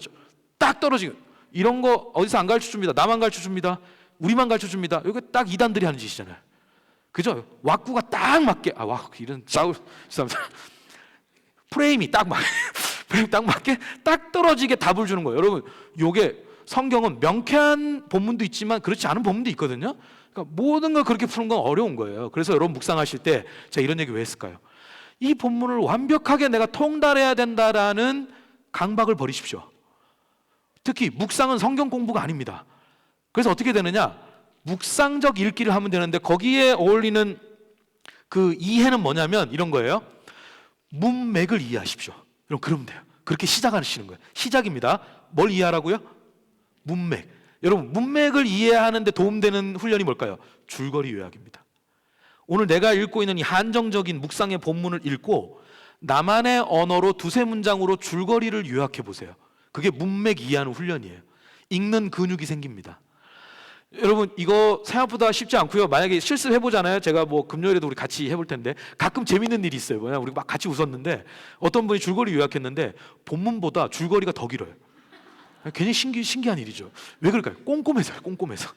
딱 떨어지고 이런 거 어디서 안 가르쳐줍니다. 나만 가르쳐줍니다. 우리만 가르쳐줍니다. 이거 딱 이단들이 하는 짓이잖아요. 그죠? 왁구가 딱 맞게 이런 프레임이 딱 맞게 프레임 딱 맞게 딱 떨어지게 답을 주는 거예요. 여러분 요게 성경은 명쾌한 본문도 있지만 그렇지 않은 본문도 있거든요. 그러니까 모든 걸 그렇게 푸는 건 어려운 거예요. 그래서 여러분 묵상하실 때 제가 이런 얘기 왜 했을까요? 이 본문을 완벽하게 내가 통달해야 된다라는 강박을 버리십시오. 특히 묵상은 성경 공부가 아닙니다. 그래서 어떻게 되느냐? 묵상적 읽기를 하면 되는데 거기에 어울리는 그 이해는 뭐냐면 이런 거예요. 문맥을 이해하십시오. 여러분 그러면 돼요. 그렇게 시작하시는 거예요. 시작입니다. 뭘 이해하라고요? 문맥. 여러분 문맥을 이해하는 데 도움되는 훈련이 뭘까요? 줄거리 요약입니다. 오늘 내가 읽고 있는 이 한정적인 묵상의 본문을 읽고 나만의 언어로 두세 문장으로 줄거리를 요약해 보세요. 그게 문맥 이해하는 훈련이에요. 읽는 근육이 생깁니다. 여러분 이거 생각보다 쉽지 않고요. 만약에 실습해보잖아요. 제가 뭐 금요일에도 우리 같이 해볼 텐데 가끔 재밌는 일이 있어요. 뭐냐 우리 막 같이 웃었는데 어떤 분이 줄거리 요약했는데 본문보다 줄거리가 더 길어요. 괜히 신기한 일이죠. 왜 그럴까요? 꼼꼼해서요. 꼼꼼해서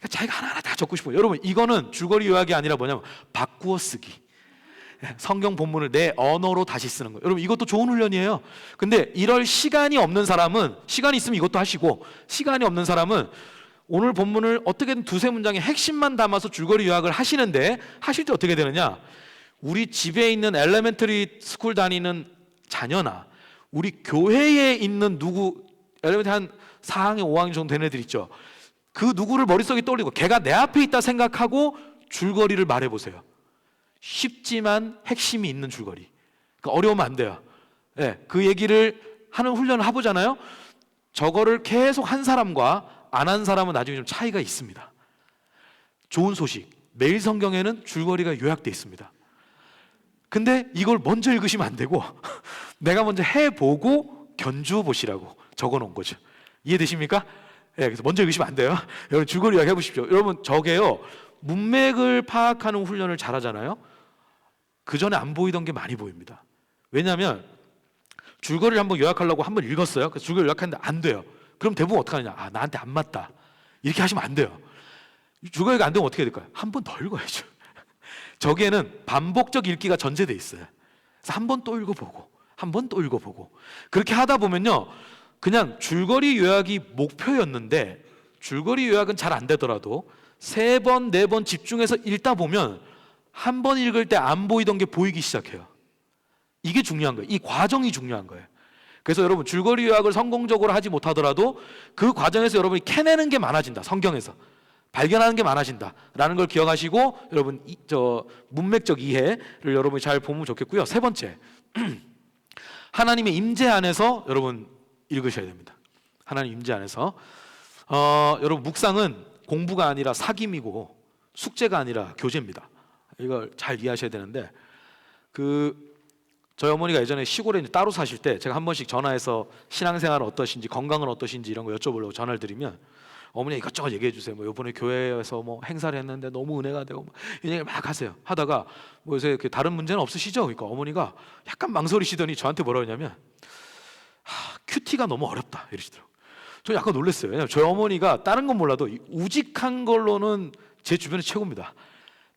자기가 하나하나 다 적고 싶어요. 여러분 이거는 줄거리 요약이 아니라 뭐냐면 바꾸어 쓰기. 성경 본문을 내 언어로 다시 쓰는 거예요. 여러분 이것도 좋은 훈련이에요. 근데 이럴 시간이 없는 사람은 시간이 있으면 이것도 하시고 시간이 없는 사람은 오늘 본문을 어떻게든 두세 문장의 핵심만 담아서 줄거리 요약을 하시는데 하실 때 어떻게 되느냐? 우리 집에 있는 엘레멘터리 스쿨 다니는 자녀나 우리 교회에 있는 누구 엘레멘터리 한 4학년 5학년 정도 된 애들 있죠. 그 누구를 머릿속에 떠올리고 걔가 내 앞에 있다 생각하고 줄거리를 말해보세요. 쉽지만 핵심이 있는 줄거리. 그러니까 어려우면 안 돼요. 네, 그 얘기를 하는 훈련을 해보잖아요. 저거를 계속 한 사람과 안 한 사람은 나중에 좀 차이가 있습니다. 좋은 소식, 매일 성경에는 줄거리가 요약되어 있습니다. 근데 이걸 먼저 읽으시면 안 되고 내가 먼저 해보고 견주어 보시라고 적어놓은 거죠. 이해되십니까? 네, 그래서 먼저 읽으시면 안 돼요. 여러분 줄거리 요약 해보십시오. 여러분 저게요 문맥을 파악하는 훈련을 잘하잖아요. 그 전에 안 보이던 게 많이 보입니다. 왜냐하면 줄거리를 한번 요약하려고 한번 읽었어요. 그래서 줄거리 요약하는데 안 돼요. 그럼 대부분 어떻게 하느냐? 아 나한테 안 맞다. 이렇게 하시면 안 돼요. 줄거리가 안 되면 어떻게 될까요? 한 번 더 읽어야죠. 저기에는 반복적 읽기가 전제돼 있어요. 그래서 한 번 또 읽어보고 한 번 또 읽어보고 그렇게 하다 보면요 그냥 줄거리 요약이 목표였는데 줄거리 요약은 잘 안 되더라도 3번, 4번 집중해서 읽다 보면 한 번 읽을 때 안 보이던 게 보이기 시작해요. 이게 중요한 거예요. 이 과정이 중요한 거예요. 그래서 여러분 줄거리 요약을 성공적으로 하지 못하더라도 그 과정에서 여러분이 캐내는 게 많아진다. 성경에서 발견하는 게 많아진다라는 걸 기억하시고 여러분 문맥적 이해를 여러분이 잘 보면 좋겠고요. 3번째 하나님의 임재 안에서 여러분 읽으셔야 됩니다. 하나님 임재 안에서 여러분 묵상은 공부가 아니라 사귐이고 숙제가 아니라 교제입니다. 이걸 잘 이해하셔야 되는데 저희 어머니가 예전에 시골에 이제 따로 사실 때 제가 한 번씩 전화해서 신앙생활은 어떠신지, 건강은 어떠신지 이런 거 여쭤보려고 전화를 드리면 어머니가 이것저것 얘기해 주세요. 뭐 이번에 교회에서 뭐 행사를 했는데 너무 은혜가 되고 뭐 이 얘기를 막 하세요. 하다가 뭐 요새 다른 문제는 없으시죠? 그러니까 어머니가 약간 망설이시더니 저한테 뭐라 그러냐면 큐티가 너무 어렵다 이러시더라고요. 저 약간 놀랐어요. 왜냐면 저희 어머니가 다른 건 몰라도 이 우직한 걸로는 제 주변에 최고입니다.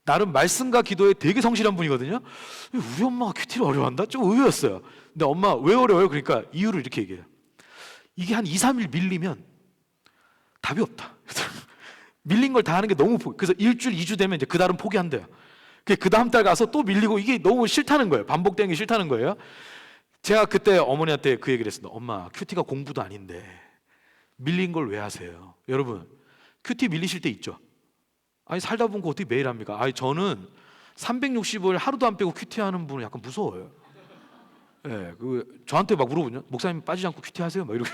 나름 말씀과 기도에 되게 성실한 분이거든요. 우리 엄마가 큐티를 어려워한다? 좀 의외였어요. 근데 엄마 왜 어려워요? 그러니까 이유를 이렇게 얘기해요. 이게 한 2, 3일 밀리면 답이 없다. 밀린 걸 다 하는 게 너무 그래서 일주일, 2주 되면 이제 그 달은 포기한대요. 그 다음 달 가서 또 밀리고 이게 너무 싫다는 거예요. 반복되는 게 싫다는 거예요. 제가 그때 어머니한테 그 얘기를 했습니다. 엄마, 큐티가 공부도 아닌데 밀린 걸 왜 하세요? 여러분, 큐티 밀리실 때 있죠? 아니 살다 보면 어떻게 매일 합니까? 아니 저는 365일 하루도 안 빼고 큐티하는 분은 약간 무서워요. 예, 저한테 막 물어보냐? 목사님 빠지지 않고 큐티하세요? 막 이러고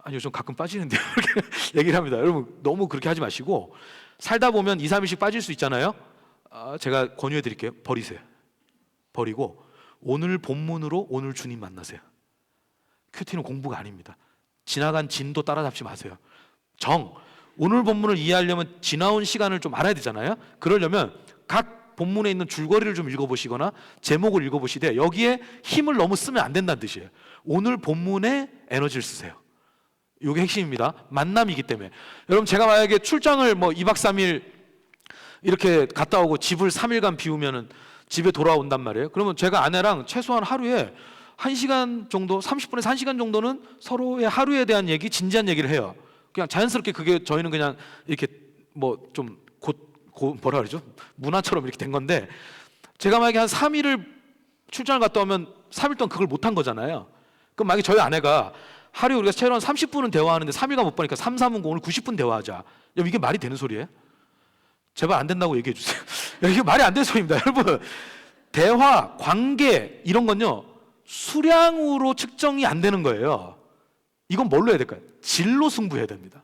아니요, 전 가끔 빠지는데요. 이렇게 얘기를 합니다. 여러분 너무 그렇게 하지 마시고 살다 보면 2, 3일씩 빠질 수 있잖아요. 제가 권유해 드릴게요. 버리세요. 버리고 오늘 본문으로 오늘 주님 만나세요. 큐티는 공부가 아닙니다. 지나간 진도 따라잡지 마세요. 오늘 본문을 이해하려면 지나온 시간을 좀 알아야 되잖아요. 그러려면 각 본문에 있는 줄거리를 좀 읽어보시거나 제목을 읽어보시되 여기에 힘을 너무 쓰면 안 된다는 뜻이에요. 오늘 본문에 에너지를 쓰세요. 이게 핵심입니다. 만남이기 때문에. 여러분 제가 만약에 출장을 뭐 2박 3일 이렇게 갔다 오고 집을 3일간 비우면은 집에 돌아온단 말이에요. 그러면 제가 아내랑 최소한 하루에 1시간 정도, 30분에서 1시간 정도는 서로의 하루에 대한 얘기, 진지한 얘기를 해요. 그냥 자연스럽게 그게 저희는 그냥 이렇게 뭐 좀 뭐라 그러죠? 문화처럼 이렇게 된 건데 제가 만약에 한 3일을 출장을 갔다 오면 3일 동안 그걸 못한 거잖아요. 그럼 만약에 저희 아내가 하루에 우리가 최소한 30분은 대화하는데 3일간 못 보니까 3, 3은 오늘 90분 대화하자. 이게 말이 되는 소리예요? 제발 안 된다고 얘기해 주세요. 이게 말이 안 되는 소리입니다. 여러분 대화, 관계 이런 건요 수량으로 측정이 안 되는 거예요. 이건 뭘로 해야 될까요? 질로 승부해야 됩니다.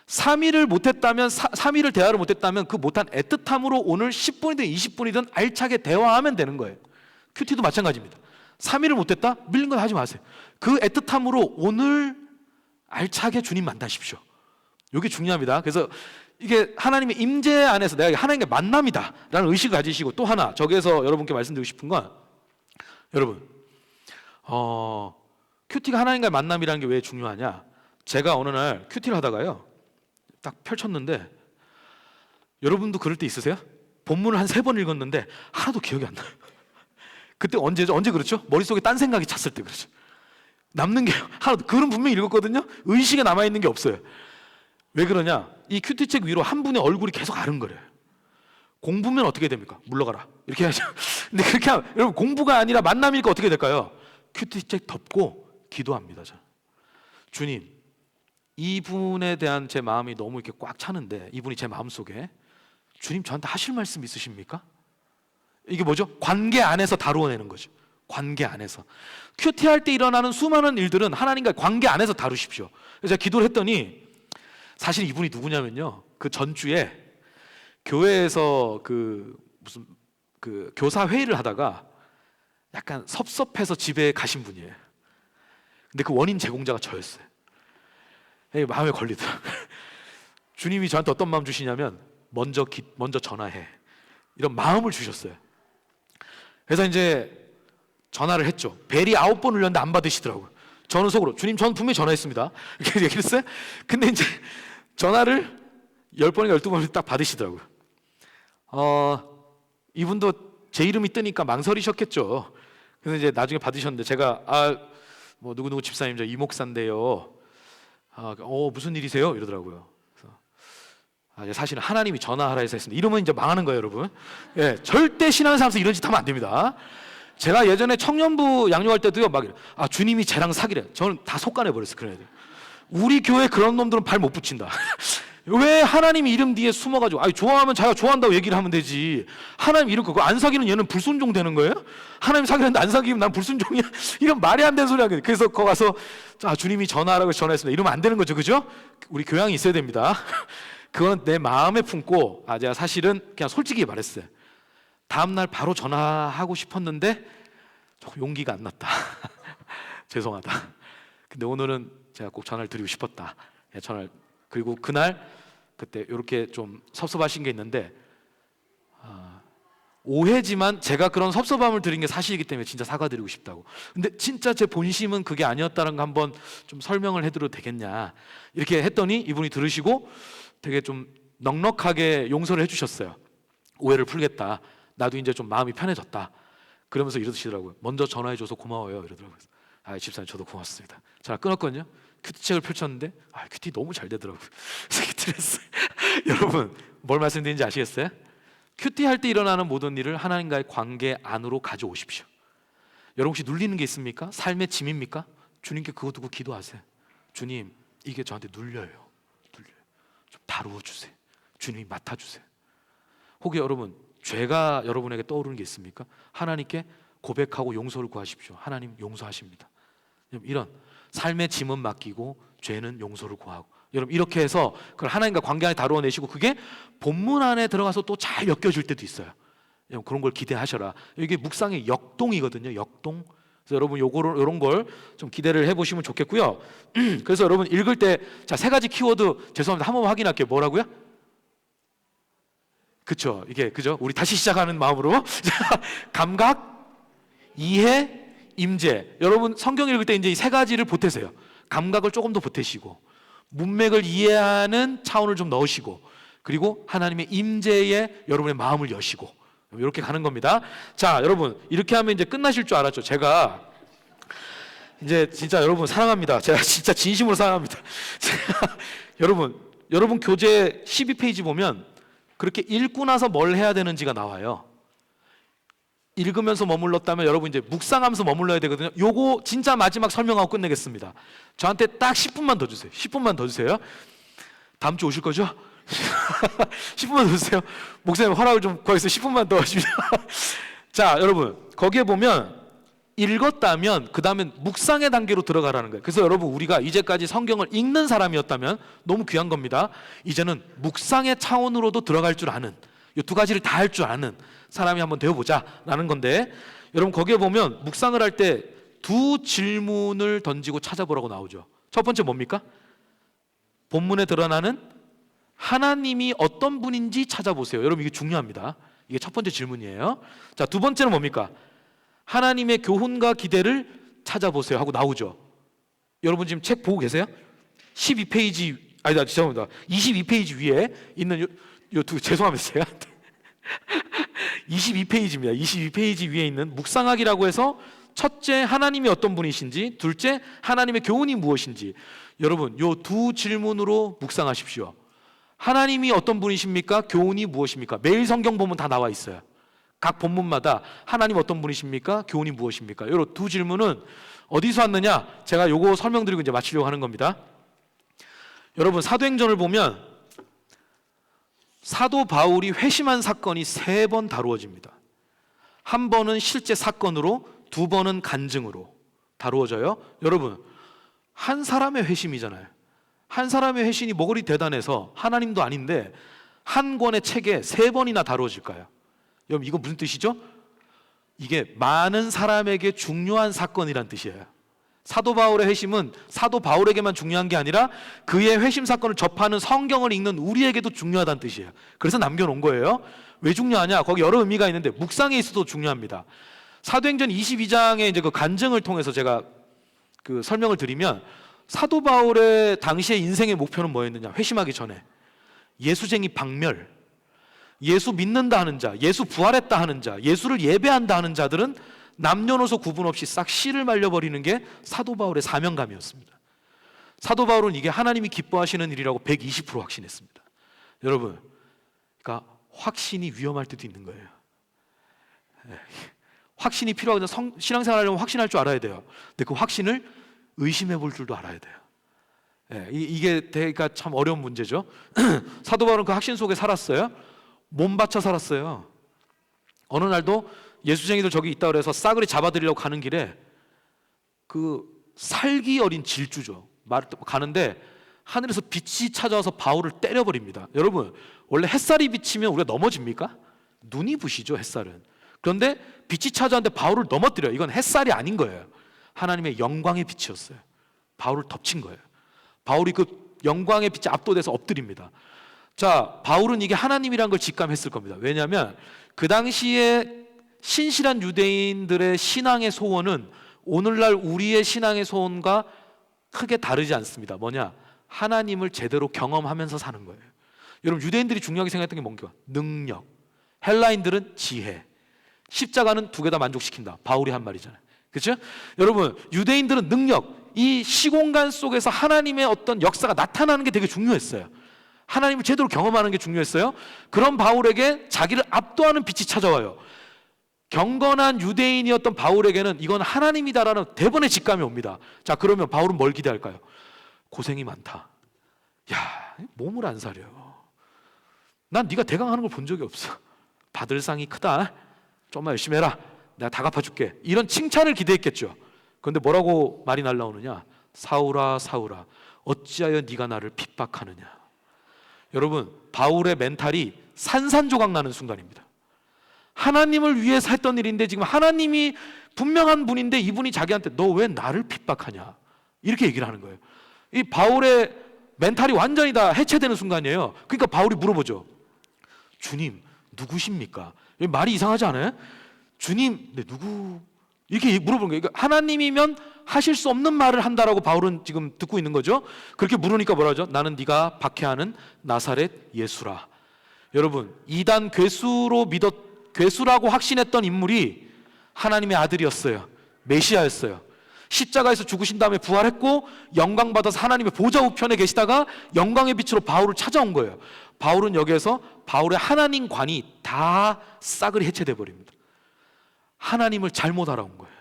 3일을 못했다면 3일을 대화를 못했다면 그 못한 애틋함으로 오늘 10분이든 20분이든 알차게 대화하면 되는 거예요. 큐티도 마찬가지입니다. 3일을 못했다? 밀린 건 하지 마세요. 그 애틋함으로 오늘 알차게 주님 만나십시오. 이게 중요합니다. 그래서 이게 하나님의 임재 안에서 내가 하나님의 만남이다 라는 의식을 가지시고 또 하나 저기에서 여러분께 말씀드리고 싶은 건 여러분 큐티가 하나님과의 만남이라는 게 왜 중요하냐? 제가 어느 날 큐티를 하다가요 딱 펼쳤는데 여러분도 그럴 때 있으세요? 본문을 한 3번 읽었는데 하나도 기억이 안 나요. 그때 언제죠? 언제 그렇죠? 머릿속에 딴 생각이 찼을 때 그렇죠. 남는 게 하나도 글은 분명히 읽었거든요. 의식에 남아있는 게 없어요. 왜 그러냐? 이 큐티책 위로 한 분의 얼굴이 계속 아른거려요. 공부면 어떻게 됩니까? 물러가라 이렇게 해야죠. 근데 그렇게 하면 여러분 공부가 아니라 만남이니까 어떻게 될까요? 큐티책 덮고 기도합니다. 저는. 주님, 이분에 대한 제 마음이 너무 이렇게 꽉 차는데 이분이 제 마음속에 주님 저한테 하실 말씀 있으십니까? 이게 뭐죠? 관계 안에서 다루어내는 거죠. 관계 안에서. 큐티할 때 일어나는 수많은 일들은 하나님과 관계 안에서 다루십시오. 그래서 제가 기도를 했더니 사실 이분이 누구냐면요 그 전주에 교회에서 무슨 교사 회의를 하다가 약간 섭섭해서 집에 가신 분이에요. 근데 그 원인 제공자가 저였어요. 마음에 걸리더라고요. 주님이 저한테 어떤 마음 주시냐면 먼저 전화해 이런 마음을 주셨어요. 그래서 이제 전화를 했죠. 벨이 9번 울렸는데 안 받으시더라고요. 저는 속으로 주님 저는 분명히 전화했습니다 이렇게 얘기를 했어요. 근데 이제 전화를 10번인가 12번을 딱 받으시더라고요. 이분도 제 이름이 뜨니까 망설이셨겠죠. 그래서 이제 나중에 받으셨는데 제가 뭐 누구누구 집사님 저 이목사인데요. 무슨 일이세요? 이러더라고요. 그래서 사실은 하나님이 전화하라 해서 했습니다. 이러면 이제 망하는 거예요, 여러분. 예, 절대 신앙생활에서 이런 짓 하면 안 됩니다. 제가 예전에 청년부 양육할 때도요, 막 주님이 쟤랑 사귀래. 저는 다 속간해 버렸어요, 그런 애들. 우리 교회 그런 놈들은 발 못 붙인다. 왜 하나님 이름 뒤에 숨어가지고 좋아하면 자기가 좋아한다고 얘기를 하면 되지. 하나님 이름 그거 안 사귀는 얘는 불순종 되는 거예요? 하나님 사귀는데 안 사귀면 난 불순종이야? 이런 말이 안 되는 소리 하거든요. 그래서 거기 가서 주님이 전화하라고 전화했습니다. 이러면 안 되는 거죠, 그죠? 우리 교양이 있어야 됩니다. 그건 내 마음에 품고 제가 사실은 그냥 솔직히 말했어요. 다음날 바로 전화하고 싶었는데 조금 용기가 안 났다. 죄송하다. 근데 오늘은 제가 꼭 전화를 드리고 싶었다. 예, 전화를. 그리고 그날 그때 이렇게 좀 섭섭하신 게 있는데 오해지만 제가 그런 섭섭함을 드린 게 사실이기 때문에 진짜 사과드리고 싶다고. 근데 진짜 제 본심은 그게 아니었다는 거 한번 좀 설명을 해드려도 되겠냐 이렇게 했더니 이분이 들으시고 되게 좀 넉넉하게 용서를 해주셨어요. 오해를 풀겠다. 나도 이제 좀 마음이 편해졌다. 그러면서 이러시더라고요. 먼저 전화해줘서 고마워요 이러더라고요. 집사님 저도 고맙습니다. 전화 끊었거든요. 큐티책을 펼쳤는데 큐티 너무 잘 되더라고요. 큐티를 했어요. 여러분 뭘 말씀드리는지 아시겠어요? 큐티 할 때 일어나는 모든 일을 하나님과의 관계 안으로 가져오십시오. 여러분 혹시 눌리는 게 있습니까? 삶의 짐입니까? 주님께 그거 두고 기도하세요. 주님 이게 저한테 눌려요. 좀 다루어 주세요. 주님이 맡아주세요. 혹시 여러분 죄가 여러분에게 떠오르는 게 있습니까? 하나님께 고백하고 용서를 구하십시오. 하나님 용서하십니다. 이런 삶의 짐은 맡기고 죄는 용서를 구하고, 여러분 이렇게 해서 그걸 하나님과 관계 안에 다루어내시고 그게 본문 안에 들어가서 또 잘 엮여질 때도 있어요. 여러분 그런 걸 기대하셔라. 이게 묵상의 역동이거든요. 역동. 그래서 여러분 요런 걸 좀 기대를 해보시면 좋겠고요. 그래서 여러분 읽을 때 자, 세 가지 키워드 죄송합니다. 한 번만 확인할게요. 뭐라고요? 그쵸? 이게 그죠? 우리 다시 시작하는 마음으로 감각, 이해, 임재. 여러분 성경 읽을 때 이제 이 세 가지를 보태세요. 감각을 조금 더 보태시고, 문맥을 이해하는 차원을 좀 넣으시고, 그리고 하나님의 임재에 여러분의 마음을 여시고, 이렇게 가는 겁니다. 자, 여러분 이렇게 하면 이제 끝나실 줄 알았죠. 제가 이제 진짜 여러분 사랑합니다. 제가 진짜 진심으로 사랑합니다. 여러분 교재 12페이지 보면 그렇게 읽고 나서 뭘 해야 되는지가 나와요. 읽으면서 머물렀다면 여러분 이제 묵상하면서 머물러야 되거든요. 요거 진짜 마지막 설명하고 끝내겠습니다. 저한테 딱 10분만 더 주세요. 10분만 더 주세요. 다음 주 오실 거죠? 10분만 더 주세요. 목사님 허락을 좀 구하겠어요. 10분만 더 하시면. 자, 여러분 거기에 보면 읽었다면 그 다음엔 묵상의 단계로 들어가라는 거예요. 그래서 여러분 우리가 이제까지 성경을 읽는 사람이었다면 너무 귀한 겁니다. 이제는 묵상의 차원으로도 들어갈 줄 아는, 이 두 가지를 다 할 줄 아는 사람이 한번 되어보자라는 건데, 여러분 거기에 보면 묵상을 할 때 두 질문을 던지고 찾아보라고 나오죠. 첫 번째 뭡니까? 본문에 드러나는 하나님이 어떤 분인지 찾아보세요. 여러분 이게 중요합니다. 이게 첫 번째 질문이에요. 자, 두 번째는 뭡니까? 하나님의 교훈과 기대를 찾아보세요 하고 나오죠. 여러분 지금 책 보고 계세요? 12페이지 아니다 죄송합니다. 22페이지 위에 있는 요 두 죄송합니다 제가 22페이지입니다. 22페이지 위에 있는 묵상하기라고 해서 첫째 하나님이 어떤 분이신지, 둘째 하나님의 교훈이 무엇인지, 여러분 요 두 질문으로 묵상하십시오. 하나님이 어떤 분이십니까? 교훈이 무엇입니까? 매일 성경 보면 다 나와 있어요. 각 본문마다 하나님 어떤 분이십니까? 교훈이 무엇입니까? 이런 두 질문은 어디서 왔느냐? 제가 요거 설명드리고 이제 마치려고 하는 겁니다. 여러분 사도행전을 보면 사도 바울이 회심한 사건이 3번 다루어집니다. 한 번은 실제 사건으로, 두 번은 간증으로 다루어져요. 여러분 한 사람의 회심이잖아요. 한 사람의 회심이 뭐 그리 대단해서 하나님도 아닌데 한 권의 책에 3번이나 다루어질까요? 여러분 이거 무슨 뜻이죠? 이게 많은 사람에게 중요한 사건이란 뜻이에요. 사도 바울의 회심은 사도 바울에게만 중요한 게 아니라 그의 회심 사건을 접하는 성경을 읽는 우리에게도 중요하다는 뜻이에요. 그래서 남겨놓은 거예요. 왜 중요하냐? 거기 여러 의미가 있는데 묵상에 있어도 중요합니다. 사도행전 22장의 이제 그 간증을 통해서 제가 그 설명을 드리면, 사도 바울의 당시의 인생의 목표는 뭐였느냐? 회심하기 전에 예수쟁이 박멸, 예수 믿는다 하는 자, 예수 부활했다 하는 자, 예수를 예배한다 하는 자들은 남녀노소 구분 없이 싹 씨를 말려버리는 게 사도 바울의 사명감이었습니다. 사도 바울은 이게 하나님이 기뻐하시는 일이라고 120% 확신했습니다. 여러분, 그러니까 확신이 위험할 때도 있는 거예요. 확신이 필요하거든요. 신앙생활 하려면 확신할 줄 알아야 돼요. 근데 그 확신을 의심해 볼 줄도 알아야 돼요. 이게 되게 참 어려운 문제죠. 사도 바울은 그 확신 속에 살았어요. 몸 바쳐 살았어요. 어느 날도 예수쟁이들 저기 있다 그래서 싸그리 잡아들이려고 가는 길에 그 살기 어린 질주죠. 가는데 하늘에서 빛이 찾아와서 바울을 때려버립니다. 여러분 원래 햇살이 비치면 우리가 넘어집니까? 눈이 부시죠, 햇살은. 그런데 빛이 찾아왔는데 바울을 넘어뜨려요. 이건 햇살이 아닌 거예요. 하나님의 영광의 빛이었어요. 바울을 덮친 거예요. 바울이 그 영광의 빛에 압도돼서 엎드립니다. 자, 바울은 이게 하나님이란 걸 직감했을 겁니다. 왜냐하면 그 당시에 신실한 유대인들의 신앙의 소원은 오늘날 우리의 신앙의 소원과 크게 다르지 않습니다. 뭐냐? 하나님을 제대로 경험하면서 사는 거예요. 여러분, 유대인들이 중요하게 생각했던 게 뭔가? 능력. 헬라인들은 지혜. 십자가는 두 개 다 만족시킨다. 바울이 한 말이잖아요. 그렇죠? 여러분, 유대인들은 능력, 이 시공간 속에서 하나님의 어떤 역사가 나타나는 게 되게 중요했어요. 하나님을 제대로 경험하는 게 중요했어요. 그런 바울에게 자기를 압도하는 빛이 찾아와요. 경건한 유대인이었던 바울에게는 이건 하나님이다라는 대번의 직감이 옵니다. 자, 그러면 바울은 뭘 기대할까요? 고생이 많다. 야, 몸을 안 사려. 난 네가 대강하는 걸 본 적이 없어. 받을 상이 크다. 좀만 열심히 해라. 내가 다 갚아줄게. 이런 칭찬을 기대했겠죠. 그런데 뭐라고 말이 날라오느냐? 사울아 사울아 어찌하여 네가 나를 핍박하느냐. 여러분, 바울의 멘탈이 산산조각 나는 순간입니다. 하나님을 위해서 했던 일인데 지금 하나님이 분명한 분인데 이분이 자기한테 너 왜 나를 핍박하냐 이렇게 얘기를 하는 거예요. 이 바울의 멘탈이 완전히 다 해체되는 순간이에요. 그러니까 바울이 물어보죠. 주님 누구십니까? 말이 이상하지 않아요? 주님, 네, 누구? 이렇게 물어보는 거예요. 그러니까 하나님이면 하실 수 없는 말을 한다라고 바울은 지금 듣고 있는 거죠. 그렇게 물으니까 뭐라 하죠? 나는 네가 박해하는 나사렛 예수라. 여러분, 이단 괴수라고 확신했던 인물이 하나님의 아들이었어요. 메시아였어요. 십자가에서 죽으신 다음에 부활했고 영광 받아서 하나님의 보좌 우편에 계시다가 영광의 빛으로 바울을 찾아온 거예요. 바울은 여기에서 바울의 하나님관이 다 싸그리 해체돼 버립니다. 하나님을 잘못 알아온 거예요.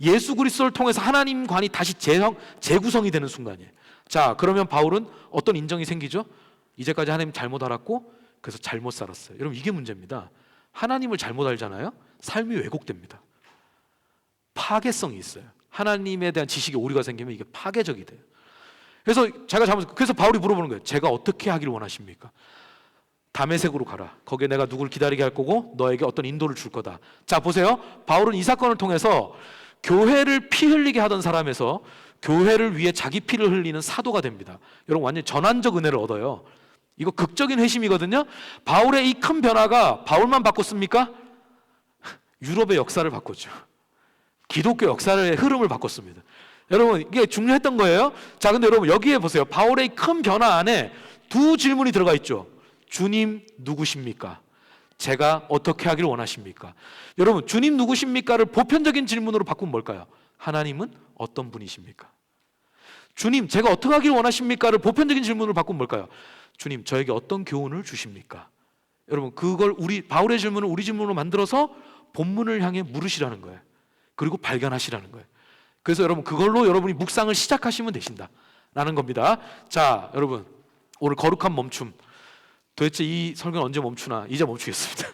예수 그리스도를 통해서 하나님관이 다시 재구성이 되는 순간이에요. 자, 그러면 바울은 어떤 인정이 생기죠? 이제까지 하나님 잘못 알았고 그래서 잘못 살았어요. 여러분, 이게 문제입니다. 하나님을 잘못 알잖아요. 삶이 왜곡됩니다. 파괴성이 있어요. 하나님에 대한 지식에 오류가 생기면 이게 파괴적이 돼요. 그래서 바울이 물어보는 거예요. 제가 어떻게 하길 원하십니까? 다메섹으로 가라. 거기에 내가 누굴 기다리게 할 거고 너에게 어떤 인도를 줄 거다. 자, 보세요. 바울은 이 사건을 통해서 교회를 피 흘리게 하던 사람에서 교회를 위해 자기 피를 흘리는 사도가 됩니다. 여러분, 완전 전환적 은혜를 얻어요. 이거 극적인 회심이거든요. 바울의 이 큰 변화가 바울만 바꿨습니까? 유럽의 역사를 바꿨죠. 기독교 역사의 흐름을 바꿨습니다. 여러분, 이게 중요했던 거예요. 자, 근데 여러분 여기에 보세요. 바울의 큰 변화 안에 두 질문이 들어가 있죠. 주님 누구십니까? 제가 어떻게 하길 원하십니까? 여러분, 주님 누구십니까를 보편적인 질문으로 바꾸면 뭘까요? 하나님은 어떤 분이십니까? 주님, 제가 어떻게 하길 원하십니까를 보편적인 질문으로 바꾸면 뭘까요? 주님, 저에게 어떤 교훈을 주십니까? 여러분, 그걸 바울의 질문을 우리 질문으로 만들어서 본문을 향해 물으시라는 거예요. 그리고 발견하시라는 거예요. 그래서 여러분, 그걸로 여러분이 묵상을 시작하시면 되신다라는 겁니다. 자, 여러분, 오늘 거룩한 멈춤. 도대체 이 설교는 언제 멈추나? 이제 멈추겠습니다.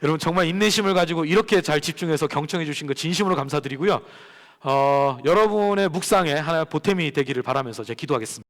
여러분, 정말 인내심을 가지고 이렇게 잘 집중해서 경청해 주신 거 진심으로 감사드리고요. 여러분의 묵상에 하나의 보탬이 되기를 바라면서 제가 기도하겠습니다.